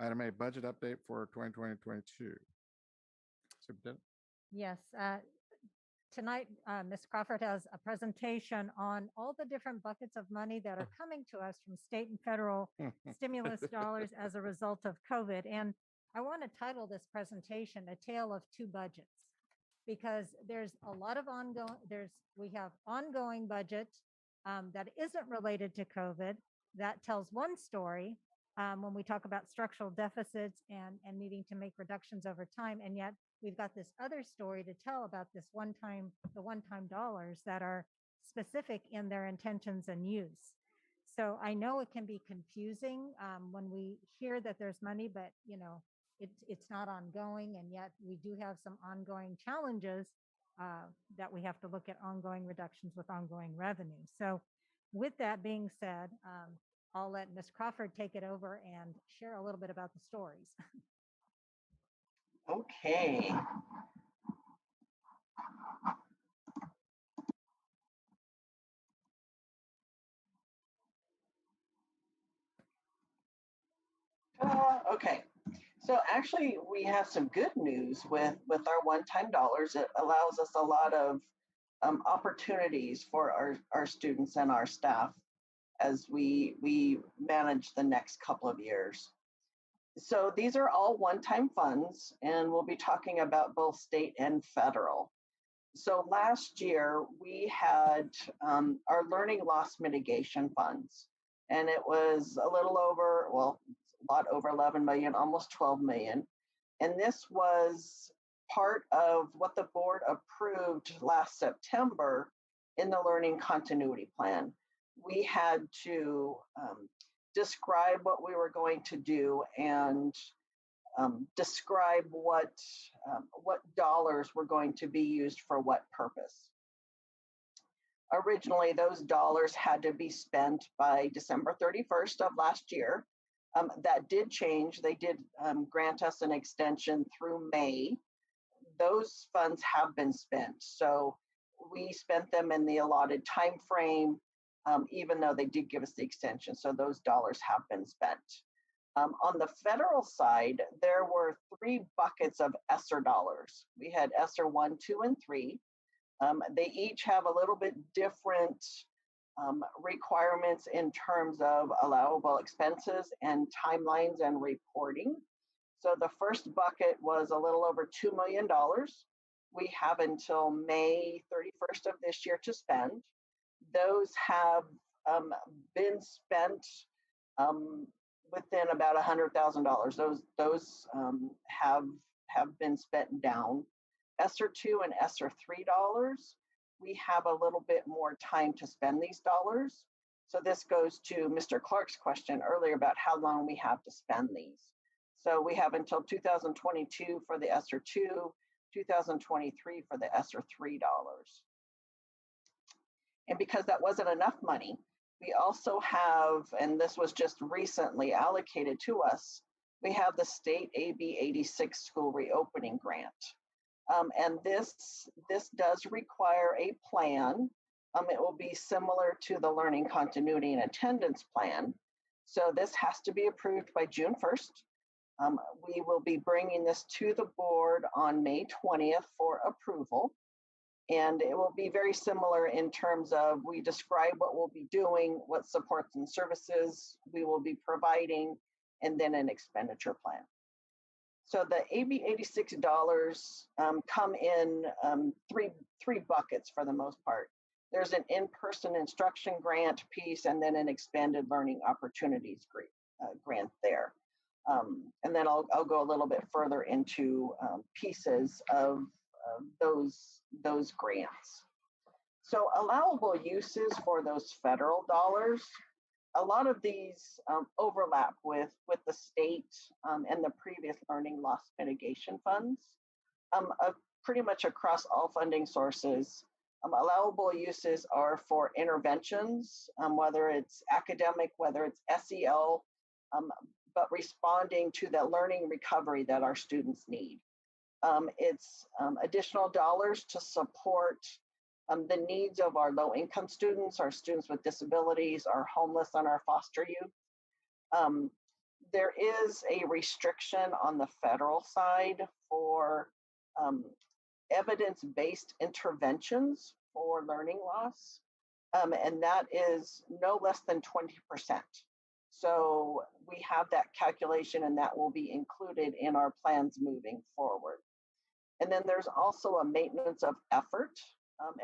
item A, budget update for 2020-22. Superintendent? Yes. Tonight, Ms. Crawford has a presentation on all the different buckets of money that are coming to us from state and federal stimulus dollars as a result of COVID. And I want to title this presentation A Tale of Two Budgets, because there's a lot of we have ongoing budget that isn't related to COVID that tells one story when we talk about structural deficits and needing to make reductions over time. And yet we've got this other story to tell about the one-time dollars that are specific in their intentions and use. So I know it can be confusing when we hear that there's money, but you know, it's not ongoing. And yet we do have some ongoing challenges that we have to look at ongoing reductions with ongoing revenue. So with that being said, I'll let Ms. Crawford take it over and share a little bit about the stories. Okay. Okay, so actually we have some good news with our one-time dollars. It allows us a lot of opportunities for our students and our staff as we manage the next couple of years. So these are all one-time funds, and we'll be talking about both state and federal. So last year we had our learning loss mitigation funds, and it was a little over, well, a lot over 11 million, almost 12 million. And this was part of what the board approved last September in the learning continuity plan. We had to describe what we were going to do and describe what dollars were going to be used for what purpose. Originally, those dollars had to be spent by December 31st of last year. That did change. They did grant us an extension through May. Those funds have been spent. So we spent them in the allotted time frame, even though they did give us the extension. So those dollars have been spent. On the federal side, there were 3 buckets of ESSER dollars. We had ESSER 1, 2, and 3. They each have a little bit different requirements in terms of allowable expenses and timelines and reporting. So the first bucket was a little over $2 million. We have until May 31st of this year to spend. Those have been spent within about $100,000. Those have been spent down. ESSER 2 and ESSER 3 dollars, we have a little bit more time to spend these dollars. So this goes to Mr. Clark's question earlier about how long we have to spend these. So we have until 2022 for the ESSER 2, 2023 for the ESSER 3 dollars. And because that wasn't enough money, we also have, and this was just recently allocated to us, we have the state AB 86 school reopening grant. And this does require a plan. It will be similar to the learning continuity and attendance plan. So this has to be approved by June 1st. We will be bringing this to the board on May 20th for approval. And it will be very similar in terms of we describe what we'll be doing, what supports and services we will be providing, and then an expenditure plan. So the AB 86 dollars come in three buckets for the most part. There's an in-person instruction grant piece, and then an expanded learning opportunities grant there. And then I'll go a little bit further into pieces of those grants. So allowable uses for those federal dollars, a lot of these overlap with the state and the previous learning loss mitigation funds. Pretty much across all funding sources, allowable uses are for interventions, whether it's academic, whether it's SEL, but responding to the learning recovery that our students need. It's additional dollars to support the needs of our low-income students, our students with disabilities, our homeless, and our foster youth. There is a restriction on the federal side for evidence-based interventions for learning loss, and that is no less than 20%. So we have that calculation, and that will be included in our plans moving forward. And then there's also a maintenance of effort.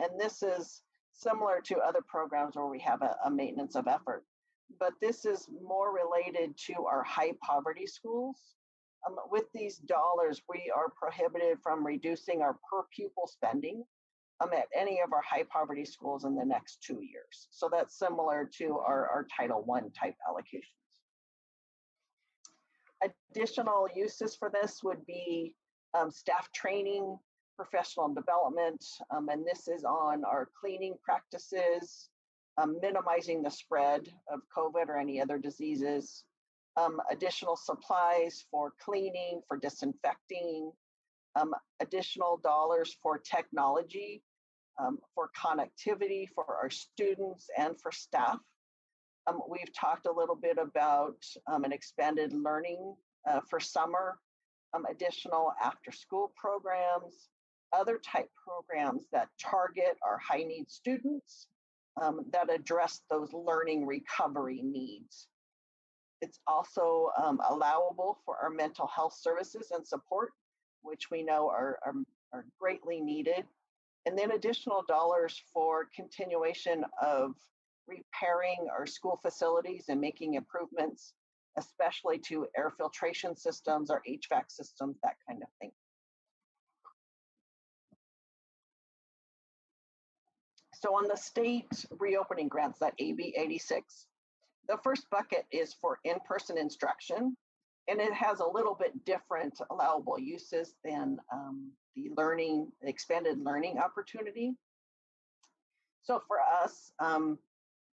And this is similar to other programs where we have a maintenance of effort. But this is more related to our high poverty schools. With these dollars, we are prohibited from reducing our per pupil spending at any of our high poverty schools in the next 2 years. So that's similar to our Title I type allocations. Additional uses for this would be staff training, professional development, and this is on our cleaning practices, minimizing the spread of COVID or any other diseases, additional supplies for cleaning, for disinfecting, additional dollars for technology, for connectivity for our students and for staff. We've talked a little bit about an expanded learning for summer, additional after-school programs, other type programs that target our high-need students that address those learning recovery needs. It's also allowable for our mental health services and support, which we know are greatly needed. And then additional dollars for continuation of repairing our school facilities and making improvements, especially to air filtration systems or HVAC systems, that kind of thing. So on the state reopening grants, that AB 86, the first bucket is for in-person instruction, and it has a little bit different allowable uses than the expanded learning opportunity. So for us,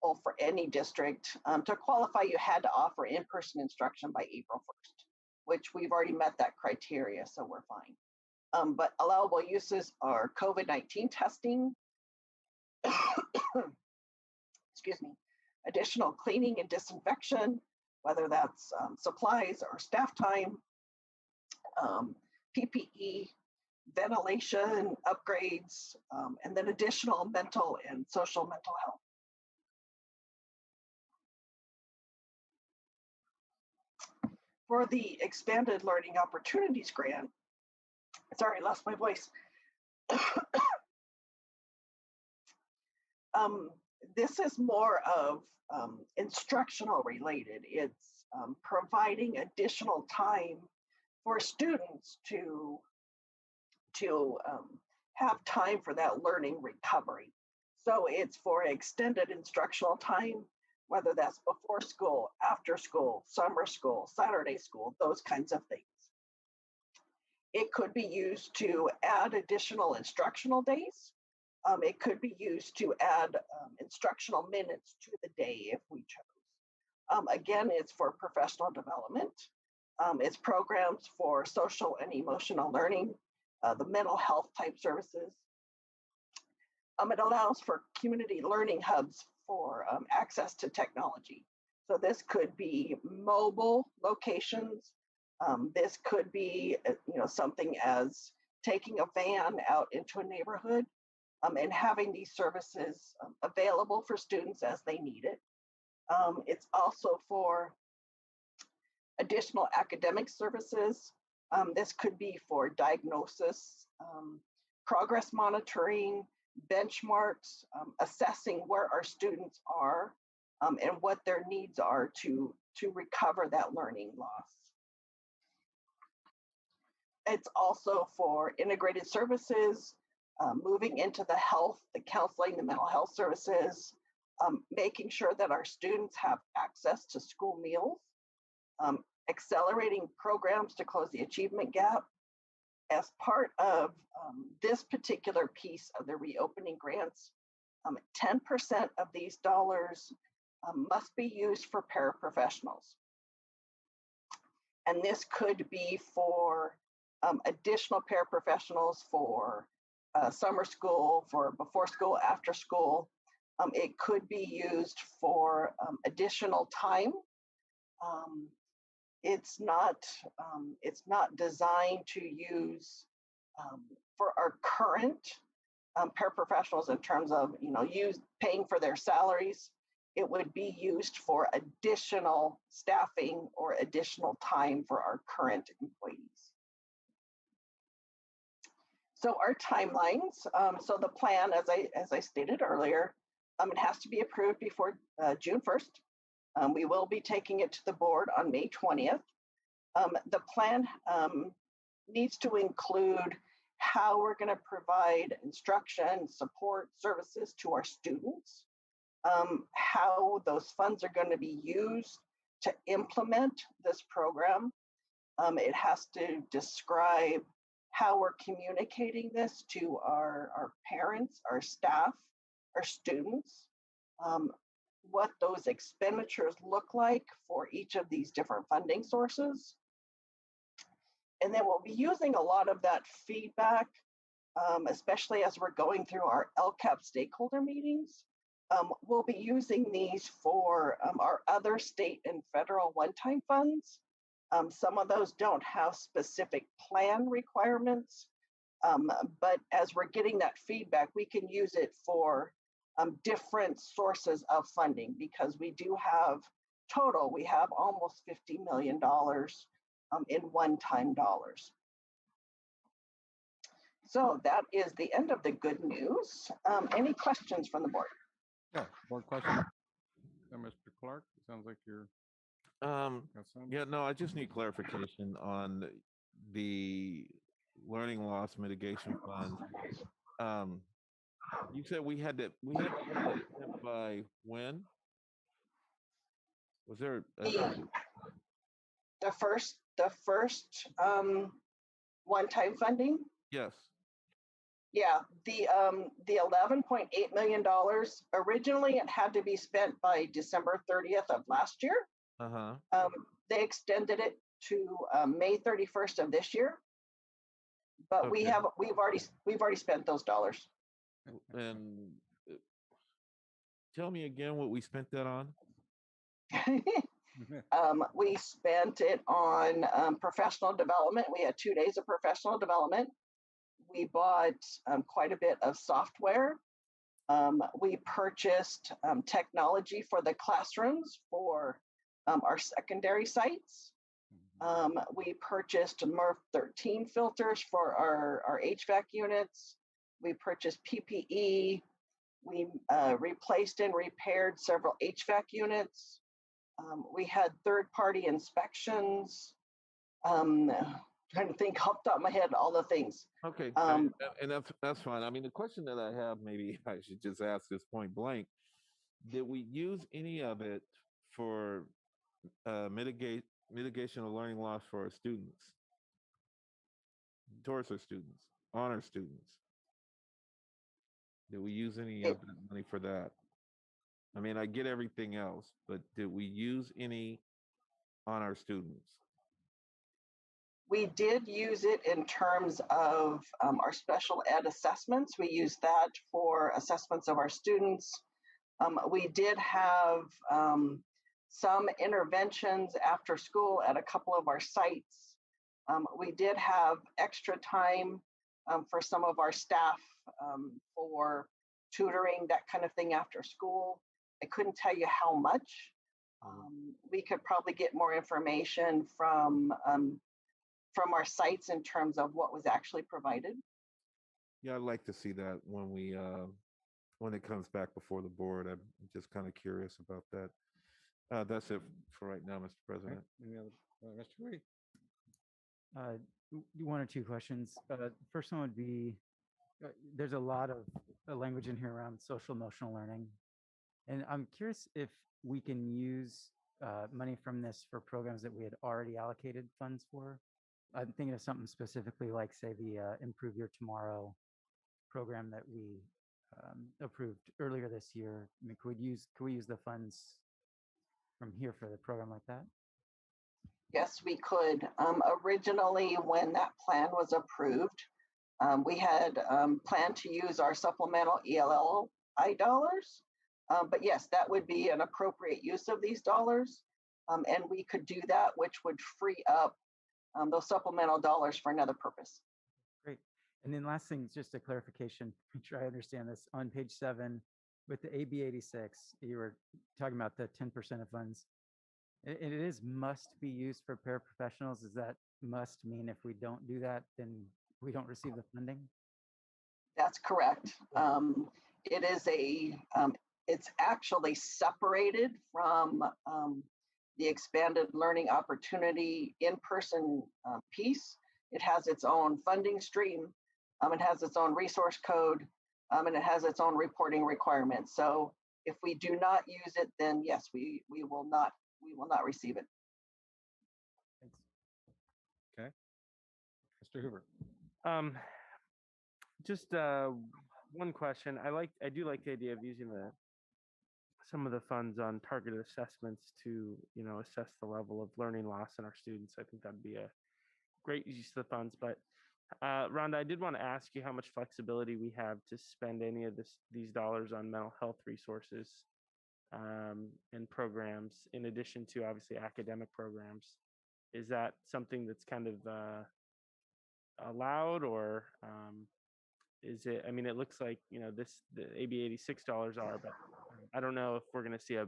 or for any district, to qualify, you had to offer in-person instruction by April 1st, which we've already met that criteria, so we're fine. But allowable uses are COVID-19 testing, excuse me, additional cleaning and disinfection, whether that's supplies or staff time, PPE, ventilation upgrades, and then additional mental and social mental health. For the Expanded Learning Opportunities Grant, sorry, I lost my voice. This is more of instructional related. It's providing additional time for students to have time for that learning recovery. So it's for extended instructional time, whether that's before school, after school, summer school, Saturday school, those kinds of things. It could be used to add additional instructional days. It could be used to add instructional minutes to the day if we chose. Again, it's for professional development. It's programs for social and emotional learning, the mental health type services. It allows for community learning hubs for access to technology. So this could be mobile locations. This could be something as taking a van out into a neighborhood and having these services available for students as they need it. It's also for additional academic services. This could be for diagnosis, progress monitoring, benchmarks, assessing where our students are and what their needs are to recover that learning loss. It's also for integrated services, moving into the health, the counseling, the mental health services, making sure that our students have access to school meals, accelerating programs to close the achievement gap. As part of this particular piece of the reopening grants, 10% of these dollars must be used for paraprofessionals. And this could be for additional paraprofessionals for summer school, for before school, after school. It could be used for additional time. It's not designed to use for our current paraprofessionals in terms of paying for their salaries. It would be used for additional staffing or additional time for our current employees. So our timelines. So the plan, as I stated earlier, it has to be approved before June 1st. We will be taking it to the board on May 20th. The plan needs to include how we're going to provide instruction, support, services to our students, how those funds are going to be used to implement this program. It has to describe how we're communicating this to our parents, our staff, our students, what those expenditures look like for each of these different funding sources. And then we'll be using a lot of that feedback, especially as we're going through our LCAP stakeholder meetings. We'll be using these for our other state and federal one-time funds Some of those don't have specific plan requirements, but as we're getting that feedback, we can use it for different sources of funding, because we do have we have almost $50 million in one-time dollars. So that is the end of the good news. Any questions from the board? Yeah, board question. Mr. Clark, it sounds like you're. Yeah, no, I just need clarification on the learning loss mitigation fund. You said we had to get it by when? Was there the first one-time funding? Yes. Yeah, the $11.8 million, originally it had to be spent by December 30th of last year. They extended it to May 31st of this year, but we've already spent those dollars. And tell me again what we spent that on. We spent it on professional development. We had 2 days of professional development. We bought quite a bit of software. We purchased technology for the classrooms for our secondary sites. We purchased MERV 13 filters for our HVAC units. We purchased PPE. We replaced and repaired several HVAC units. We had third-party inspections. Trying to think off the top of my head all the things. Okay, and that's fine. I mean, the question that I have, maybe I should just ask this point blank: did we use any of it for mitigation of learning loss for our students, towards our students, honor students? Did we use any of that money for that? I mean, I get everything else, but did we use any on our students? We did use it in terms of our special ed assessments. We used that for assessments of our students. We did have some interventions after school at a couple of our sites. We did have extra time for some of our staff for tutoring, that kind of thing after school. I couldn't tell you how much. We could probably get more information from our sites in terms of what was actually provided. Yeah, I'd like to see that when it comes back before the board. I'm just kind of curious about that. That's it for right now, Mr. President. Any other, Mr. Lee? One or two questions. First one would be, there's a lot of language in here around social emotional learning. And I'm curious if we can use money from this for programs that we had already allocated funds for. I'm thinking of something specifically like, say, the Improve Your Tomorrow program that we approved earlier this year. I mean, could we use the funds from here for the program like that? Yes, we could. Originally, when that plan was approved, we had planned to use our supplemental ELLI dollars. But yes, that would be an appropriate use of these dollars. And we could do that, which would free up those supplemental dollars for another purpose. Great. And then last thing, just a clarification, make sure I understand this. On page 7, with the AB 86, you were talking about the 10% of funds. It is must be used for paraprofessionals. Does that must mean if we don't do that, then we don't receive the funding? That's correct. It is it's actually separated from the expanded learning opportunity in-person piece. It has its own funding stream. It has its own resource code, and it has its own reporting requirements. So if we do not use it, then yes, we will not receive it. Thanks. Okay. Mr. Hoover. Just one question. I do like the idea of using some of the funds on targeted assessments to, assess the level of learning loss in our students. I think that'd be a great use of the funds. But Rhonda, I did want to ask you how much flexibility we have to spend any of these dollars on mental health resources and programs, in addition to obviously academic programs. is that something that's kind of allowed, or is it? I mean, it looks like the AB $86 are, but I don't know if we're going to see a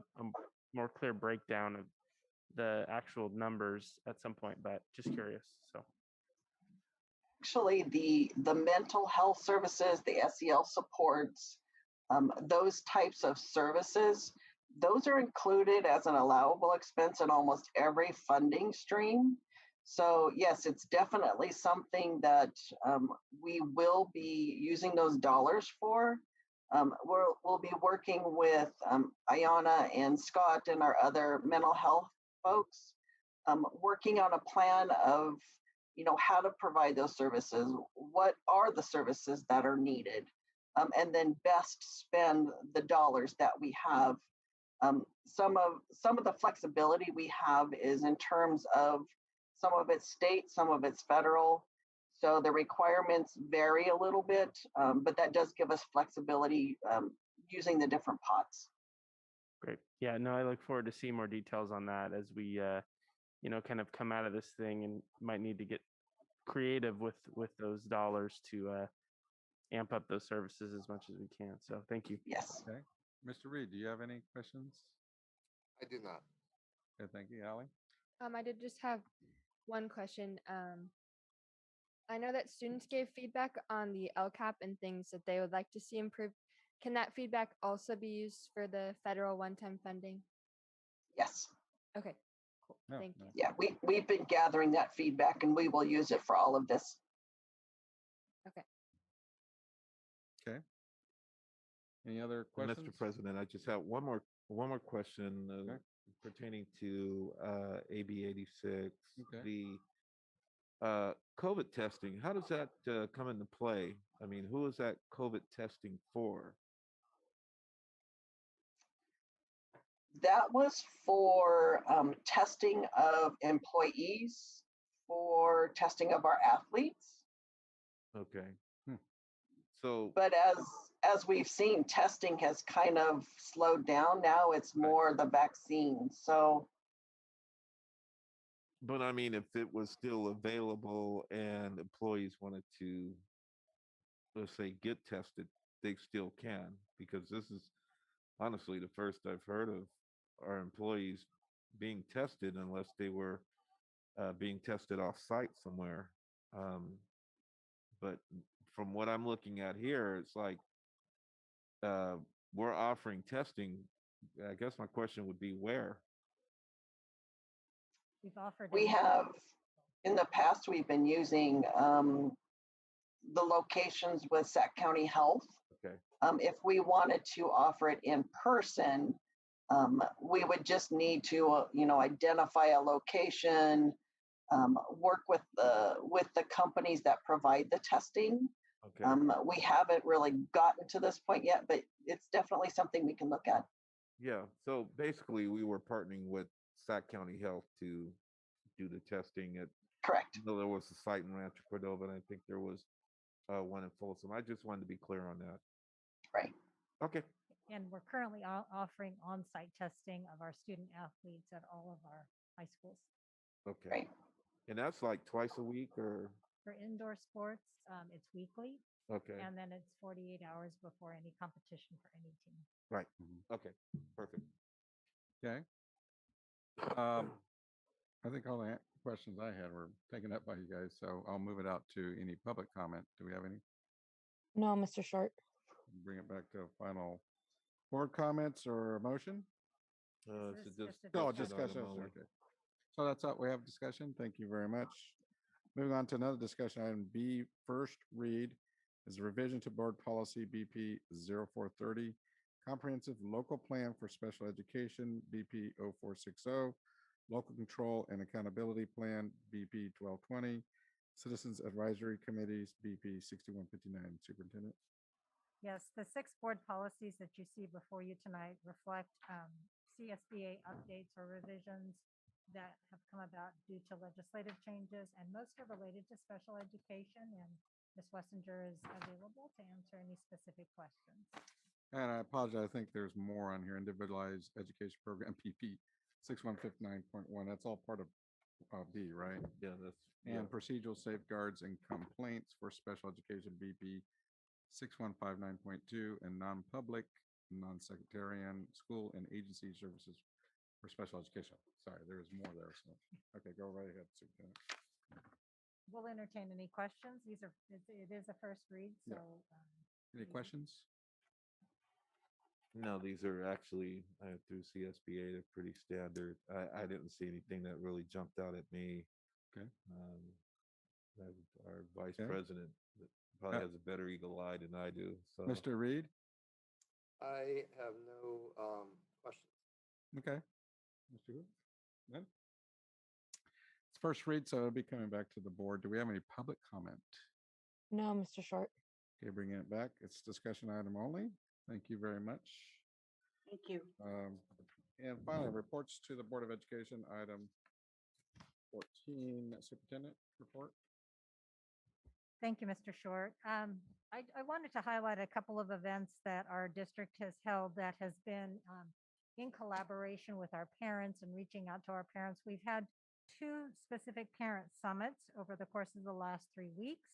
more clear breakdown of the actual numbers at some point. But just curious. So Actually, the mental health services, the SEL supports, those types of services, those are included as an allowable expense in almost every funding stream. So yes, it's definitely something that we will be using those dollars for. We'll be working with Ayana and Scott and our other mental health folks, working on a plan of how to provide those services, what are the services that are needed, and then best spend the dollars that we have. Some of the flexibility we have is in terms of some of it's state, some of it's federal. So the requirements vary a little bit, but that does give us flexibility using the different pots. great. Yeah, no, I look forward to seeing more details on that as we, kind of come out of this thing, and might need to get creative with those dollars to amp up those services as much as we can. So thank you. Yes. Okay. Mr. Reed, do you have any questions? I do not. Okay, thank you. Allie? I did just have one question. I know that students gave feedback on the LCAP and things that they would like to see improved. Can that feedback also be used for the federal one-time funding? Yes. Okay, cool. Thank you. Yeah, we've been gathering that feedback, and we will use it for all of this. Okay. Okay. Any other And questions? Mr. President, I just have one more question pertaining to AB 86. Okay. The COVID testing, how does that come into play? I mean, who is that COVID testing for? That was for testing of employees, for testing of our athletes. Okay. So, But as we've seen, testing has kind of slowed down. Now it's more the vaccine. So, but I mean, if it was still available and employees wanted to, let's say, get tested, they still can, because this is honestly the first I've heard of our employees being tested, unless they were being tested off site somewhere. But from what I'm looking at here, it's like we're offering testing. I guess my question would be where? We've offered. we have, in the past, we've been using the locations with Sac County Health. Okay. If we wanted to offer it in person, we would just need to, identify a location, work with the companies that provide the testing. Okay. We haven't really gotten to this point yet, but it's definitely something we can look at. Yeah. So basically, we were partnering with Sac County Health to do the testing at. Correct. There was a site in Rancho Cordova, and I think there was one in Folsom. I just wanted to be clear on that. Right. Okay. And we're currently offering on-site testing of our student athletes at all of our high schools. Okay. Right. And that's like twice a week, or? For indoor sports, it's weekly. Okay. And then it's 48 hours before any competition for any team. Right. Okay. Perfect. Okay. I think all the questions I had were taken up by you guys, so I'll move it out to any public comment. Do we have any? No, Mr. Short. Bring it back to final board comments or a motion? Discussion. Okay. So that's all. We have discussion. Thank you very much. Moving on to another discussion item B, first read is a revision to board policy BP 0430, comprehensive local plan for special education BP 0460, local control and accountability plan BP 1220, citizens advisory committees BP 6159. Superintendent. Yes, the 6 board policies that you see before you tonight reflect CSBA updates or revisions that have come about due to legislative changes, and most are related to special education, and Ms. Wessinger is available to answer any specific questions. And I apologize, I think there's more on here. Individualized education program PP 6159.1. That's all part of B, right? Yeah, that's And procedural safeguards and complaints for special education BP 6159.2 and non-public, non-sectarian school and agency services for special education. Sorry, there is more there. So, okay, go right ahead, Superintendent. We'll entertain any questions. It is a first read, so. Any questions? No, these are actually through CSBA. They're pretty standard. I didn't see anything that really jumped out at me. Okay. Our vice Okay. president probably has a better eagle eye than I do. So, Mr. Reed? I have no questions. Okay. Mr. Good? None? It's first read, so it'll be coming back to the board. Do we have any public comment? No, Mr. Short. Okay, bringing it back. It's discussion item only. Thank you very much. Thank you. And finally, reports to the Board of Education, item 14, Superintendent report. Thank you, Mr. Short. I wanted to highlight a couple of events that our district has held that has been in collaboration with our parents and reaching out to our parents. We've had 2 specific parent summits over the course of the last 3 weeks.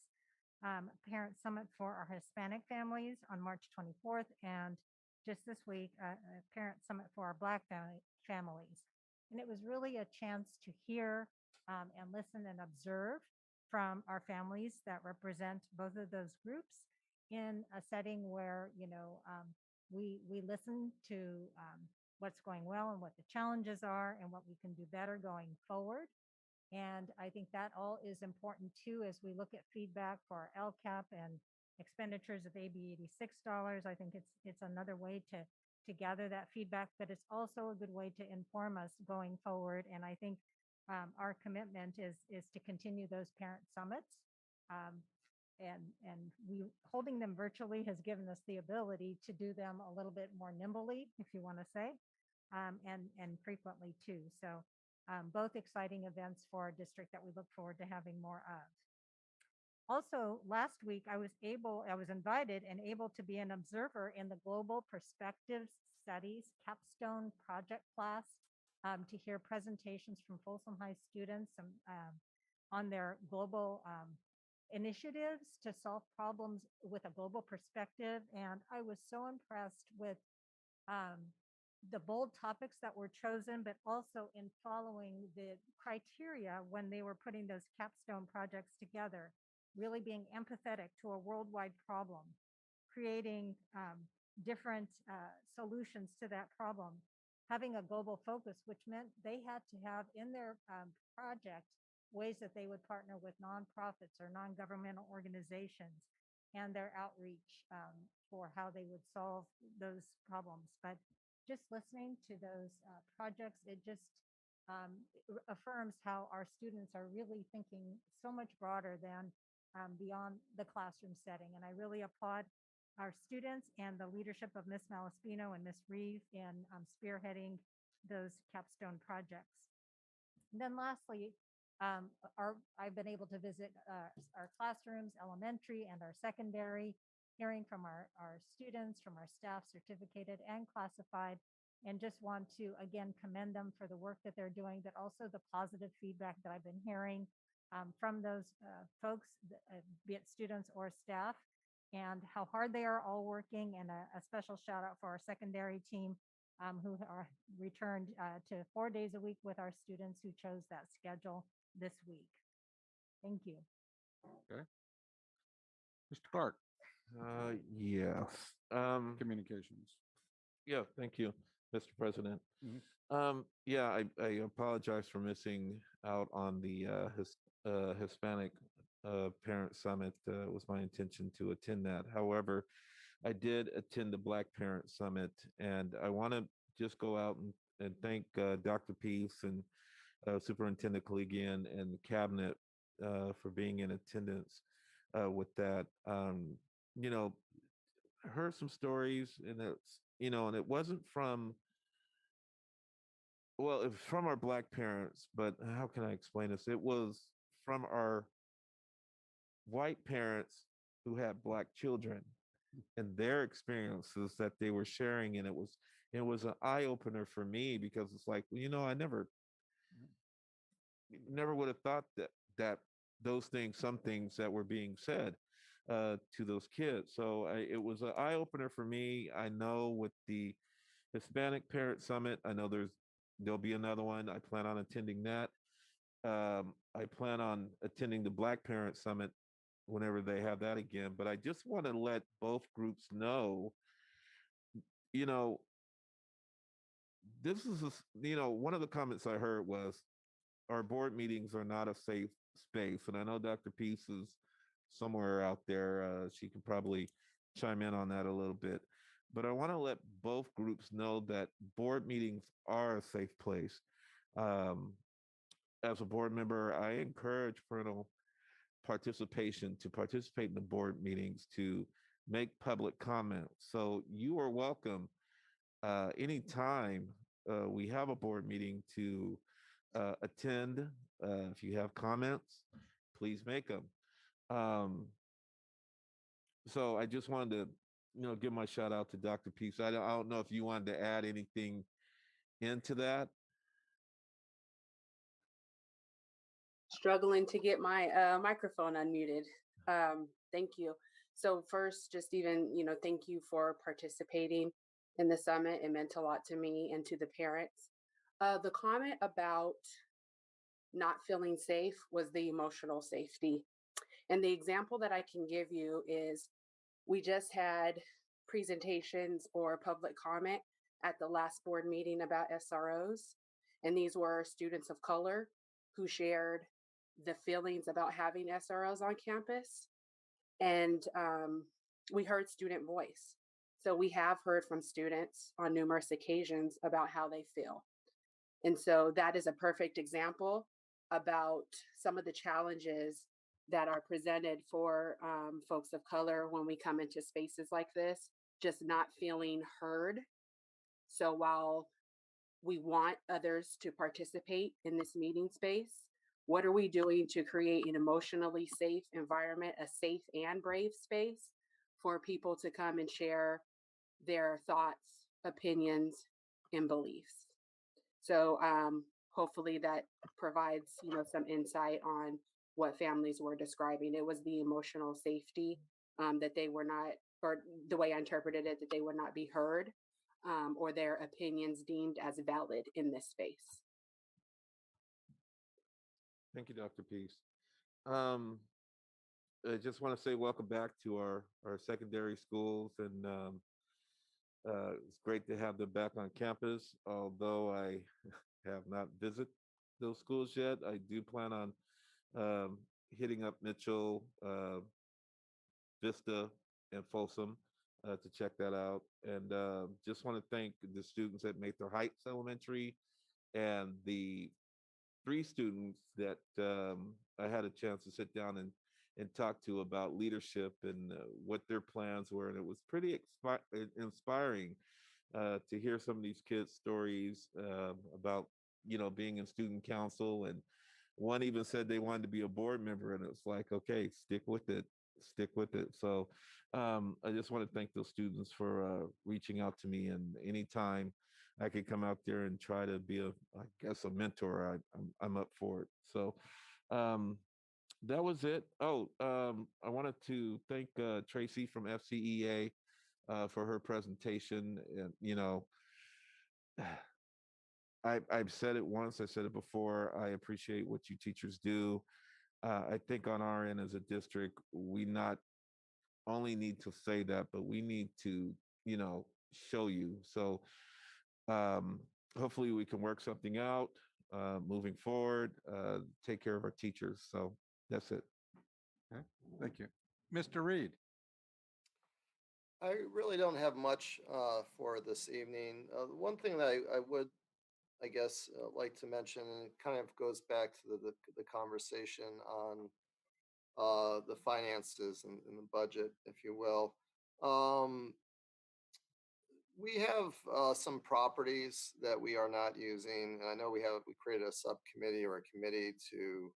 Parent summit for our Hispanic families on March 24th, and just this week, a parent summit for our Black families. And it was really a chance to hear and listen and observe from our families that represent both of those groups in a setting where, we listen to what's going well and what the challenges are and what we can do better going forward. And I think that all is important too, as we look at feedback for our LCAP and expenditures of AB $86. I think it's another way to gather that feedback, but it's also a good way to inform us going forward. And I think our commitment is to continue those parent summits. And we holding them virtually has given us the ability to do them a little bit more nimbly, if you want to say, and frequently too. So both exciting events for our district that we look forward to having more of. Also, last week, I was invited and able to be an observer in the Global Perspectives Studies capstone project class to hear presentations from Folsom High students on their global initiatives to solve problems with a global perspective. And I was so impressed with the bold topics that were chosen, but also in following the criteria when they were putting those capstone projects together, really being empathetic to a worldwide problem, creating different solutions to that problem, having a global focus, which meant they had to have in their project ways that they would partner with nonprofits or non-governmental organizations and their outreach for how they would solve those problems. But just listening to those projects, it just affirms how our students are really thinking so much broader than beyond the classroom setting. And I really applaud our students and the leadership of Ms. Malaspino and Ms. Reeve in spearheading those capstone projects. And then lastly, I've been able to visit our classrooms, elementary and our secondary, hearing from our students, from our staff, certificated and classified, and just want to again commend them for the work that they're doing, but also the positive feedback that I've been hearing from those folks, be it students or staff, and how hard they are all working. And a special shout out for our secondary team who are returned to 4 days a week with our students who chose that schedule this week. Thank you. Okay. Mr. Clark. Yes. Communications. Yeah, thank you, Mr. President. Yeah, I apologize for missing out on the Hispanic Parent Summit. It was my intention to attend that. However, I did attend the Black Parent Summit, and I want to just go out and thank Dr. Peace and Superintendent Collegian and the cabinet for being in attendance with that. Heard some stories, and it's, and it wasn't from, well, it was from our Black parents, but how can I explain this? It was from our white parents who had Black children and their experiences that they were sharing. And it was an eye opener for me, because it's like, I never never would have thought that those things, some things that were being said to those kids. So it was an eye opener for me. I know with the Hispanic Parent Summit, I know there'll be another one. I plan on attending that. I plan on attending the Black Parent Summit whenever they have that again. But I just want to let both groups know, you know, one of the comments I heard was our board meetings are not a safe space. And I know Dr. Peace is somewhere out there. She could probably chime in on that a little bit. But I want to let both groups know that board meetings are a safe place. As a board member, I encourage parental participation to participate in the board meetings, to make public comments. So you are welcome anytime we have a board meeting to attend. If you have comments, please make them. So I just wanted to, give my shout out to Dr. Peace. I don't know if you wanted to add anything into that. Struggling to get my microphone unmuted. Thank you. So first, just even, thank you for participating in the summit. It meant a lot to me and to the parents. The comment about not feeling safe was the emotional safety. And the example that I can give you is we just had presentations or public comment at the last board meeting about SROs. And these were students of color who shared the feelings about having SROs on campus. And we heard student voice. So we have heard from students on numerous occasions about how they feel. And so that is a perfect example about some of the challenges that are presented for folks of color when we come into spaces like this, just not feeling heard. So while we want others to participate in this meeting space, what are we doing to create an emotionally safe environment, a safe and brave space for people to come and share their thoughts, opinions, and beliefs? So hopefully that provides, some insight on what families were describing. It was the emotional safety that they were not, or the way I interpreted it, that they would not be heard or their opinions deemed as valid in this space. Thank you, Dr. Peace. I just want to say welcome back to our secondary schools, and it's great to have them back on campus. Although I have not visited those schools yet, I do plan on hitting up Mitchell, Vista, and Folsom to check that out. And just want to thank the students at Mather Heights Elementary and the 3 students that I had a chance to sit down and talk to about leadership and what their plans were. And it was pretty inspiring to hear some of these kids' stories about, being in student council. And one even said they wanted to be a board member, and it was like, okay, stick with it. So I just want to thank those students for reaching out to me, and anytime I could come out there and try to be a mentor, I'm up for it. So that was it. I wanted to thank Tracy from FCEA for her presentation. And, I've said it once, I said it before, I appreciate what you teachers do. I think on our end as a district, we not only need to say that, but we need to, show you. So hopefully we can work something out moving forward, take care of our teachers. So that's it. Okay, thank you. Mr. Reed. I really don't have much for this evening. One thing that I would, I guess, like to mention, and it kind of goes back to the conversation on the finances and the budget, if you will. We have some properties that we are not using, and I know we created a subcommittee or a committee to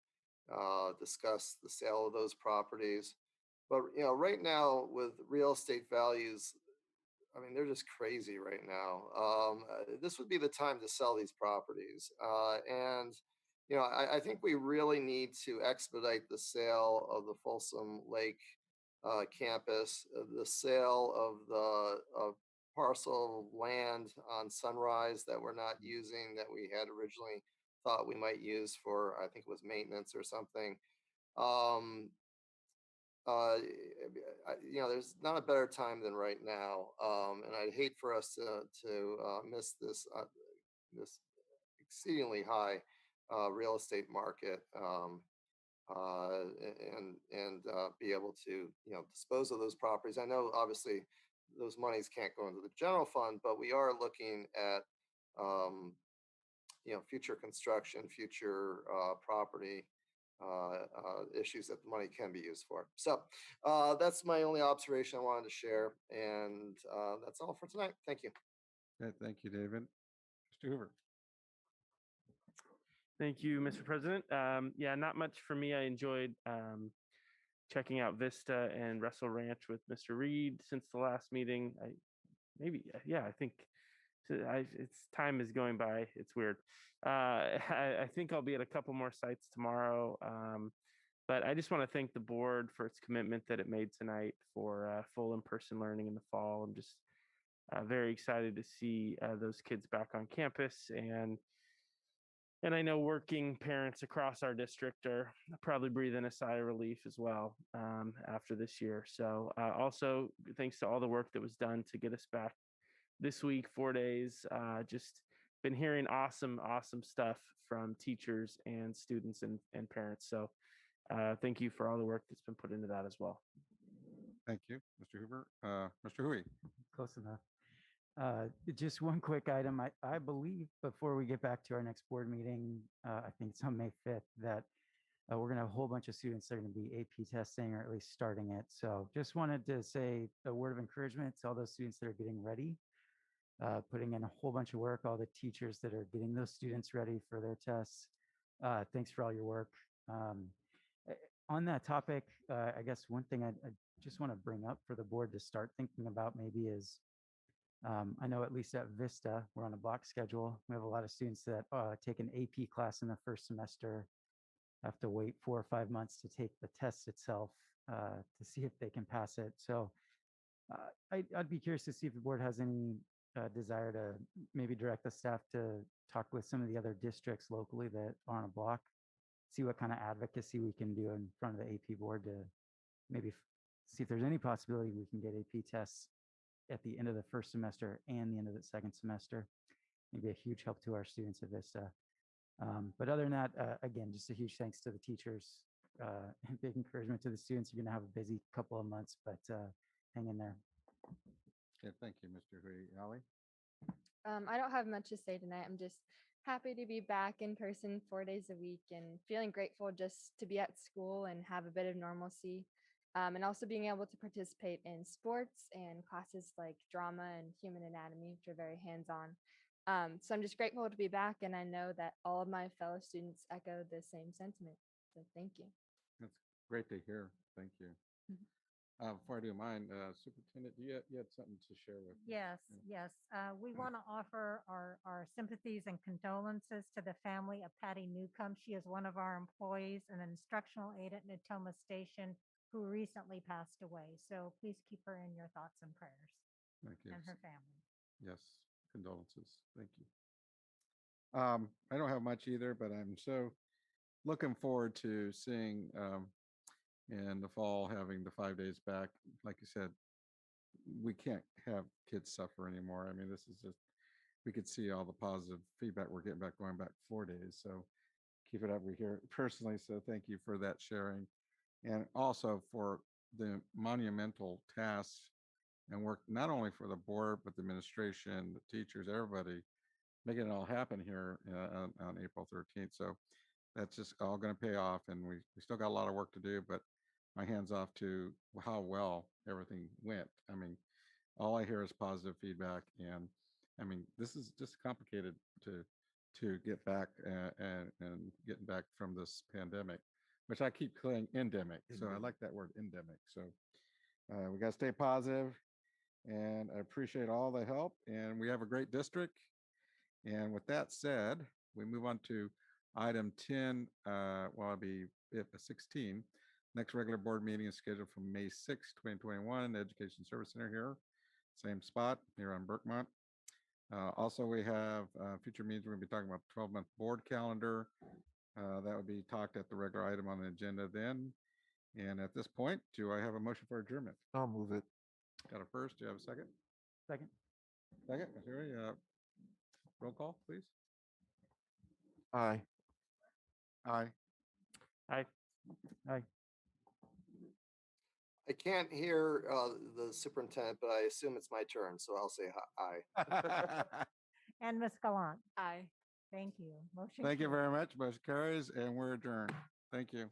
discuss the sale of those properties. But right now with real estate values, I mean, they're just crazy right now. This would be the time to sell these properties. And I think we really need to expedite the sale of the Folsom Lake campus, the sale of the parcel of land on Sunrise that we're not using that we had originally thought we might use for, I think it was maintenance or something. Um, there's not a better time than right now, and I'd hate for us to miss this exceedingly high real estate market, and be able to dispose of those properties. I know obviously those monies can't go into the general fund, but we are looking at future construction, future property issues that the money can be used for. So that's my only observation I wanted to share, and that's all for tonight. Thank you. Okay, thank you, David. Mr. Hoover. Thank you, Mr. President. Yeah, not much for me. I enjoyed checking out Vista and Russell Ranch with Mr. Reed since the last meeting. I think it's time is going by. It's weird. I think I'll be at a couple more sites tomorrow. But I just want to thank the board for its commitment that it made tonight for full in-person learning in the fall. I'm just very excited to see those kids back on campus, and I know working parents across our district are probably breathing a sigh of relief as well after this year. So also thanks to all the work that was done to get us back this week, 4 days. Just been hearing awesome stuff from teachers and students and parents. So thank you for all the work that's been put into that as well. Thank you, Mr. Hoover. Mr. Hui. Close enough. Just one quick item. I believe before we get back to our next board meeting, I think it's on May 5th, that we're going to have a whole bunch of students that are going to be AP testing, or at least starting it. So just wanted to say a word of encouragement to all those students that are getting ready, putting in a whole bunch of work, all the teachers that are getting those students ready for their tests. Thanks for all your work. On that topic, I guess one thing I just want to bring up for the board to start thinking about maybe is, I know at least at Vista, we're on a block schedule. We have a lot of students that take an AP class in the first semester, have to wait 4 or 5 months to take the test itself to see if they can pass it. So I'd be curious to see if the board has any desire to maybe direct the staff to talk with some of the other districts locally that are on a block, see what kind of advocacy we can do in front of the AP board to maybe see if there's any possibility we can get AP tests at the end of the first semester and the end of the second semester. Maybe a huge help to our students at Vista. But other than that, again, just a huge thanks to the teachers and big encouragement to the students. You're going to have a busy couple of months, but hang in there. Okay, thank you, Mr. Hui. Ali? I don't have much to say tonight. I'm just happy to be back in person 4 days a week and feeling grateful just to be at school and have a bit of normalcy. And also being able to participate in sports and classes like drama and human anatomy, which are very hands-on. So I'm just grateful to be back, and I know that all of my fellow students echo the same sentiment. So thank you. That's great to hear. Thank you. Before I do mine, Superintendent, you had something to share with me? Yes. We want to offer our sympathies and condolences to the family of Patty Newcomb. She is one of our employees, an instructional aide at Natoma Station, who recently passed away. So please keep her in your thoughts and prayers. Thank you. And her family. Yes, condolences. Thank you. I don't have much either, but I'm so looking forward to seeing in the fall having the 5 days back. Like you said, we can't have kids suffer anymore. I mean, this is just, we could see all the positive feedback we're getting back, going back 4 days. So keep it up. We hear it personally. So thank you for that sharing. And also for the monumental tasks and work, not only for the board, but the administration, the teachers, everybody, making it all happen here on April 13th. So that's just all going to pay off. And we still got a lot of work to do, but my hands off to how well everything went. I mean, all I hear is positive feedback. And I mean, this is just complicated to get back and getting back from this pandemic, which I keep calling endemic. So I like that word, endemic. So we got to stay positive, and I appreciate all the help, and we have a great district. And with that said, we move on to Item 10, well, it'll be 16. Next regular board meeting is scheduled for May 6, 2021, Education Service Center here. Same spot here on Berkmont. Also, we have future meetings. We're going to be talking about 12-month board calendar. That would be talked at the regular item on the agenda then. And at this point, do I have a motion for adjournment? I'll move it. Got a first? Do you have a second? Second. Second, Ms. Erie, roll call, please. Aye. Aye. Aye. Aye. I can't hear the superintendent, but I assume it's my turn, so I'll say aye. And Ms. Gallant. Aye. Thank you. Motion. Thank you carries. very much. Motion carries, and we're adjourned. Thank you.